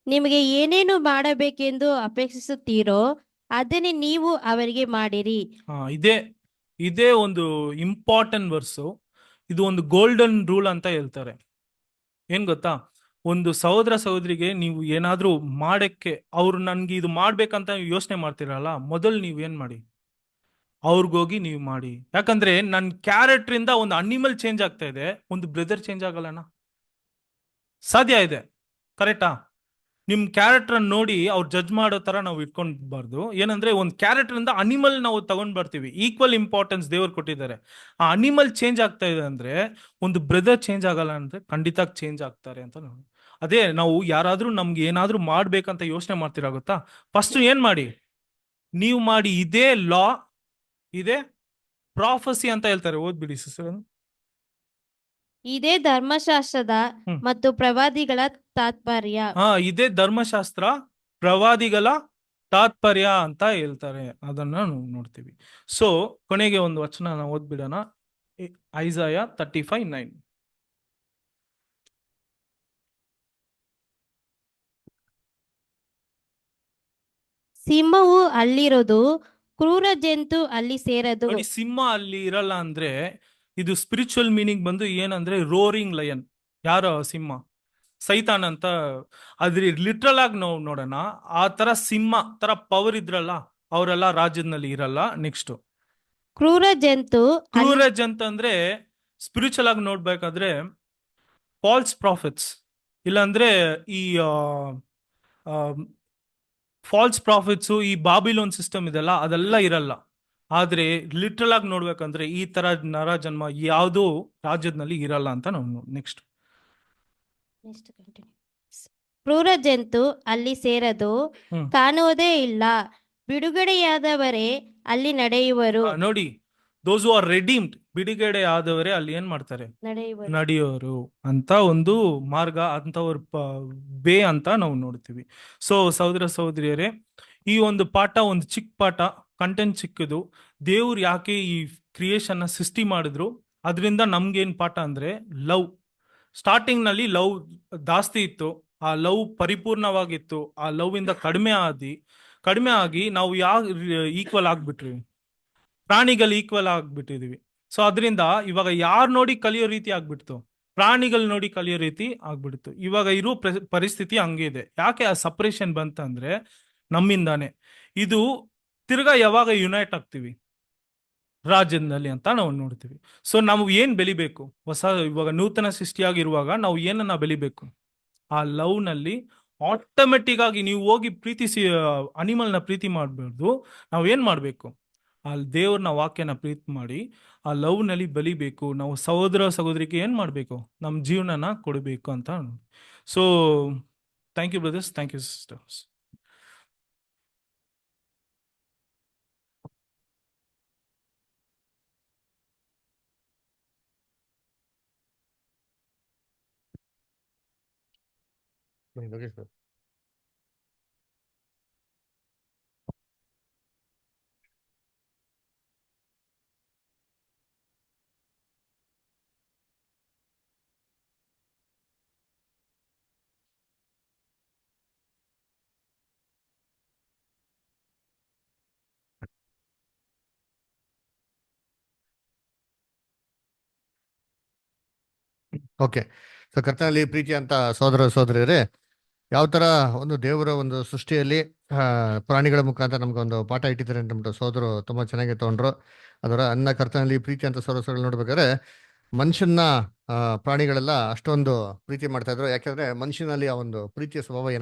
S3: ನಿಮಗೆ ಏನೇನು ಮಾಡಬೇಕೆಂದು ಅಪೇಕ್ಷಿಸುತ್ತೀರೋ ಅದನ್ನೇ ನೀವು ಅವರಿಗೆ ಮಾಡಿರಿ.
S1: ಇದೇ ಒಂದು ಇಂಪಾರ್ಟೆಂಟ್ ವರ್ಸು. ಇದು ಒಂದು ಗೋಲ್ಡನ್ ರೂಲ್ ಅಂತ ಹೇಳ್ತಾರೆ. ಏನ್ ಗೊತ್ತಾ? ಒಂದು ಸಹೋದರ ಸಹೋದರಿಗೆ ನೀವು ಏನಾದ್ರೂ ಮಾಡಕ್ಕೆ, ಅವ್ರು ನನ್ಗೆ ಇದು ಮಾಡ್ಬೇಕಂತ ಯೋಚನೆ ಮಾಡ್ತಿರಲ್ಲ, ಮೊದಲು ನೀವು ಏನ್ ಮಾಡಿ, ಅವ್ರಿಗೋಗಿ ನೀವು ಮಾಡಿ. ಯಾಕಂದ್ರೆ ನನ್ನ ಕ್ಯಾರೆಕ್ಟರ್ ಇಂದ ಒಂದು ಅನಿಮಲ್ ಚೇಂಜ್ ಆಗ್ತಾ ಇದೆ, ಒಂದು ಬ್ರದರ್ ಚೇಂಜ್ ಆಗಲ್ಲನ? ಸಾಧ್ಯ ಇದೆ, ಕರೆಕ್ಟಾ? ನಿಮ್ ಕ್ಯಾರೆಕ್ಟರ್ ನೋಡಿ ಅವ್ರು ಜಡ್ಜ್ ಮಾಡೋ ತರ ನಾವು ಇಟ್ಕೊಂಡ್ಬಾರ್ದು. ಏನಂದ್ರೆ ಒಂದು ಕ್ಯಾರೆಕ್ಟರ್ ಇಂದ ಅನಿಮಲ್ ನಾವು ತಗೊಂಡ್ ಬರ್ತೀವಿ. ಈಕ್ವಲ್ ಇಂಪಾರ್ಟೆನ್ಸ್ ದೇವ್ರು ಕೊಟ್ಟಿದ್ದಾರೆ. ಆ ಅನಿಮಲ್ ಚೇಂಜ್ ಆಗ್ತಾ ಇದೆ ಅಂದ್ರೆ ಒಂದು ಬ್ರದರ್ ಚೇಂಜ್ ಆಗಲ್ಲ ಅಂದ್ರೆ ಖಂಡಿತ ಚೇಂಜ್ ಆಗ್ತಾರೆ ಅಂತ ನಾವು. ಅದೇ ನಾವು ಯಾರಾದ್ರೂ ನಮ್ಗೆ ಏನಾದ್ರೂ ಮಾಡ್ಬೇಕಂತ ಯೋಚನೆ ಮಾಡ್ತೀರಾ ಗೊತ್ತಾ? ಫಸ್ಟ್ ಏನ್ ಮಾಡಿ, ನೀವು ಮಾಡಿ. ಇದೇ ಲಾ, ಇದೇ ಪ್ರಾಫಸಿ ಅಂತ ಹೇಳ್ತಾರೆ. ಓದ್ಬಿಡಿ ಸಿಸ್ಟರ್.
S3: ಇದೇ ಧರ್ಮಶಾಸ್ತ್ರದ ಮತ್ತು ಪ್ರವಾದಿಗಳ ತಾತ್ಪರ್ಯ.
S1: ಇದೇ ಧರ್ಮಶಾಸ್ತ್ರ, ಪ್ರವಾದಿಗಳ ತಾತ್ಪರ್ಯ ಅಂತ ಹೇಳ್ತಾರೆ. ಅದನ್ನ ನಾವು ನೋಡ್ತೀವಿ. ಸೊ ಕೊನೆಗೆ ಒಂದು ವಚನ ನಾವು ಓದ್ಬಿಡೋಣ. Isaiah 35:9.
S3: ಸಿಂಹವು ಅಲ್ಲಿರೋದು, ಕ್ರೂರ ಜಂತು ಅಲ್ಲಿ ಸೇರದು.
S1: ನೋಡಿ, ಸಿಂಹ ಅಲ್ಲಿ ಇರಲ್ಲ ಅಂದ್ರೆ ಇದು ಸ್ಪಿರಿಚುವಲ್ ಮೀನಿಂಗ್ ಬಂದು ಏನಂದ್ರೆ ರೋರಿಂಗ್ ಲಯನ್. ಯಾರು ಸಿಂಹ? ಸೈತಾನ್ ಅಂತ. ಅದ್ರ ಲಿಟ್ರಲ್ ಆಗಿ ನಾವು ನೋಡೋಣ, ಆ ತರ ಸಿಂಹ ತರ ಪವರ್ ಇದ್ರಲ್ಲ ಅವರೆಲ್ಲ ರಾಜ್ಯದಲ್ಲಿ ಇರಲ್ಲ. ನೆಕ್ಸ್ಟ್,
S3: ಕ್ರೂರ ಜಂತು ಅಲ್ಲಿ
S1: ಕ್ರೂರಜ್ ಅಂತಂದ್ರೆ ಸ್ಪಿರಿಚುವಲ್ ಆಗಿ ನೋಡ್ಬೇಕಾದ್ರೆ ಫಾಲ್ಸ್ ಪ್ರಾಫಿಟ್ಸ್, ಇಲ್ಲಾಂದ್ರೆ ಈ ಫಾಲ್ಸ್ ಪ್ರಾಫಿಟ್ಸು, ಈ ಬಾಬಿಲೋನ್ ಸಿಸ್ಟಮ್ ಇದೆಲ್ಲ ಅದೆಲ್ಲ ಇರಲ್ಲ. ಆದ್ರೆ ಲಿಟ್ರಲ್ ಆಗಿ ನೋಡ್ಬೇಕಂದ್ರೆ ಈ ತರ ನರ ಜನ್ಮ ಯಾವುದೋ ರಾಜ್ಯದಲ್ಲಿ ಇರಲ್ಲ ಅಂತ ನಾವು ನೆಕ್ಸ್ಟ್.
S3: ಕ್ರೂರ ಜಂತು ಅಲ್ಲಿ ಸೇರದು,
S1: ಹ್ಮ್.
S3: ಕಾಣುವುದೇ ಇಲ್ಲ. ಬಿಡುಗಡೆಯಾದವರೇ ಅಲ್ಲಿ ನಡೆಯುವರು.
S1: ನೋಡಿ, ದೋಸ್ ಆರ್ ರೆಡೀಮ್ಡ್, ಬಿಡುಗಡೆ ಆದವರೇ ಅಲ್ಲಿ ಏನ್ ಮಾಡ್ತಾರೆ? ನಡೆಯೋರು ಅಂತ ಒಂದು ಮಾರ್ಗ, ಅಂತ ಬೇ ಅಂತ ನಾವು ನೋಡ್ತೀವಿ. ಸೊ ಸಹೋದರ ಸಹೋದರಿಯರೇ, ಈ ಒಂದು ಪಾಠ ಒಂದು ಚಿಕ್ಕ ಪಾಠ, ಕಂಟೆಂಟ್ ಚಿಕ್ಕದು. ದೇವ್ರು ಯಾಕೆ ಈ ಕ್ರಿಯೇಷನ್ ಸೃಷ್ಟಿ ಮಾಡಿದ್ರು, ಅದರಿಂದ ನಮ್ಗೇನ್ ಪಾಠ ಅಂದ್ರೆ ಲವ್. ಸ್ಟಾರ್ಟಿಂಗ್ ನಲ್ಲಿ ಲವ್ ಜಾಸ್ತಿ ಇತ್ತು, ಆ ಲವ್ ಪರಿಪೂರ್ಣವಾಗಿತ್ತು. ಆ ಲವ್ ಇಂದ ಕಡಿಮೆ ಆಗಿ ನಾವು ಈಕ್ವಲ್ ಆಗ್ಬಿಟ್ರಿ, ಪ್ರಾಣಿಗಳು ಈಕ್ವಲ್ ಆಗ್ಬಿಟ್ಟಿದೀವಿ. ಸೊ ಅದರಿಂದ ಇವಾಗ ಯಾರು ನೋಡಿ ಕಲಿಯೋ ರೀತಿ ಆಗ್ಬಿಡ್ತು, ಪ್ರಾಣಿಗಳು ನೋಡಿ ಕಲಿಯೋ ರೀತಿ ಆಗ್ಬಿಡ್ತು. ಇವಾಗ ಇರೋ ಪರಿಸ್ಥಿತಿ ಹಂಗೆ ಇದೆ. ಯಾಕೆ ಆ ಸಪ್ರೇಷನ್ ಬಂತಂದ್ರೆ ನಮ್ಮಿಂದಾನೆ. ಇದು ತಿರ್ಗಾ ಯಾವಾಗ ಯುನೈಟ್ ಆಗ್ತೀವಿ ರಾಜ್ಯದಲ್ಲಿ ಅಂತ ನಾವು ನೋಡ್ತೀವಿ. ಸೊ ನಾವು ಏನ್ ಬೆಳಿಬೇಕು? ಇವಾಗ ನೂತನ ಸೃಷ್ಟಿಯಾಗಿರುವಾಗ ನಾವು ಏನನ್ನ ಬೆಳಿಬೇಕು? ಆ ಲವ್ ನಲ್ಲಿ ಆಟೋಮೆಟಿಕ್ ಆಗಿ ನೀವು ಹೋಗಿ ಪ್ರೀತಿಸಿ ಅನಿಮಲ್ನ ಪ್ರೀತಿ ಮಾಡಬಾರ್ದು. ನಾವು ಏನ್ ಮಾಡ್ಬೇಕು? ಆ ದೇವ್ರನ್ನ ವಾಕ್ಯನ ಪ್ರೀತಿ ಮಾಡಿ ಆ ಲವ್ ನಲ್ಲಿ ಬೆಳಿಬೇಕು. ನಾವು ಸಹೋದರ ಸಹೋದರಿಗೆ ಏನ್ ಮಾಡ್ಬೇಕು? ನಮ್ಮ ಜೀವನನ ಕೊಡಬೇಕು ಅಂತ. So thank you brothers, thank you sisters.
S5: Okay. So ಕರ್ತನಲ್ಲಿ ಪ್ರೀತಿ ಅಂತ ಸೋದರ ಸೋದರಿಯರೇ, ಯಾವ ತರ ಒಂದು ದೇವರ ಒಂದು ಸೃಷ್ಟಿಯಲ್ಲಿ ಪ್ರಾಣಿಗಳ ಮುಖಾಂತರ ನಮ್ಗೊಂದು ಪಾಠ ಇಟ್ಟಿದ್ದಾರೆ ಅಂತ ಸೋದರು ತುಂಬಾ ಚೆನ್ನಾಗಿ ತಗೊಂಡ್ರು. ಅದರ ಅನ್ನ ಕರ್ತನಲ್ಲಿ ಪ್ರೀತಿ ಅಂತ ಸೋದರ ನೋಡ್ಬೇಕಾದ್ರೆ ಮನುಷ್ಯನ ಪ್ರಾಣಿಗಳೆಲ್ಲ ಅಷ್ಟೊಂದು ಪ್ರೀತಿ ಮಾಡ್ತಾ ಇದ್ರು. ಯಾಕೆಂದ್ರೆ ಮನುಷ್ಯನಲ್ಲಿ ಆ ಒಂದು ಪ್ರೀತಿಯ ಸ್ವಭಾವ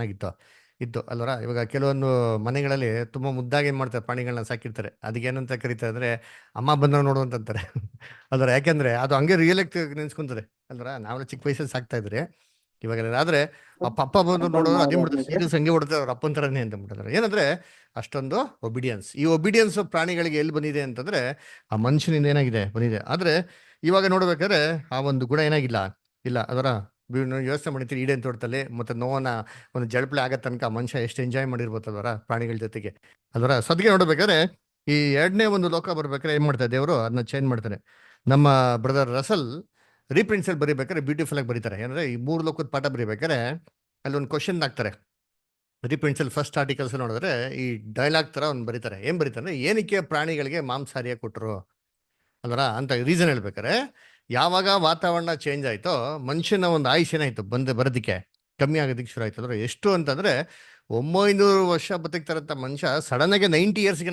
S5: ಇತ್ತು ಅಲ್ವರ. ಇವಾಗ ಕೆಲವೊಂದು ಮನೆಗಳಲ್ಲಿ ತುಂಬಾ ಮುದ್ದಾಗಿ ಏನ್ ಮಾಡ್ತಾರೆ, ಪ್ರಾಣಿಗಳನ್ನ ಸಾಕಿರ್ತಾರೆ. ಅದಕ್ಕೇನಂತ ಕರೀತಾರೆ ಅಂದ್ರೆ ಅಮ್ಮ ಬಂದ್ರ ನೋಡುವಂತಾರೆ ಅಲ್ವರ. ಯಾಕೆಂದ್ರೆ ಅದು ಹಂಗೆ ರಿಯಲ್ ಆಗಿ ನೆನ್ಸ್ಕೊಂತಾರೆ ಅಲ್ವರ. ನಾವೆಲ್ಲ ಚಿಕ್ಕ ವಯಸ್ಸಲ್ಲಿ ಸಾಕ್ತಾ ಇದ್ರಿ ಇವಾಗ. ಆದ್ರೆ ಆ ಪಪ್ಪ ಬಂದು ನೋಡೋರು ಅದೇ ಬಿಡ್ತಾರೆ, ಸೀರಿಯಸ್ ಹಂಗೆ ಹೊಡ್ತಾರೆ, ಅವ್ರ ಅಪ್ಪನ ತರನೇ ಅಂತ ಬಿಡ್ತಾರೆ. ಏನಂದ್ರೆ ಅಷ್ಟೊಂದು ಒಬಿಡಿಯನ್ಸ್. ಈ ಒಬಿಡಿಯನ್ಸ್ ಪ್ರಾಣಿಗಳಿಗೆ ಎಲ್ಲಿ ಬಂದಿದೆ ಅಂತಂದ್ರೆ ಆ ಮನುಷ್ಯನಿಂದ ಏನಾಗಿದೆ ಬಂದಿದೆ. ಆದ್ರೆ ಇವಾಗ ನೋಡ್ಬೇಕಾದ್ರೆ ಆ ಒಂದು ಗುಣ ಇಲ್ಲ ಅದರ ಯೋಚನೆ ಮಾಡಿರ್ತೀರಿ. ಈಡೇನ್ ತೋಟದಲ್ಲಿ ಮತ್ತೆ ನೋವನ ಒಂದು ಜಳಪಳೆ ಆಗೋ ತನಕ ಮನುಷ್ಯ ಎಷ್ಟು ಎಂಜಾಯ್ ಮಾಡಿರ್ಬೋದಲ್ವರ ಪ್ರಾಣಿಗಳ ಜೊತೆಗೆ ಅಲ್ವರ. ಸದ್ಗೆ ನೋಡ್ಬೇಕಾದ್ರೆ ಈ ಎರಡನೇ ಒಂದು ಲೋಕ ಬರ್ಬೇಕಾದ್ರೆ ಏನ್ ಮಾಡ್ತಾರೆ ದೇವರು, ಅದನ್ನ ಚೇಂಜ್ ಮಾಡ್ತಾರೆ. ನಮ್ಮ ಬ್ರದರ್ ರಸಲ್ ರೀಪ್ರಿಂಟ್ಸಲ್ಲಿ ಬರೀಬೇಕಾದ್ರೆ ಬ್ಯೂಟಿಫುಲ್ ಆಗಿ ಬರೀತಾರೆ. ಏನಂದ್ರೆ ಈ 3 ಲೋಕದ ಪಾಠ ಬರೀಬೇಕಾದ್ರೆ ಅಲ್ಲಿ ಒಂದು ಕ್ವಶನ್ ಹಾಕ್ತಾರೆ. ರೀಪ್ರಿಂಟ್ಸಲ್ಲಿ ಫಸ್ಟ್ ಆರ್ಟಿಕಲ್ಸ್ ನೋಡಿದ್ರೆ ಈ ಡೈಲಾಗ್ ತರ ಒಂದು ಬರೀತಾರೆ. ಏನ್ ಬರೀತಾರೆ, ಏನಕ್ಕೆ ಪ್ರಾಣಿಗಳಿಗೆ ಮಾಂಸಾಹಾರಿಯಾಗಿ ಕೊಟ್ಟರು ಅಲ್ವರ ಅಂತ ರೀಸನ್ ಹೇಳ್ಬೇಕಾರೆ, ಯಾವಾಗ ವಾತಾವರಣ ಚೇಂಜ್ ಆಯ್ತೋ ಮನುಷ್ಯನ ಒಂದು ಆಯುಷ್ ಏನಾಯ್ತು ಬರೋದಕ್ಕೆ ಕಮ್ಮಿ ಆಗೋದಕ್ಕೆ ಶುರು ಆಯ್ತು. ಅಂದ್ರೆ ಎಷ್ಟು ಅಂತಂದ್ರೆ 900 ವರ್ಷ ಬದುಕ್ತಾರಂತ ಮನುಷ್ಯ ಸಡನ್ ಆಗಿ 90 ಇಯರ್ಸ್ಗೆ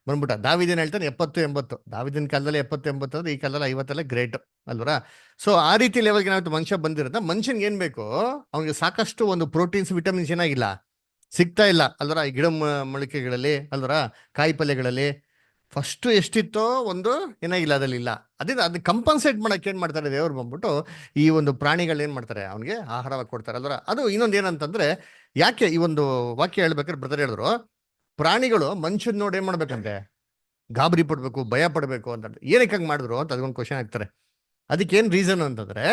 S5: ಬಂದ್ಬಿಟ್ಟ. ದಾವಿದೇನ್ ಹೇಳ್ತಾನೆ 70-80. ದಾವಿದಿನ ಕಾಲದಲ್ಲಿ 70-80 ಅಂದ್ರೆ ಈ ಕಾಲದಲ್ಲಿ 50 ಗ್ರೇಟ್ ಅಲ್ವರ. ಸೊ ಆ ರೀತಿ ಲೆವೆಲ್ಗೆ ಏನಾಯ್ತು ಮನುಷ್ಯ ಬಂದಿರೋದ. ಮನುಷ್ಯನ್ಗೆ ಏನ್ ಬೇಕು, ಅವ್ನಿಗೆ ಸಾಕಷ್ಟು ಒಂದು ಪ್ರೋಟೀನ್ಸ್ ವಿಟಮಿನ್ಸ್ ಏನಾಗಿಲ್ಲ, ಸಿಗ್ತಾ ಇಲ್ಲ ಅಲ್ವರ. ಈ ಗಿಡ ಮೊಳಕೆಗಳಲ್ಲಿ ಅಲ್ವರ, ಕಾಯಿ ಪಲ್ಯಗಳಲ್ಲಿ ಫಸ್ಟ್ ಎಷ್ಟಿತ್ತೋ ಒಂದು ಏನಾಗಿಲ್ಲ ಅದ್ರಲ್ಲಿ ಇಲ್ಲ. ಅದನ್ನ ಕಂಪನ್ಸೇಟ್ ಮಾಡಕ್ಕೆ ಏನ್ ಮಾಡ್ತಾರೆ ದೇವ್ರು ಬಂದ್ಬಿಟ್ಟು ಈ ಒಂದು ಪ್ರಾಣಿಗಳು ಏನ್ ಮಾಡ್ತಾರೆ, ಅವ್ನಿಗೆ ಆಹಾರವಾಗಿ ಕೊಡ್ತಾರೆ ಅಲ್ವರ. ಅದು ಇನ್ನೊಂದು ಏನಂತಂದ್ರೆ, ಯಾಕೆ ಈ ಒಂದು ವಾಕ್ಯ ಹೇಳ್ಬೇಕಾದ್ರೆ ಬ್ರದರ್ ಹೇಳಿದ್ರು, ಪ್ರಾಣಿಗಳು ಮನುಷ್ಯನ್ ನೋಡಿ ಏನ್ ಮಾಡ್ಬೇಕಂತೆ, ಗಾಬರಿ ಪಡ್ಬೇಕು, ಭಯ ಪಡ್ಬೇಕು ಅಂತ. ಏನಕ್ಕೆ ಹಂಗೆ ಮಾಡಿದ್ರು ಅಂತ ಅದೊಂದು ಕ್ವಶನ್ ಆಗ್ತಾರೆ. ಅದಕ್ಕೇನ್ ರೀಸನ್ ಅಂತಂದ್ರೆ,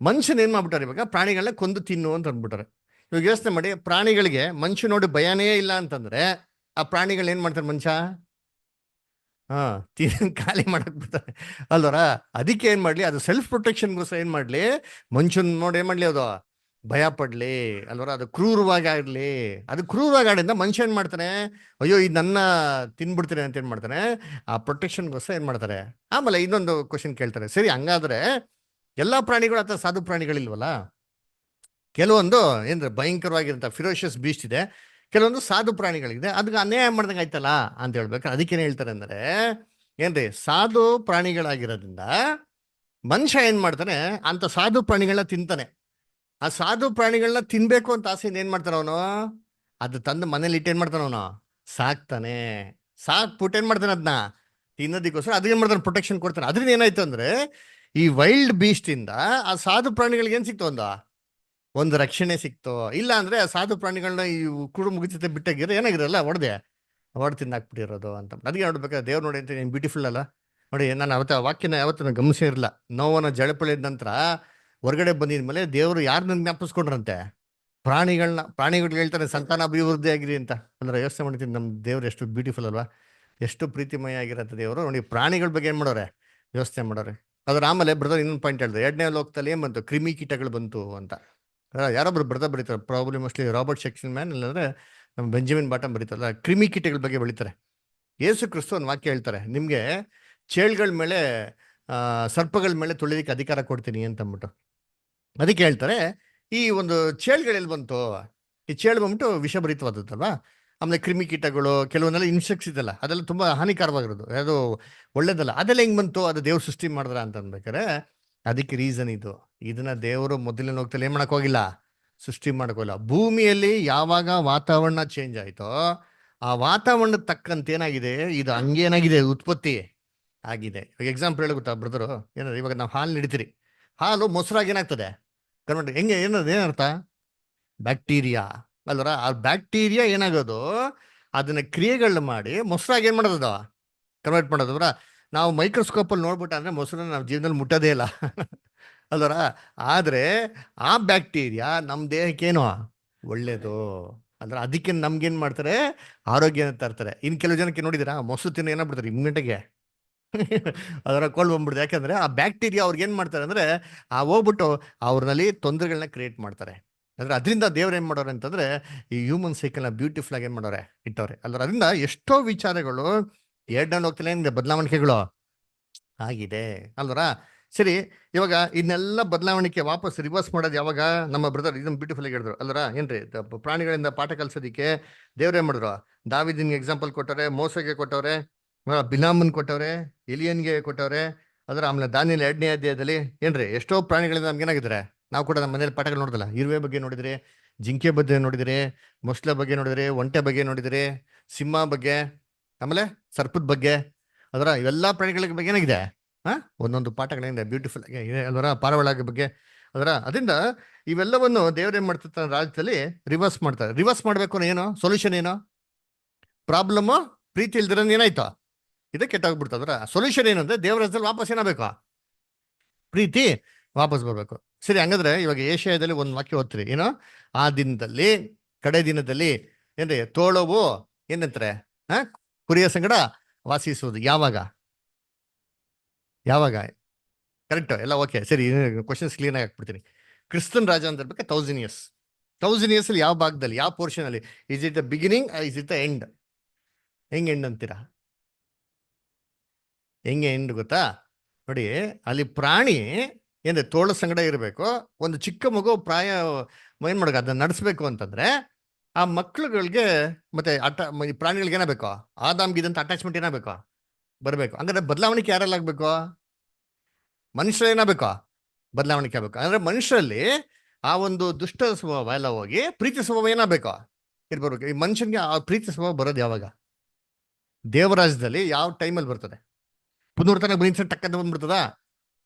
S5: ಮನುಷ್ಯನ್ ಏನ್ ಮಾಡ್ಬಿಟ್ಟಾರೆ ಇವಾಗ, ಪ್ರಾಣಿಗಳನ್ನ ಕೊಂದು ತಿನ್ನು ಅಂತ ಅಂದ್ಬಿಟ್ಟಾರೆ. ಇವಾಗ ಯೋಚನೆ ಮಾಡಿ, ಪ್ರಾಣಿಗಳಿಗೆ ಮನುಷ್ಯ ನೋಡಿ ಭಯನೇ ಇಲ್ಲ ಅಂತಂದ್ರೆ ಆ ಪ್ರಾಣಿಗಳು ಏನ್ ಮಾಡ್ತಾರೆ, ಮನುಷ್ಯ ಖಾಲಿ ಮಾಡಕ್ ಬಿಡ್ತಾರೆ ಅಲ್ವರ. ಅದಕ್ಕೆ ಏನ್ ಮಾಡ್ಲಿ, ಅದು ಸೆಲ್ಫ್ ಪ್ರೊಟೆಕ್ಷನ್ಗೋಸ್ಕರ ಏನ್ ಮಾಡ್ಲಿ, ಮನುಷ್ಯನ್ ನೋಡಿ ಏನ್ ಮಾಡ್ಲಿ, ಅದು ಭಯ ಪಡ್ಲಿ ಅಲ್ವರ, ಅದು ಕ್ರೂರವಾಗಿ ಆಡ್ಲಿ. ಅದು ಕ್ರೂರವಾಗಿ ಆಡಿಂದ ಮನುಷ್ಯ ಏನ್ ಮಾಡ್ತಾನೆ, ಅಯ್ಯೋ ಇದು ನನ್ನ ತಿನ್ಬಿಡ್ತೀನಿ ಅಂತ ಏನ್ ಮಾಡ್ತಾನೆ, ಆ ಪ್ರೊಟೆಕ್ಷನ್ಗೋಸ್ಕರ ಏನ್ ಮಾಡ್ತಾರೆ. ಆಮೇಲೆ ಇನ್ನೊಂದು ಕ್ವಶನ್ ಕೇಳ್ತಾರೆ, ಸರಿ ಹಂಗಾದ್ರೆ ಎಲ್ಲಾ ಪ್ರಾಣಿಗಳು ಅಥವಾ ಸಾಧು ಪ್ರಾಣಿಗಳಿಲ್ವಲ್ಲ? ಕೆಲವೊಂದು ಏನ್ರೆ ಭಯಂಕರವಾಗಿರಂತ ಫಿರೋಷಿಯಸ್ ಬೀಸ್ಟ್ ಇದೆ, ಕೆಲವೊಂದು ಸಾಧು ಪ್ರಾಣಿಗಳಿದೆ, ಅದಕ್ಕೆ ಅನ್ಯಾಯ ಮಾಡ್ದಂಗೆ ಆಯ್ತಲ್ಲ ಅಂತ ಹೇಳ್ಬೇಕು. ಅದಕ್ಕೇನು ಹೇಳ್ತಾರೆ ಅಂದ್ರೆ, ಏನ್ರಿ ಸಾಧು ಪ್ರಾಣಿಗಳಾಗಿರೋದ್ರಿಂದ ಮನುಷ್ಯ ಏನ್ ಮಾಡ್ತಾನೆ, ಅಂತ ಸಾಧು ಪ್ರಾಣಿಗಳನ್ನ ತಿಂತಾನೆ. ಆ ಸಾಧು ಪ್ರಾಣಿಗಳನ್ನ ತಿನ್ಬೇಕು ಅಂತ ಆಸೆಯಿಂದ ಏನ್ ಮಾಡ್ತಾನ ಅವನು, ಅದು ತಂದು ಮನೇಲಿ ಇಟ್ಟು ಏನ್ ಮಾಡ್ತಾನ ಅವನು, ಸಾಕ್ತಾನೆ. ಸಾಕ್ಬಿಟ್ಟು ಏನ್ ಮಾಡ್ತಾನೆ, ಅದನ್ನ ತಿನ್ನೋದಕ್ಕೋಸ್ಕರ ಅದಕ್ಕೆ ಏನ್ ಮಾಡ್ತಾನೆ, ಪ್ರೊಟೆಕ್ಷನ್ ಕೊಡ್ತಾನೆ. ಅದ್ರಿಂದ ಏನಾಯ್ತು ಅಂದ್ರೆ, ಈ ವೈಲ್ಡ್ ಬೀಸ್ಟ್ ಇಂದ ಆ ಸಾಧು ಪ್ರಾಣಿಗಳಿಗೆ ಏನ್ ಸಿಕ್ತು, ಒಂದು ರಕ್ಷಣೆ ಸಿಕ್ತು. ಇಲ್ಲ ಅಂದ್ರೆ ಆ ಸಾಧು ಪ್ರಾಣಿಗಳನ್ನ ಈ ಕುಡು ಮುಗಿತ ಬಿಟ್ಟಾಗಿರೋ ಏನಾಗಿರಲ್ಲ, ಹೊಡೆದು ತಿಂದಾಕ್ಬಿಟ್ಟಿರೋದು ಅಂತ. ಅದಕ್ಕೆ ನೋಡ್ಬೇಕಾದ್ರೆ ದೇವ್ರು ನೋಡಿ ಅಂತ ಬ್ಯೂಟಿಫುಲ್ ಅಲ್ಲ ನೋಡಿ. ನಾನು ಅವತ್ತ ವಾಕ್ಯನ ಯಾವತ್ತೂ ಗಮನಿಸೇ ಇರಲಿಲ್ಲ. ನೋವನ ಜಳಪಳಿದ ನಂತರ ಹೊರಗಡೆ ಬಂದಿದ್ಮೇಲೆ ದೇವರು ಯಾರನ್ನ ಜ್ಞಾಪಿಸ್ಕೊಂಡ್ರಂತೆ, ಪ್ರಾಣಿಗಳಿಗೆ ಹೇಳ್ತಾರೆ ಸಂತಾನ ಅಭಿವೃದ್ಧಿ ಆಗಿರಿ ಅಂತ. ಅಂದ್ರೆ ಯೋಚನೆ ಮಾಡ್ತೀನಿ, ನಮ್ಮ ದೇವ್ರು ಎಷ್ಟು ಬ್ಯೂಟಿಫುಲ್ ಅಲ್ವಾ, ಎಷ್ಟು ಪ್ರೀತಿಮಯ ಆಗಿರತ್ತೆ ದೇವರು. ನೋಡಿ ಪ್ರಾಣಿಗಳ ಬಗ್ಗೆ ಏನ್ ಮಾಡೋರೆ, ಯೋಚನೆ ಮಾಡೋರೆ. ಅದ್ರ ಆಮೇಲೆ ಬ್ರದರ್ ಇನ್ನೊಂದು ಪಾಯಿಂಟ್ ಹೇಳಿದೆ, 2ನೇ ಲೋಕದಲ್ಲಿ ಏನ್ ಬಂತು, ಕ್ರಿಮಿ ಕೀಟಗಳು ಬಂತು ಅಂತ. ಯಾರೊಬ್ರು ಬ್ರದರ್ ಬರೀತಾರೆ, ಪ್ರಾಬ್ಲಿ ಮೋಸ್ಟ್ಲಿ ರಾಬರ್ಟ್ ಶೆಕ್ಸನ್ ಮ್ಯಾನ್, ಇಲ್ಲಾಂದ್ರೆ ನಮ್ಮ ಬೆಂಜಮಿನ್ ಬಾಟಮ್ ಬರೀತಾರಲ್ಲ, ಕ್ರಿಮಿ ಕೀಟಗಳ ಬಗ್ಗೆ ಬರೀತಾರೆ. ಯೇಸು ಕ್ರಿಸ್ತು ಒಂದು ವಾಕ್ಯ ಹೇಳ್ತಾರೆ, ನಿಮ್ಗೆ ಚೇಳುಗಳ ಮೇಲೆ ಸರ್ಪಗಳ ಮೇಲೆ ತುಳಿಲಿಕ್ಕೆ ಅಧಿಕಾರ ಕೊಡ್ತೀನಿ ಅಂತ ಅಂದ್ಬಿಟ್ಟು. ಅದಕ್ಕೆ ಹೇಳ್ತಾರೆ, ಈ ಒಂದು ಚೇಳುಗಳೆಲ್ಲಿ ಬಂತು, ಈ ಚೇಳು ಬಂದ್ಬಿಟ್ಟು ವಿಷಭರಿತವಾದದ್ದಲ್ವಾ. ಆಮೇಲೆ ಕ್ರಿಮಿ ಕೀಟಗಳು ಕೆಲವೊಂದೆಲ್ಲ ಇನ್ಸೆಕ್ಟ್ಸ್ ಇದೆಲ್ಲ, ಅದೆಲ್ಲ ತುಂಬಾ ಹಾನಿಕಾರವಾಗಿರೋದು, ಅದು ಒಳ್ಳೇದಲ್ಲ. ಅದೆಲ್ಲ ಹೆಂಗ್ ಬಂತು, ಅದು ದೇವ್ರು ಸೃಷ್ಟಿ ಮಾಡಿದ್ರ ಅಂತ ಅನ್ಬೇಕಾರೆ ಅದಕ್ಕೆ ರೀಸನ್ ಇದು. ಇದನ್ನ ದೇವರು ಮೊದಲಿನ ಹೋಗ್ತಲ್ಲಿ ಏನ್ ಮಾಡಕ್ ಹೋಗಿಲ್ಲ, ಸೃಷ್ಟಿ ಮಾಡಕ್ ಹೋಗಿಲ್ಲ. ಭೂಮಿಯಲ್ಲಿ ಯಾವಾಗ ವಾತಾವರಣ ಚೇಂಜ್ ಆಯ್ತೋ ಆ ವಾತಾವರಣದ ತಕ್ಕಂತ ಏನಾಗಿದೆ, ಇದು ಹಂಗೇನಾಗಿದೆ, ಉತ್ಪತ್ತಿ ಆಗಿದೆ. ಇವಾಗ ಎಕ್ಸಾಂಪಲ್ ಹೇಳಿ ಗೊತ್ತಾ ಬ್ರದರು, ಏನಾದ್ರೆ ಇವಾಗ ನಾವು ಹಾಲು ಹಿಡಿತೀರಿ, ಹಾಲು ಮೊಸರಾಗಿ ಏನಾಗ್ತದೆ ಕನ್ವರ್ಟ್, ಹೆಂಗೆ ಏನರ್ಥ, ಬ್ಯಾಕ್ಟೀರಿಯಾ ಅಲ್ವರ. ಆ ಬ್ಯಾಕ್ಟೀರಿಯಾ ಏನಾಗೋದು, ಅದನ್ನ ಕ್ರಿಯೆಗಳನ್ನ ಮಾಡಿ ಮೊಸರಾಗಿ ಏನ್ ಮಾಡೋದು, ಕನ್ವರ್ಟ್ ಮಾಡೋದವ್ರ. ನಾವು ಮೈಕ್ರೋಸ್ಕೋಪ್ ಅಲ್ಲಿ ನೋಡ್ಬಿಟ್ಟ ಅಂದ್ರೆ ಮೊಸರನ್ನ ನಾವು ಜೀವನದಲ್ಲಿ ಮುಟ್ಟೋದೇ ಇಲ್ಲ ಅಲ್ವರ. ಆದ್ರೆ ಆ ಬ್ಯಾಕ್ಟೀರಿಯಾ ನಮ್ಮ ದೇಹಕ್ಕೇನು ಒಳ್ಳೇದು ಅಂದ್ರೆ, ಅದಕ್ಕೆ ನಮ್ಗೇನ್ ಮಾಡ್ತಾರೆ, ಆರೋಗ್ಯನ ತರ್ತಾರೆ. ಇನ್ ಕೆಲವು ಜನಕ್ಕೆ ನೋಡಿದಿರಾ, ಮೊಸರು ತಿನ್ನೋ ಏನಾಗ್ಬಿಡ್ತಾರೆ ಇಮ್ಮಿಡಿಯೇಟ್ಗೆ ಅದರ ಕೋಲ್ ಬಂದ್ಬಿಡ್ತು. ಯಾಕಂದ್ರೆ ಆ ಬ್ಯಾಕ್ಟೀರಿಯಾ ಅವ್ರಿಗೆ ಏನ್ ಮಾಡ್ತಾರೆ ಅಂದ್ರೆ, ಆ ಹೋಗ್ಬಿಟ್ಟು ಅವ್ರಲ್ಲಿ ತೊಂದರೆಗಳನ್ನ ಕ್ರಿಯೇಟ್ ಮಾಡ್ತಾರೆ. ಅಂದ್ರೆ ಅದರಿಂದ ದೇವ್ರು ಏನ್ ಮಾಡೋರು ಅಂತಂದ್ರೆ, ಈ ಹ್ಯೂಮನ್ ಸೈಕಲ್ನ ಬ್ಯೂಟಿಫುಲ್ ಆಗಿ ಏನ್ ಮಾಡೋರೆ, ಇಟ್ಟವ್ರೆ ಅಲ್ರ. ಅದರಿಂದ ಎಷ್ಟೋ ವಿಚಾರಗಳು 2ನೇ ಲೋಕದಲ್ಲಿ ಬದಲಾವಣೆಗಳು ಆಗಿದೆ ಅಲ್ವರ. ಸರಿ, ಇವಾಗ ಇದನ್ನೆಲ್ಲ ಬದಲಾವಣೆಗೆ ವಾಪಸ್ ರಿವರ್ಸ್ ಮಾಡೋದು ಯಾವಾಗ, ನಮ್ಮ ಬ್ರದರ್ ಇದನ್ನ ಬ್ಯೂಟಿಫುಲ್ ಆಗಿ ಹೇಳಿದ್ರು ಅಲ್ವರ. ಏನ್ರಿ, ಪ್ರಾಣಿಗಳಿಂದ ಪಾಠ ಕಲ್ಸೋದಿಕ್ಕೆ ದೇವ್ರೇ ಮಾಡಿದ್ರು. ದಾವಿದಿನ್ಗೆ ಎಕ್ಸಾಂಪಲ್ ಕೊಟ್ಟವ್ರೆ, ಮೋಸಗೆ ಕೊಟ್ಟವ್ರೆ, ಬಿಲಾಮನ್ ಕೊಟ್ಟವ್ರೆ, ಎಲಿಯನ್ಗೆ ಕೊಟ್ಟವ್ರೆ. ಅದರ ಆಮೇಲೆ ದಾನಿಯೇಲ 2ನೇ ಅಧ್ಯಾಯದಲ್ಲಿ ಏನ್ರಿ ಎಷ್ಟೋ ಪ್ರಾಣಿಗಳಿಂದ ನಮ್ಗೆ ಏನಾಗಿದ್ರೆ, ನಾವು ಕೂಡ ನಮ್ಮ ಮನೇಲಿ ಪಾಠಗಳು ನೋಡಿದಲ್ಲ. ಇರುವೆ ಬಗ್ಗೆ ನೋಡಿದ್ರಿ, ಜಿಂಕೆ ಬಗ್ಗೆ ನೋಡಿದ್ರಿ, ಮೊಸಳೆ ಬಗ್ಗೆ ನೋಡಿದ್ರಿ, ಒಂಟೆ ಬಗ್ಗೆ ನೋಡಿದ್ರಿ, ಸಿಂಹ ಬಗ್ಗೆ, ಆಮೇಲೆ ಸರ್ಪದ ಬಗ್ಗೆ, ಅದರ ಇವೆಲ್ಲ ಪ್ರಾಣಿಗಳ ಬಗ್ಗೆ ಏನಾಗಿದೆ, ಒಂದೊಂದು ಪಾಠಗಳಿಂದ ಬ್ಯೂಟಿಫುಲ್ ಆಗಿ ಇದೆ ಅಲ್ವರ. ಪಾರಿವಾಳ ಬಗ್ಗೆ ಅದರ. ಅದರಿಂದ ಇವೆಲ್ಲವನ್ನು ದೇವ್ರು ಏನ್ ಮಾಡ್ತಿರ್ತಾರೆ, ರಾಜ್ಯದಲ್ಲಿ ರಿವರ್ಸ್ ಮಾಡ್ತಾರೆ. ರಿವರ್ಸ್ ಮಾಡ್ಬೇಕು ಏನು ಸೊಲ್ಯೂಷನ್, ಏನು ಪ್ರಾಬ್ಲಮ್, ಪ್ರೀತಿ ಇಲ್ದಿರ ಏನಾಯ್ತು, ಇದು ಕೆಟ್ಟೋಗ್ಬಿಡ್ತು. ಅದರ ಸೊಲ್ಯೂಷನ್ ಏನಂದ್ರೆ, ದೇವ್ರ ರಾಜ್ಯದಲ್ಲಿ ವಾಪಸ್ ಏನಾಗಬೇಕು, ಪ್ರೀತಿ ವಾಪಸ್ ಬರ್ಬೇಕು. ಸರಿ, ಹಂಗಂದ್ರೆ ಇವಾಗ ಏಷ್ಯಾದಲ್ಲಿ ಒಂದು ವಾಕ್ಯ ಓದ್ತೀರಿ, ಏನೋ, ಆ ದಿನದಲ್ಲಿ, ಕಡೆ ದಿನದಲ್ಲಿ ಏನ್ರಿ, ತೋಳವು ಏನಂತಾರೆ, ಕುರಿಯ ಸಂಗಡ ವಾಸಿಸುವುದು. ಯಾವಾಗ ಕರೆಕ್ಟ್ ಎಲ್ಲ ಓಕೆ. ಸರಿ, ಕ್ವಶನ್ಸ್ ಕ್ಲೀನ್ ಆಗಿ ಹಾಕ್ಬಿಡ್ತೀನಿ. ಕ್ರಿಸ್ತನ್ ರಾಜ ಅಂತ ಇರ್ಬೇಕು 1000 years. 1000 years ಅಲ್ಲಿ ಯಾವ ಭಾಗದಲ್ಲಿ, ಯಾವ ಪೋರ್ಷನ್ ಅಲ್ಲಿ, is it the beginning, is it the end? ಹೆಂಗ್ ಎಂಡ್ ಅಂತೀರಾ, ಹೆಂಗೆ ಎಂಡ್ ಗೊತ್ತಾ ನೋಡಿ. ಅಲ್ಲಿ ಪ್ರಾಣಿ ಏನ್ರಿ ತೋಳ ಸಂಗಡ ಇರಬೇಕು. ಒಂದು ಚಿಕ್ಕ ಮಗು ಪ್ರಾಯ ಏನ್ ಮಾಡೋದು, ಅದನ್ನ ನಡೆಸ್ಬೇಕು ಅಂತಂದ್ರೆ ಆ ಮಕ್ಳುಗಳಿಗೆ ಮತ್ತೆ ಈ ಪ್ರಾಣಿಗಳಿಗೆ ಏನಾಗಬೇಕು, ಆದಾಮ್ಗಿದಂತ ಅಟ್ಯಾಚ್ಮೆಂಟ್ ಏನಾಗಬೇಕು, ಬರಬೇಕು. ಹಂಗಾದ್ರೆ ಬದಲಾವಣೆ ಯಾರೆಲ್ಲ ಆಗ್ಬೇಕು, ಮನುಷ್ಯ ಏನಾಗಬೇಕು, ಬದಲಾವಣೆ ಆಗ್ಬೇಕು. ಅಂದ್ರೆ ಮನುಷ್ಯರಲ್ಲಿ ಆ ಒಂದು ದುಷ್ಟ ಸ್ವಭಾವ ಎಲ್ಲ ಹೋಗಿ ಪ್ರೀತಿ ಸ್ವಭಾವ ಏನಾಗಬೇಕು, ಇರ್ಬರ್ಬೇಕು. ಈ ಮನುಷ್ಯನ್ಗೆ ಆ ಪ್ರೀತಿ ಸ್ವಭಾವ ಬರೋದು ಯಾವಾಗ, ದೇವರಾಜ್ಯದಲ್ಲಿ ಯಾವ ಟೈಮಲ್ಲಿ ಬರ್ತದೆ? ಪುನರ್ತನ ಬರೀ ಟಕ್ಕಂತ ಬಂದ್ಬಿಡ್ತದ?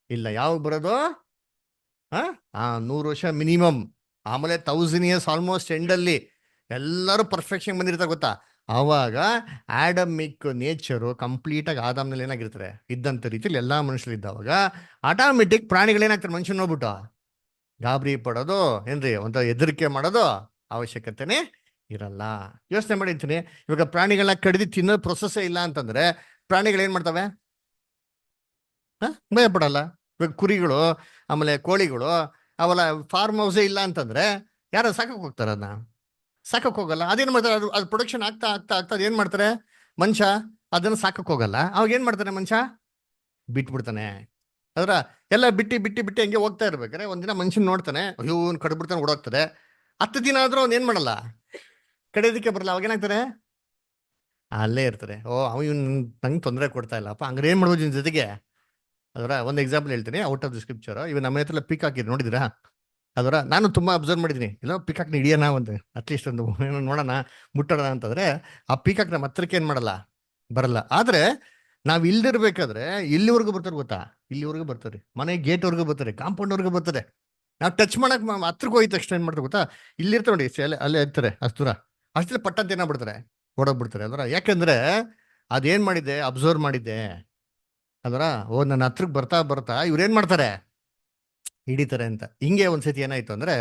S5: ಇಲ್ಲ. ಯಾವಾಗ ಬರೋದು, 100 ವರ್ಷ ಮಿನಿಮಮ್, ಆಮೇಲೆ 1000 years ಆಲ್ಮೋಸ್ಟ್ ಎಂಡಲ್ಲಿ ಎಲ್ಲರೂ ಪರ್ಫೆಕ್ಷನ್ ಬಂದಿರ್ತಾರೆ ಗೊತ್ತಾ. ಆವಾಗ ಆಡಮಿಕ್ ನೇಚರು ಕಂಪ್ಲೀಟ್ ಆಗಿ ಆದಾಮ್ನಲ್ಲಿ ಏನಾಗಿರ್ತಾರೆ, ಇದ್ದಂತ ರೀತಿಯಲ್ಲಿ ಎಲ್ಲಾ ಮನುಷ್ಯರು ಇದ್ದವಾಗ ಆಟೋಮೆಟಿಕ್ ಪ್ರಾಣಿಗಳೇನಾಗ್ತಾರೆ, ಮನುಷ್ಯನ ನೋಡ್ಬಿಟ್ಟು ಗಾಬರಿ ಪಡೋದು ಏನ್ರಿ, ಒಂದು ಹೆದರಿಕೆ ಮಾಡೋದು ಅವಶ್ಯಕತೆನೇ ಇರಲ್ಲ. ಯೋಚನೆ ಮಾಡಿರ್ತೀನಿ, ಇವಾಗ ಪ್ರಾಣಿಗಳನ್ನ ಕಡಿದು ತಿನ್ನೋ ಪ್ರೊಸೆಸ್ಸೇ ಇಲ್ಲ ಅಂತಂದ್ರೆ ಪ್ರಾಣಿಗಳು ಏನ್ ಮಾಡ್ತವೆ, ಭಯ ಪಡಲ್ಲ. ಇವಾಗ ಕುರಿಗಳು, ಆಮೇಲೆ ಕೋಳಿಗಳು, ಅವಲ್ಲ ಫಾರ್ಮ್ ಹೌಸೇ ಇಲ್ಲ ಅಂತಂದ್ರೆ ಯಾರು ಸಾಕಕ್ಕೆ ಹೋಗ್ತಾರ ಅದನ್ನ? ಸಾಕಕ್ಕೆ ಹೋಗಲ್ಲ. ಅದೇನು ಮಾಡ್ತಾರೆ, ಅದು ಪ್ರೊಡಕ್ಷನ್ ಆಗ್ತಾ ಆಗ್ತಾ ಆಗ್ತಾ ಏನ್ ಮಾಡ್ತಾರೆ ಮನುಷ್ಯ, ಅದನ್ನ ಸಾಕಕ್ಕೆ ಹೋಗಲ್ಲ. ಅವಾಗ ಏನ್ ಮಾಡ್ತಾನೆ ಮನುಷ್ಯ, ಬಿಟ್ಬಿಡ್ತಾನೆ. ಅದರ ಎಲ್ಲ ಬಿಟ್ಟು ಹಂಗೆ ಹೋಗ್ತಾ ಇರ್ಬೇಕಾರೆ ಒಂದಿನ ಮನುಷ್ಯನ್ ನೋಡ್ತಾನೆ, ಅಯ್ಯೋ ಕಡ್ಬಿಡ್ತಾನೆ, ಓಡೋಗ್ತದೆ. 10 ದಿನ ಆದ್ರೂ ಅವ್ನು ಏನ್ ಮಾಡಲ್ಲ, ಕಡಿಯೋದಕ್ಕೆ ಬರಲ್ಲ. ಅವಾಗ ಏನಾಗ್ತಾರೆ, ಅಲ್ಲೇ ಇರ್ತಾರೆ. ಓ ಅವ ಇವ್ನು ನಂಗೆ ತೊಂದರೆ ಕೊಡ್ತಾ ಇಲ್ಲಪ್ಪ, ಹಂಗಾರೆ ಏನ್ ಮಾಡ್ಬೋದು ಇವ್ನ ಜೊತೆಗೆ? ಅದರ ಒಂದು ಎಕ್ಸಾಂಪಲ್ ಹೇಳ್ತೀನಿ, ಔಟ್ ಆಫ್ ದಿ ಸ್ಕ್ರಿಪ್ಚರ್. ಇವ್ ನಮ್ಮ ಹತ್ರ ಪಿಕ್ ಹಾಕಿದ್ರು, ನೋಡಿದ್ರಾ? ಅದರ ನಾನು ತುಂಬಾ ಅಬ್ಸರ್ವ್ ಮಾಡಿದ್ದೀನಿ, ಇಲ್ಲ ಪಿಕಾಕ್ನ ಹಿಡಿಯೋಣ ಒಂದು ಅಟ್ಲೀಸ್ಟ್ ಒಂದು ಏನೋ ನೋಡೋಣ, ಮುಟ್ಟೋಣ ಅಂತಂದ್ರೆ ಆ ಪಿಕಾಕ್ ನಮ್ಮ ಹತ್ರಕ್ಕೆ ಏನ್ ಮಾಡಲ್ಲ, ಬರಲ್ಲ. ಆದ್ರೆ ನಾವ್ ಇಲ್ದಿರ್ಬೇಕಾದ್ರೆ ಇಲ್ಲಿವರೆಗೂ ಬರ್ತಾರೆ ಗೊತ್ತಾ, ಇಲ್ಲಿವರೆಗೂ ಬರ್ತಾರೆ, ಮನೆ ಗೇಟ್ವರೆಗೂ ಬರ್ತಾರೆ, ಕಾಂಪೌಂಡ್ವರೆಗೂ ಬರ್ತಾರೆ. ನಾವು ಟಚ್ ಮಾಡಕ್ ಹತ್ರಕ್ಕೆ ಹೋಗಿದ ತಕ್ಷಣ ಏನ್ ಮಾಡ್ತಾರೆ ಗೊತ್ತಾ, ಇಲ್ಲಿರ್ತಾರೆ ನೋಡಿ, ಅಲ್ಲೇ ಇರ್ತಾರೆ ಅಷ್ಟು ದೂರ, ಅಷ್ಟೇ ಪಟ್ಟಂತ ಏನಾಗ್ಬಿಡ್ತಾರೆ, ಓಡೋಗ್ಬಿಡ್ತಾರೆ. ಅದರ ಯಾಕಂದ್ರೆ ಅದೇನ್ ಮಾಡಿದ್ದೆ, ಅಬ್ಸರ್ವ್ ಮಾಡಿದ್ದೆ. ಅದರ ಓ ನನ್ನ ಹತ್ರಕ್ಕೆ ಬರ್ತಾ ಬರ್ತಾ ಇವ್ರೇನ್ ಮಾಡ್ತಾರೆ, ಹಿಡಿತಾರೆ ಅಂತ. ಹಿಂಗೆ ಒಂದ್ಸತಿ ಏನಾಯ್ತು ಅಂದ್ರೆ,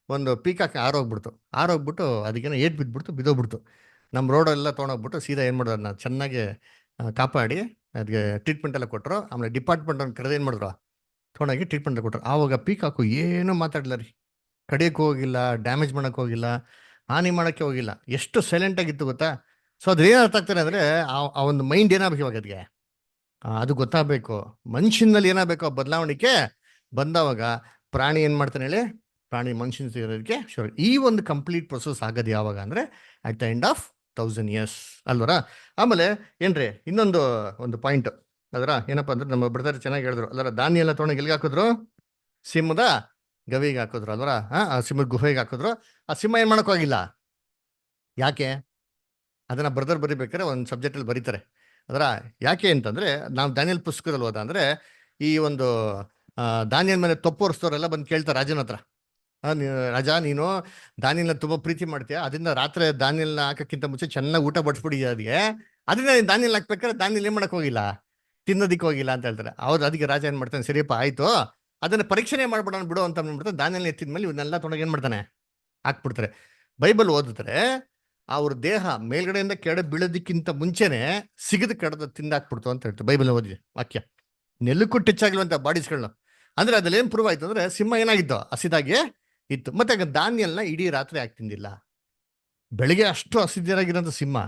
S5: ಒಂದು ಪೀಕಾಕ್ ಆರೋಗ್ಬಿಟ್ಟು ಅದಕ್ಕೇನೋ ಏಟ್ ಬಿದ್ದೋಗ್ಬಿಡ್ತು. ನಮ್ಮ ರೋಡೆಲ್ಲ ತೊಗೊಂಡೋಗ್ಬಿಟ್ಟು ಸೀದಾ ಏನ್ ಮಾಡೋದು, ಅದನ್ನ ಚೆನ್ನಾಗಿ ಕಾಪಾಡಿ ಅದಕ್ಕೆ ಟ್ರೀಟ್ಮೆಂಟ್ ಎಲ್ಲ ಕೊಟ್ಟರು. ಆಮೇಲೆ ಡಿಪಾರ್ಟ್ಮೆಂಟ್ ಅವ್ನು ಕರೆದು ಏನ್ ಮಾಡಿದ್ರು, ತೊಗೊಂಡೋಗಿ ಟ್ರೀಟ್ಮೆಂಟ್ ಕೊಟ್ಟರು. ಆವಾಗ ಪೀಕಾಕು ಏನೂ ಮಾತಾಡ್ಲ ರೀ, ಕಡಿಯಕ್ಕೆ ಹೋಗಿಲ್ಲ, ಡ್ಯಾಮೇಜ್ ಮಾಡಕ್ಕೆ ಹೋಗಿಲ್ಲ, ಹಾನಿ ಮಾಡಕ್ಕೆ ಹೋಗಿಲ್ಲ. ಎಷ್ಟು ಸೈಲೆಂಟ್ ಆಗಿತ್ತು ಗೊತ್ತಾ. ಸೊ ಅದ್ರ ಏನ್ ಅರ್ಥ ಆಗ್ತಾರೆ ಅಂದ್ರೆ, ಆ ಒಂದು ಮೈಂಡ್ ಏನಾಗಬೇಕು ಇವಾಗ ಅದಕ್ಕೆ, ಅದು ಗೊತ್ತಾಗಬೇಕು. ಮನುಷ್ಯನಲ್ಲಿ ಏನಾಗಬೇಕು, ಆ ಬದಲಾವಣೆ ಬಂದವಾಗ ಪ್ರಾಣಿ ಏನ್ ಮಾಡ್ತಾನೆ ಹೇಳಿ, ಪ್ರಾಣಿ ಮನುಷ್ಯನ ಸೇರೋದಕ್ಕೆ ಶುರು. ಈ ಒಂದು ಕಂಪ್ಲೀಟ್ ಪ್ರೊಸೆಸ್ ಆಗೋದು ಯಾವಾಗ ಅಂದ್ರೆ at the end of 1000 years ಅಲ್ವರ. ಆಮೇಲೆ ಏನ್ರಿ ಇನ್ನೊಂದು ಪಾಯಿಂಟ್ ಅದರ ಏನಪ್ಪಾ ಅಂದ್ರೆ, ನಮ್ಮ ಬ್ರದರ್ ಚೆನ್ನಾಗಿ ಹೇಳಿದ್ರು ಅಲ್ವರ, ಧಾನ್ಯ ಎಲ್ಲ ತೊಗೊಂಡು ಎಲ್ಲಿಗೆ ಹಾಕಿದ್ರು, ಸಿಂಹದ ಗವಿಗೆ ಹಾಕಿದ್ರು ಅಲ್ವರ. ಆ ಸಿಂಹದ ಗುಹೆಗೆ ಹಾಕಿದ್ರು. ಆ ಸಿಂಹ ಏನ್ ಮಾಡಕ್ ಹೋಗಿಲ್ಲ. ಯಾಕೆ? ಅದನ್ನ ಬ್ರದರ್ ಬರಿಬೇಕಾದ್ರೆ ಒಂದು ಸಬ್ಜೆಕ್ಟ್ ಅಲ್ಲಿ ಬರೀತಾರೆ. ಅದರ ಯಾಕೆ ಅಂತಂದ್ರೆ, ನಾವು ದಾನಿಯೇಲ್ ಪುಸ್ತಕದಲ್ಲಿ ಹೋದ ಅಂದ್ರೆ, ಈ ಒಂದು ದಾನಿಯೇಲ್ ಮೇಲೆ ತಪ್ಪೋರ್ಸ್ತವ್ರೆಲ್ಲ ಬಂದು ಕೇಳ್ತಾರೆ ರಾಜನ ಹತ್ರ, ರಾಜ ನೀನು ದಾನಿಯಲ್ನ ತುಂಬಾ ಪ್ರೀತಿ ಮಾಡ್ತೀಯ, ಅದರಿಂದ ರಾತ್ರಿ ದಾನಿಯಲ್ನ ಹಾಕಕ್ಕಿಂತ ಮುಂಚೆ ಚೆನ್ನಾಗಿ ಊಟ ಬಡಿಸ್ಬಿಡಿಯ ಅದಕ್ಕೆ, ಅದನ್ನ ನೀನು ದಾನಿಯಲ್ ಹಾಕ್ಬೇಕಾದ್ರೆ ದಾನಿಯಲ್ ಏನ್ ಮಾಡಕ್ ಹೋಗಿಲ್ಲ, ತಿನ್ನೋದಿಕ್ಕೆ ಹೋಗಿಲ್ಲ ಅಂತ ಹೇಳ್ತಾರೆ. ಹೌದು, ಅದಕ್ಕೆ ರಾಜ ಏನ್ ಮಾಡ್ತಾನೆ, ಸರಿಯಪ್ಪ ಆಯ್ತು ಅದನ್ನ ಪರೀಕ್ಷೆನೇ ಮಾಡ್ಬಿಡೋಣ ಬಿಡು ಅಂತ ಅಂದ್ಬಿಡ್ತಾನೆ. ದಾನಿಯಲ್ ಎತ್ತಿದ್ಮೇಲೆ ಇವನ್ನೆಲ್ಲ ತೊಗೊಂಡು ಏನ್ ಮಾಡ್ತಾನೆ, ಹಾಕ್ಬಿಡ್ತಾರೆ. ಬೈಬಲ್ ಓದಿದ್ರೆ ಅವ್ರ ದೇಹ ಮೇಲ್ಗಡೆಯಿಂದ ಕೆಡ ಬೀಳೋದಕ್ಕಿಂತ ಮುಂಚೆನೆ ಸಿಗದ ಕಡದ ತಿಂದಾಕ್ಬಿಡ್ತು ಅಂತ ಹೇಳ್ತಾರೆ ಬೈಬಲ್ ಓದಿ ವಾಕ್ಯ. ನೆಲಕ್ಕೂ ಟಚ್ ಆಗಿಲ್ವಂತ ಬಾಡೀಸ್ಗಳನ್ನ. ಅಂದ್ರೆ ಅದ್ರಲ್ಲಿ ಏನ್ ಪ್ರೂವ್ ಆಯ್ತು ಅಂದ್ರೆ, ಸಿಂಹ ಏನಾಗಿತ್ತು, ಹಸಿದಾಗೆ ಇತ್ತು. ಮತ್ತೆ ಧಾನ್ಯಲ್ನ ಇಡೀ ರಾತ್ರಿ ಯಾಕೆ ತಿಂದಿಲ್ಲ? ಬೆಳಿಗ್ಗೆ ಅಷ್ಟು ಹಸಿದಾಗಿರೋಂಥ ಸಿಂಹ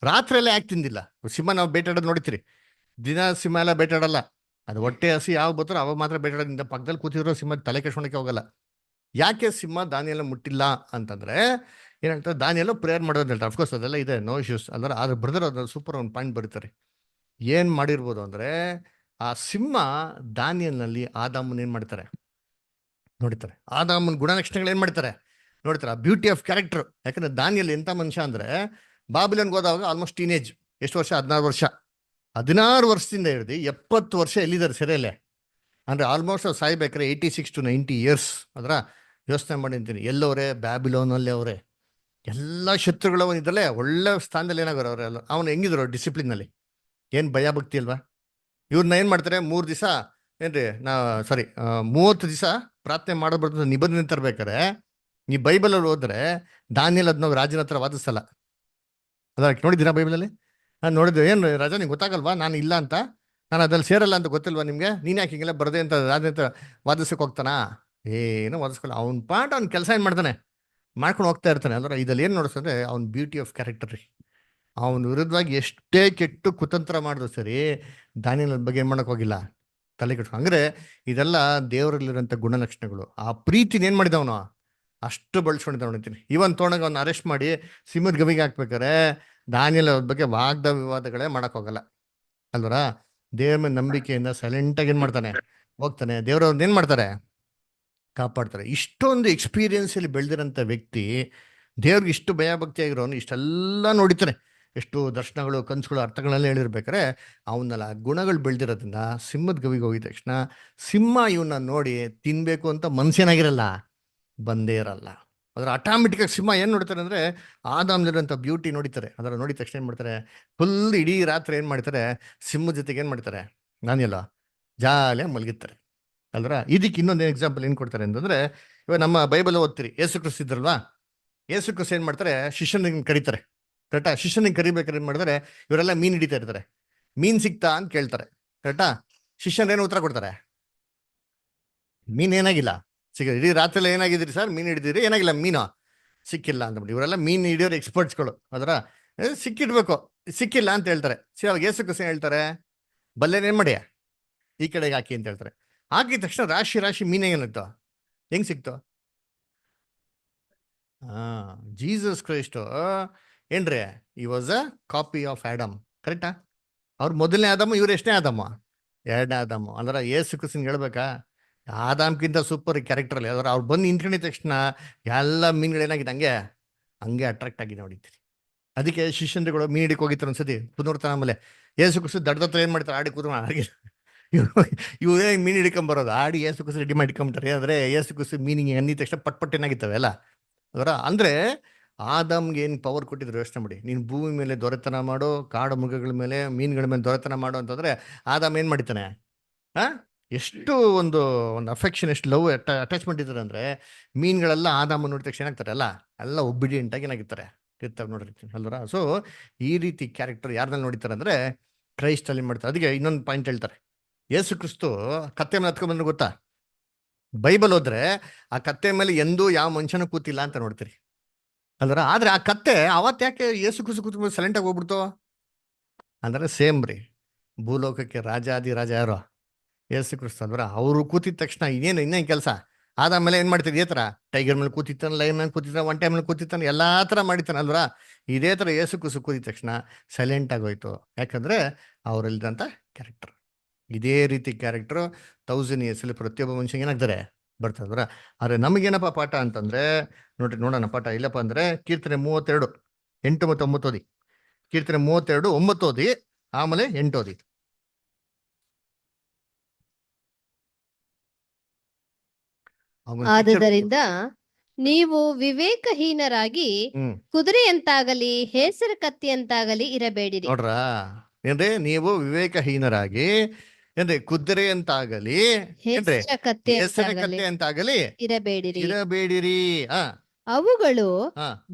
S5: ರಾತ್ರಿ ಎಲ್ಲ ಯಾಕೆ ತಿಂದಿಲ್ಲ? ಸಿಂಹ ನಾವು ಬೇಟಾಡೋದು ನೋಡ್ತೀರಿ, ದಿನ ಸಿಂಹ ಎಲ್ಲ ಬೇಟಾಡಲ್ಲ. ಅದು ಹೊಟ್ಟೆ ಹಸಿ ಯಾವ ಬರ್ತಾರೋ ಅವಾಗ ಮಾತ್ರ ಬೇಟಾಡೋದ್ರಿಂದ ಪಕ್ಕದಲ್ಲಿ ಕೂತಿರೋ ಸಿಂಹ ತಲೆ ಕೆಡ್ಸ್ಕೊಳಕ್ಕೆ ಹೋಗಲ್ಲ. ಯಾಕೆ ಸಿಂಹ ದಾನಿಯೆಲ್ಲ ಮುಟ್ಟಿಲ್ಲ ಅಂತಂದ್ರೆ, ಏನ್ ಹೇಳ್ತಾರೆ, ದಾನಿಯೆಲ್ಲ ಪ್ರೇಯರ್ ಮಾಡೋದು ಹೇಳ್ತಾರೆ. ಅಫ್ಕೋರ್ಸ್ ಅದೆಲ್ಲ ಇದೆ, ನೋ ಇಶ್ಯೂಸ್. ಅಂದ್ರೆ ಆದ್ರೆ ಬ್ರದರ್ ಅದ್ರಲ್ಲಿ ಸೂಪರ್ ಒಂದು ಪಾಯಿಂಟ್ ಬರೀತಾರೆ. ಏನ್ ಮಾಡಿರ್ಬೋದು ಅಂದ್ರೆ, ಆ ಸಿಂಹ ದಾನಿಯಲ್ನಲ್ಲಿ ಆದಾಮನ್ ಏನ್ ಮಾಡ್ತಾರೆ ನೋಡ್ತಾರೆ, ಆದಾಮನ್ ಗುಣಲಕ್ಷಣಗಳು ಏನ್ ಮಾಡ್ತಾರೆ ನೋಡ್ತಾರೆ, ಆ ಬ್ಯೂಟಿ ಆಫ್ ಕ್ಯಾರೆಕ್ಟರ್. ಯಾಕಂದ್ರೆ ದಾನಿಯಲ್ ಎಂತ ಮನುಷ್ಯ ಅಂದ್ರೆ, ಬಾಬಿಲೋನ್ಗೆ ಹೋದಾಗ ಆಲ್ಮೋಸ್ಟ್ ಟೀನೇಜ್, ಎಷ್ಟು ವರ್ಷ, 16 ವರ್ಷ. 16 ವರ್ಷದಿಂದ ಹಿಡಿದು 70 ವರ್ಷ ಎಲ್ಲಿದ್ದಾರೆ ಸೆರೆಯಲ್ಲೇ. ಅಂದ್ರೆ ಆಲ್ಮೋಸ್ಟ್ ಸಾಯ್ಬೇಕಾರೆ 86 to 90 years. ಅದರ ಯೋಚನೆ ಮಾಡಿರ್ತೀನಿ, ಎಲ್ಲವರೇ ಬ್ಯಾಬಿಲೋನಲ್ಲಿ ಅವರೇ, ಎಲ್ಲ ಶತ್ರುಗಳು ಅವನಿದ್ರಲ್ಲೇ ಒಳ್ಳೆ ಸ್ಥಾನದಲ್ಲಿ ಏನಾಗೋರು ಅವರೆಲ್ಲ. ಅವನು ಹೆಂಗಿದ್ರು ಡಿಸಿಪ್ಲಿನ್ ನಲ್ಲಿ, ಏನ್ ಭಯ ಭಕ್ತಿ ಅಲ್ವಾ. ಇವ್ರನ್ನ ಏನ್ ಮಾಡ್ತಾರೆ, 3 ದಿವಸ ಏನ್ರಿ 30 ದಿವಸ ಪ್ರಾರ್ಥನೆ ಮಾಡಬಾರ್ದು ನಿಬಂಧನೆ ತರ್ಬೇಕಾರೆ, ಈ ಬೈಬಲ್ ಅಲ್ಲಿ ಹೋದ್ರೆ ದಾನಿಯೇಲ್ ಅದನ್ನ ರಾಜನ ಹತ್ರ ವಾದಿಸಲ್ಲ. ಅದ ನೋಡಿದ್ದೀರಾ ಬೈಬಲಲ್ಲಿ? ನಾನು ನೋಡಿದ್ದೆ, ಏನ್ ರಾಜ ನಿಂಗೆ ಗೊತ್ತಾಗಲ್ವಾ ನಾನು ಇಲ್ಲ ಅಂತ, ನಾನು ಅದ್ರಲ್ಲಿ ಸೇರಲ್ಲ ಅಂತ ಗೊತ್ತಿಲ್ವಾ ನಿಮ್ಗೆ, ನೀನ್ ಯಾಕೆ ಹಿಂಗೆಲ್ಲ ಬರದೆ ಅಂತ ರಾಜ ಹತ್ರ ವಾದಿಸಕ್ಕೆ ಹೋಗ್ತಾನ? ಏನು ವಾದಿಸ್ಕೊಳ್ಳ. ಅವ್ನ ಪಾಠ ಅವ್ನ ಕೆಲಸ ಏನ್ ಮಾಡ್ತಾನೆ, ಮಾಡ್ಕೊಂಡು ಹೋಗ್ತಾ ಇರ್ತಾನೆ. ಅಂದ್ರೆ ಇದಲ್ಲಿ ಏನ್ ನೋಡಿಸ್ತಂದ್ರೆ ಅವ್ನ ಬ್ಯೂಟಿ ಆಫ್ ಕ್ಯಾರೆಕ್ಟರ್ ರೀ. ಅವನ ವಿರುದ್ಧವಾಗಿ ಎಷ್ಟೇ ಕೆಟ್ಟು ಕುತಂತ್ರ ಮಾಡಿದ್ರು ಸರಿ, ದಾನಿಯೇಲ್ ಬಗ್ಗೆ ಏನ್ ಮಾಡಕ್ ಹೋಗಿಲ್ಲ, ತಲೆ ಕೆಡ್ಸ್ಕೊ. ಅಂದ್ರೆ ಇದೆಲ್ಲ ದೇವರಲ್ಲಿರೋಂಥ ಗುಣಲಕ್ಷಣಗಳು. ಆ ಪ್ರೀತಿನ ಏನ್ ಮಾಡಿದವನು ಅಷ್ಟು ಬಳಸ್ಕೊಂಡಿದ್ದಾವ ಅಂತೀನಿ. ಇವನ್ ತೊಗೊಂಡಾಗ ಅವ್ನ ಅರೆಸ್ಟ್ ಮಾಡಿ ಸಿಂಹದ ಗವಿಗೆ ಹಾಕ್ಬೇಕಾರೆ ದಾನಿಯೇಲ್ ಅವ್ರ ಬಗ್ಗೆ ವಾಗ್ದ ವಿವಾದಗಳೇ ಮಾಡಕ್ ಹೋಗಲ್ಲ ಅಲ್ವರ. ದೇವ್ರ ಮೇಲೆ ನಂಬಿಕೆಯಿಂದ ಸೈಲೆಂಟ್ ಆಗಿ ಏನ್ ಮಾಡ್ತಾನೆ, ಹೋಗ್ತಾನೆ. ದೇವ್ರವ್ರನ್ನ ಏನ್ ಮಾಡ್ತಾರೆ, ಕಾಪಾಡ್ತಾರೆ. ಇಷ್ಟೊಂದು ಎಕ್ಸ್ಪೀರಿಯನ್ಸ್ ಅಲ್ಲಿ ಬೆಳೆದಿರೋಂಥ ವ್ಯಕ್ತಿ, ದೇವ್ರಿಗೆ ಇಷ್ಟು ಭಯ ಭಕ್ತಿ ಆಗಿರೋನು ಇಷ್ಟೆಲ್ಲ ನೋಡಿತಾನೆ. ಎಷ್ಟು ದರ್ಶನಗಳು, ಕನ್ಸುಗಳು, ಅರ್ಥಗಳೆಲ್ಲ ಹೇಳಿರ್ಬೇಕಾರೆ ಅವನ್ನೆಲ್ಲ ಗುಣಗಳು ಬೆಳೆದಿರೋದ್ರಿಂದ ಸಿಂಹದ ಗವಿಗೆ ಹೋಗಿದ ತಕ್ಷಣ ಸಿಂಹ ಇವನ್ನ ನೋಡಿ ತಿನ್ಬೇಕು ಅಂತ ಮನ್ಸೇನಾಗಿರಲ್ಲ, ಬಂದೇ ಇರಲ್ಲ. ಅದರ ಆಟೋಮೆಟಿಕ್ ಆಗಿ ಸಿಂಹ ಏನ್ ನೋಡ್ತಾರೆ ಅಂದ್ರೆ, ಆದಾಮ್ಲಿರೋಂಥ ಬ್ಯೂಟಿ ನೋಡಿತಾರೆ. ಅದರ ನೋಡಿದ ತಕ್ಷಣ ಏನ್ ಮಾಡ್ತಾರೆ, ಫುಲ್ ಇಡೀ ರಾತ್ರಿ ಏನ್ ಮಾಡ್ತಾರೆ, ಸಿಂಹದ ಜೊತೆಗೆ ಏನ್ ಮಾಡ್ತಾರೆ, ನಾನೆಲ್ಲ ಜಾಲಿಯಾಗಿ ಮಲಗಿರ್ತಾರೆ ಅಲ್ರ. ಇದಕ್ಕೆ ಇನ್ನೊಂದು ಎಕ್ಸಾಂಪಲ್ ಏನ್ ಕೊಡ್ತಾರೆ ಅಂತಂದ್ರೆ, ಇವಾಗ ನಮ್ಮ ಬೈಬಲ್ ಓದ್ತೀರಿ, ಯೇಸು ಕ್ರಿಸ್ತ ಇದ್ರಲ್ವಾ, ಯೇಸು ಕ್ರಿಸ್ತ ಏನ್ ಮಾಡ್ತಾರೆ, ಶಿಷ್ಯನಿಗೆ ಕರೀತಾರೆ. ಕರೆಕ್ಟಾ? ಶಿಷ್ಯನಿಗೆ ಕರಿಬೇಕಾದ್ರೆ ಏನ್ ಮಾಡ್ತಾರೆ, ಇವರೆಲ್ಲ ಮೀನ್ ಹಿಡಿತಾ ಇರ್ತಾರೆ. ಮೀನ್ ಸಿಕ್ತಾ ಅಂತ ಕೇಳ್ತಾರೆ. ಕರೆಕ್ಟಾ? ಶಿಷ್ಯನ್ ಏನು ಉತ್ತರ ಕೊಡ್ತಾರೆ, ಮೀನ್ ಏನಾಗಿಲ್ಲ, ಇಡೀ ರಾತ್ರಿ ಏನಾಗಿದ್ದೀರಿ ಸರ್, ಮೀನು ಹಿಡಿದಿರಿ, ಏನಾಗಿಲ್ಲ ಮೀನು ಸಿಕ್ಕಿಲ್ಲ ಅಂದ್ಬಿಟ್ಟು ಇವರೆಲ್ಲ ಮೀನು ಹಿಡಿಯೋರು ಎಕ್ಸ್ಪರ್ಟ್ಸ್ಗಳು. ಅದರ ಸಿಕ್ಕಿಡ್ಬೇಕು, ಸಿಕ್ಕಿಲ್ಲ ಅಂತ ಹೇಳ್ತಾರೆ. ಸರಿ, ಅವಾಗ ಯೇಸು ಕ್ರಿಸ್ತ ಹೇಳ್ತಾರೆ, ಬಲ್ಲೇನೇನ್ ಮಾಡಿ ಈ ಕಡೆಗೆ ಹಾಕಿ ಅಂತ ಹೇಳ್ತಾರೆ. ಹಾಕಿದ ತಕ್ಷಣ ರಾಶಿ ರಾಶಿ ಮೀನೇ ಏನಿತ್ತು, ಹೆಂಗ್ ಸಿಕ್ತು? ಜೀಸಸ್ ಕ್ರೈಸ್ಟ್ ಏನ್ರಿ, he was a copy of Adam. ಕರೆಕ್ಟಾ? ಅವ್ರು ಮೊದಲನೇ ಆದಮ್ಮ, ಇವ್ರು ಎಷ್ಟನೇ ಆದಮ್ಮ? ಎರಡನೇ ಆದಮ್ಮ. ಅಂದ್ರೆ ಯೇಸು ಕ್ರಿಸ್ತನ್ ಹೇಳ್ಬೇಕಾ, ಆದಾಮ್ಗಿಂತ ಸೂಪರ್ ಕ್ಯಾರೆಕ್ಟರ್ ಅಲ್ಲಿ. ಅವ್ರು ಬಂದು ನಿಂತ್ಕೊಂಡಿದ ತಕ್ಷಣ ಎಲ್ಲ ಮೀನುಗಳು ಏನಾಗಿದೆ, ಹಂಗೆ ಅಟ್ರಾಕ್ಟ್ ಆಗಿ ನೋಡಿದ್ದೀರಿ. ಅದಕ್ಕೆ ಶಿಷ್ಯಂದ್ರಗಳು ಮೀನ್ ಹಿಡಿಕ್ ಹೋಗಿರ್ತಾರೆ ಒಂದ್ಸತಿ ಪುನರ್ತನ ಆಮೇಲೆ. ಯೇಸು ಕ್ರಿಸ್ತ ದಡ್ಡತ್ರ ಏನ್ ಮಾಡ್ತಾರೆ, ಆಡಿ ಕೂತ್ಕೊಂಡು ಆಡಿ ಇವರೇ ಮೀನ್ ಹಿಡ್ಕೊಂಬರೋದು, ಆಡಿ ಯೇಸು ಕ್ರಿಸ್ತ ರೆಡಿ ಮಾಡಿಕೊಂಬಿಟ್ಟಾರೆ. ಅಂದ್ರೆ ಯೇಸು ಕ್ರಿಸ್ತ ಮೀನಿಗೆ ಅಂದಿದ ತಕ್ಷಣ ಪಟ್ ಏನಾಗಿತ್ತವೆ ಅಲ್ಲ. ಅದರ ಅಂದ್ರೆ ಆದಮ್ಗೆ ಏನು ಪವರ್ ಕೊಟ್ಟಿದ್ರು ಯೋಚನೆ ಮಾಡಿ. ನೀನು ಭೂಮಿ ಮೇಲೆ ದೊರೆತನ ಮಾಡೋ, ಕಾಡು ಮೃಗಗಳ ಮೇಲೆ, ಮೀನುಗಳ ಮೇಲೆ ದೊರೆತನ ಮಾಡೋ ಅಂತಂದ್ರೆ ಆದಮ್ ಏನ್ ಮಾಡಿತಾನೆ? ಎಷ್ಟು ಒಂದು ಅಫೆಕ್ಷನ್, ಎಷ್ಟು ಲವ್ ಅಟ್ಯಾಚ್ಮೆಂಟ್ ಇದ್ದಾರೆ ಅಂದ್ರೆ, ಮೀನುಗಳೆಲ್ಲ ಆದಾಮ ನೋಡಿದ ತಕ್ಷಣ ಏನಾಗ್ತಾರೆ ಅಲ್ಲ, ಎಲ್ಲ ಒಬ್ಬಿಡಿಯಂಟ್ ಆಗಿ ಏನಾಗಿರ್ತಾರೆ, ಇರ್ತಾವೆ ನೋಡ್ರಿ ಅಲ್ವರ. ಸೊ ಈ ರೀತಿ ಕ್ಯಾರೆಕ್ಟರ್ ಯಾರನ್ನ ನೋಡಿತಾರೆ ಅಂದ್ರೆ ಕ್ರೈಸ್ಟ್ ಅಲ್ಲಿ ಮಾಡ್ತಾರೆ. ಅದಕ್ಕೆ ಇನ್ನೊಂದು ಪಾಯಿಂಟ್ ಹೇಳ್ತಾರೆ, ಯೇಸು ಕ್ರಿಸ್ತು ಕತ್ತೆ ಮೇಲೆ ಹತ್ಕೊಂಡ್ ಬಂದ್ರೆ ಗೊತ್ತಾ, ಬೈಬಲ್ ಹೋದ್ರೆ ಆ ಕತ್ತೆ ಮೇಲೆ ಎಂದೂ ಯಾವ ಮನುಷ್ಯನೂ ಕೂತಿಲ್ಲ ಅಂತ ನೋಡ್ತೀರಿ ಅಲ್ವರ. ಆದ್ರೆ ಆ ಕತ್ತೆ ಅವತ್ತು ಯಾಕೆ ಯೇಸು ಕ್ರಿಸ್ತು ಕೂತ್ಕೊಂಡು ಸೈಲೆಂಟ್ ಆಗಿ ಹೋಗ್ಬಿಡ್ತು ಅಂದ್ರೆ, ಸೇಮ್ ರೀ, ಭೂಲೋಕಕ್ಕೆ ರಾಜಾದಿ ರಾಜ ಯಾರು? ಯೇಸು ಕ್ರಿಸ್ತ ಅಲ್ವರ. ಅವರು ಕೂತಿದ ತಕ್ಷಣ ಇನ್ನೇನು ಕೆಲಸ ಆದಾದ್ಮೇಲೆ ಏನ್ ಮಾಡ್ತಿದ್ದೆ, ಇದೇ ತರ ಟೈಗರ್ ಮೇಲೆ ಕೂತಿತ್ತಾನೆ, ಲೈನ್ ಮೇಲೆ ಕೂತಿತ್ತಾನೆ, ಒಂಟೆ ಮೇಲೆ ಕೂತಿತ್ತಾನೆ, ಎಲ್ಲಾ ತರ ಮಾಡಿತಾನೆ ಅಲ್ವರ. ಇದೇ ತರ ಯೇಸು ಕ್ರಿಸ್ತು ಕೂತಿದ ತಕ್ಷಣ ಸೈಲೆಂಟ್ ಆಗೋಯ್ತು. ಯಾಕಂದ್ರೆ ಅವರಲ್ಲಿದ್ದಂತ ಕ್ಯಾರೆಕ್ಟರ್. ಇದೇ ರೀತಿ ಕ್ಯಾರೆಕ್ಟರ್ 1000 years ಅಲ್ಲಿ ಪ್ರತಿಯೊಬ್ಬ ಮನುಷ್ಯನಿಗೆ ಏನಾಗ್ತಾರೆ, ಬರ್ತದ್ರ. ಆದ್ರೆ ನಮಗೇನಪ್ಪ ಪಾಠ ಅಂತಂದ್ರೆ, ನೋಡೋಣ ಪಾಠ ಇಲ್ಲಪ್ಪ ಅಂದ್ರೆ ಕೀರ್ತನೆ 32 8 ಮತ್ತು 9 ಓದಿ. ಕೀರ್ತನೆ 32 9 ಓದಿ, ಆಮೇಲೆ 8 ಓದಿ.
S4: ಆದುದರಿಂದ ನೀವು ವಿವೇಕಹೀನರಾಗಿ ಕುದುರೆಯಂತಾಗಲಿ ಹೇಸರ ಕತ್ತಿಯಂತಾಗಲಿ ಇರಬೇಡಿರಿ.
S5: ನೋಡ್ರ ಏನ್ರಿ, ನೀವು ವಿವೇಕಹೀನರಾಗಿ ಏನ್ರಿ ಕುದುರೆಯಂತಾಗಲಿ ಏನ್ರಿ ಹೆಸರ ಕತ್ತೆ ಅಂತಾಗಲಿ ಇರಬೇಡಿರಿ.
S4: ಅವುಗಳು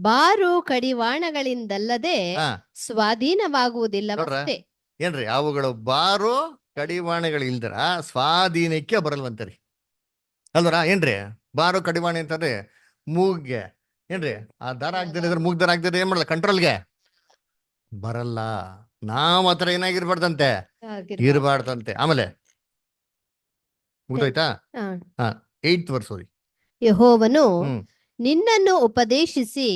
S4: ಬಾರು ಕಡಿವಾಣಗಳಿಂದಲ್ಲದೆ ಸ್ವಾಧೀನವಾಗುವುದಿಲ್ಲವಷ್ಟೇ.
S5: ಏನ್ರಿ, ಅವುಗಳು ಬಾರು ಕಡಿವಾಣಗಳು ಇಲ್ದರ ಸ್ವಾಧೀನಕ್ಕೆ ಬರಲ್ವಂತರಿ ಅಲ್ವರ. ಏನ್ರಿ ಬಾರು ಕಡಿವಾಣಿ ಅಂತಂದ್ರೆ ಮೂಗ್ಗೆ ಏನ್ರಿ, ಆ ದಾರ ಆಗ್ದಿರ ಮೂಗ್ ದಾರ ಆಗ್ದಿರ ಏನ್ ಮಾಡಲ್ಲ, ಕಂಟ್ರೋಲ್ಗೆ ಬರಲ್ಲ. ನಾವ್ ಹತ್ರ ಏನಾಗಿರ್ಬಾರ್ದಂತೆ, ಇರಬಾರ್ದಂತೆ. ಆಮೇಲೆ ಮುಗ್ದೋಯ್ತಾ? 8th verse ಓದಿ.
S4: ಯೆಹೋವನು ನಿನ್ನನ್ನು ಉಪದೇಶಿಸಿ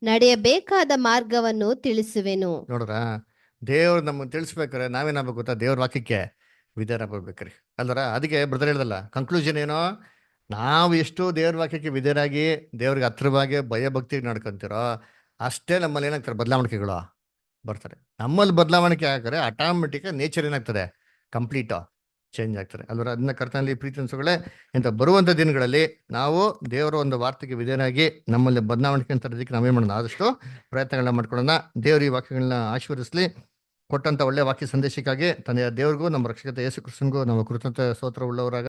S4: ನಡೆಯಬೇಕಾದ ಮಾರ್ಗವನ್ನು ತಿಳಿಸುವೆನು.
S5: ನೋಡ್ರ, ದೇವ್ರು ನಮ್ಮನ್ನು ತಿಳಿಸ್ಬೇಕಾರೆ ನಾವೇನಾಗ್ಬೇಕು ಗೊತ್ತಾ, ದೇವ್ರ ವಾಕ್ಯಕ್ಕೆ ವಿಧೇಯರಾಗ್ಬೇಕ್ರಿ ಅಲ್ವರ. ಅದಕ್ಕೆ ಬ್ರದರ್ ಹೇಳ್ದಲ್ಲ, ಕನ್ಕ್ಲೂಷನ್ ಏನೋ, ನಾವು ಎಷ್ಟು ದೇವ್ರ ವಾಕ್ಯಕ್ಕೆ ವಿಧೇಯರಾಗಿ ದೇವ್ರಿಗೆ ಹತ್ರವಾಗಿ ಭಯಭಕ್ತಿಗೆ ನಡ್ಕೊಂತೀರೋ ಅಷ್ಟೇ ನಮ್ಮಲ್ಲಿ ಏನಾಗ್ತಾರೆ, ಬದಲಾವಣೆಗಳು ಬರ್ತಾರೆ. ನಮ್ಮಲ್ಲಿ ಬದಲಾವಣೆ ಹಾಕಿದ್ರೆ ಆಟೋಮೆಟಿಕ್ ನೇಚರ್ ಏನಾಗ್ತದೆ, ಕಂಪ್ಲೀಟ್ ಚೇಂಜ್ ಆಗ್ತಾರೆ ಅಲ್ವರ. ಅದನ್ನ ಕರ್ತನಲ್ಲಿ ಪ್ರೀತಿ ಅನ್ಸೋಗಳೇ, ಇಂಥ ಬರುವಂಥ ದಿನಗಳಲ್ಲಿ ನಾವು ದೇವರ ಒಂದು ವಾರ್ತೆಗೆ ವಿಧೇಯರಾಗಿ ನಮ್ಮಲ್ಲಿ ಬದಲಾವಣೆ ತರೋದಕ್ಕೆ ನಾವೇನ್ ಮಾಡೋಣ, ಆದಷ್ಟು ಪ್ರಯತ್ನಗಳನ್ನ ಮಾಡ್ಕೊಳ್ಳೋಣ. ದೇವ್ರ ಈ ವಾಕ್ಯಗಳನ್ನ ಆಶೀರ್ವದಿಸಲಿ. ಕೊಟ್ಟಂತ ಒಳ್ಳೆ ವಾಕ್ಯ ಸಂದೇಶಕ್ಕಾಗಿ ತಂದೆಯ ದೇವ್ರಿಗೂ ನಮ್ಮ ರಕ್ಷಕ ಯೇಸು ಕ್ರಿಸ್ತನಿಗೂ ನಮ್ಮ ಕೃತಜ್ಞತೆ ಸ್ತೋತ್ರ ಉಳ್ಳವರಾಗ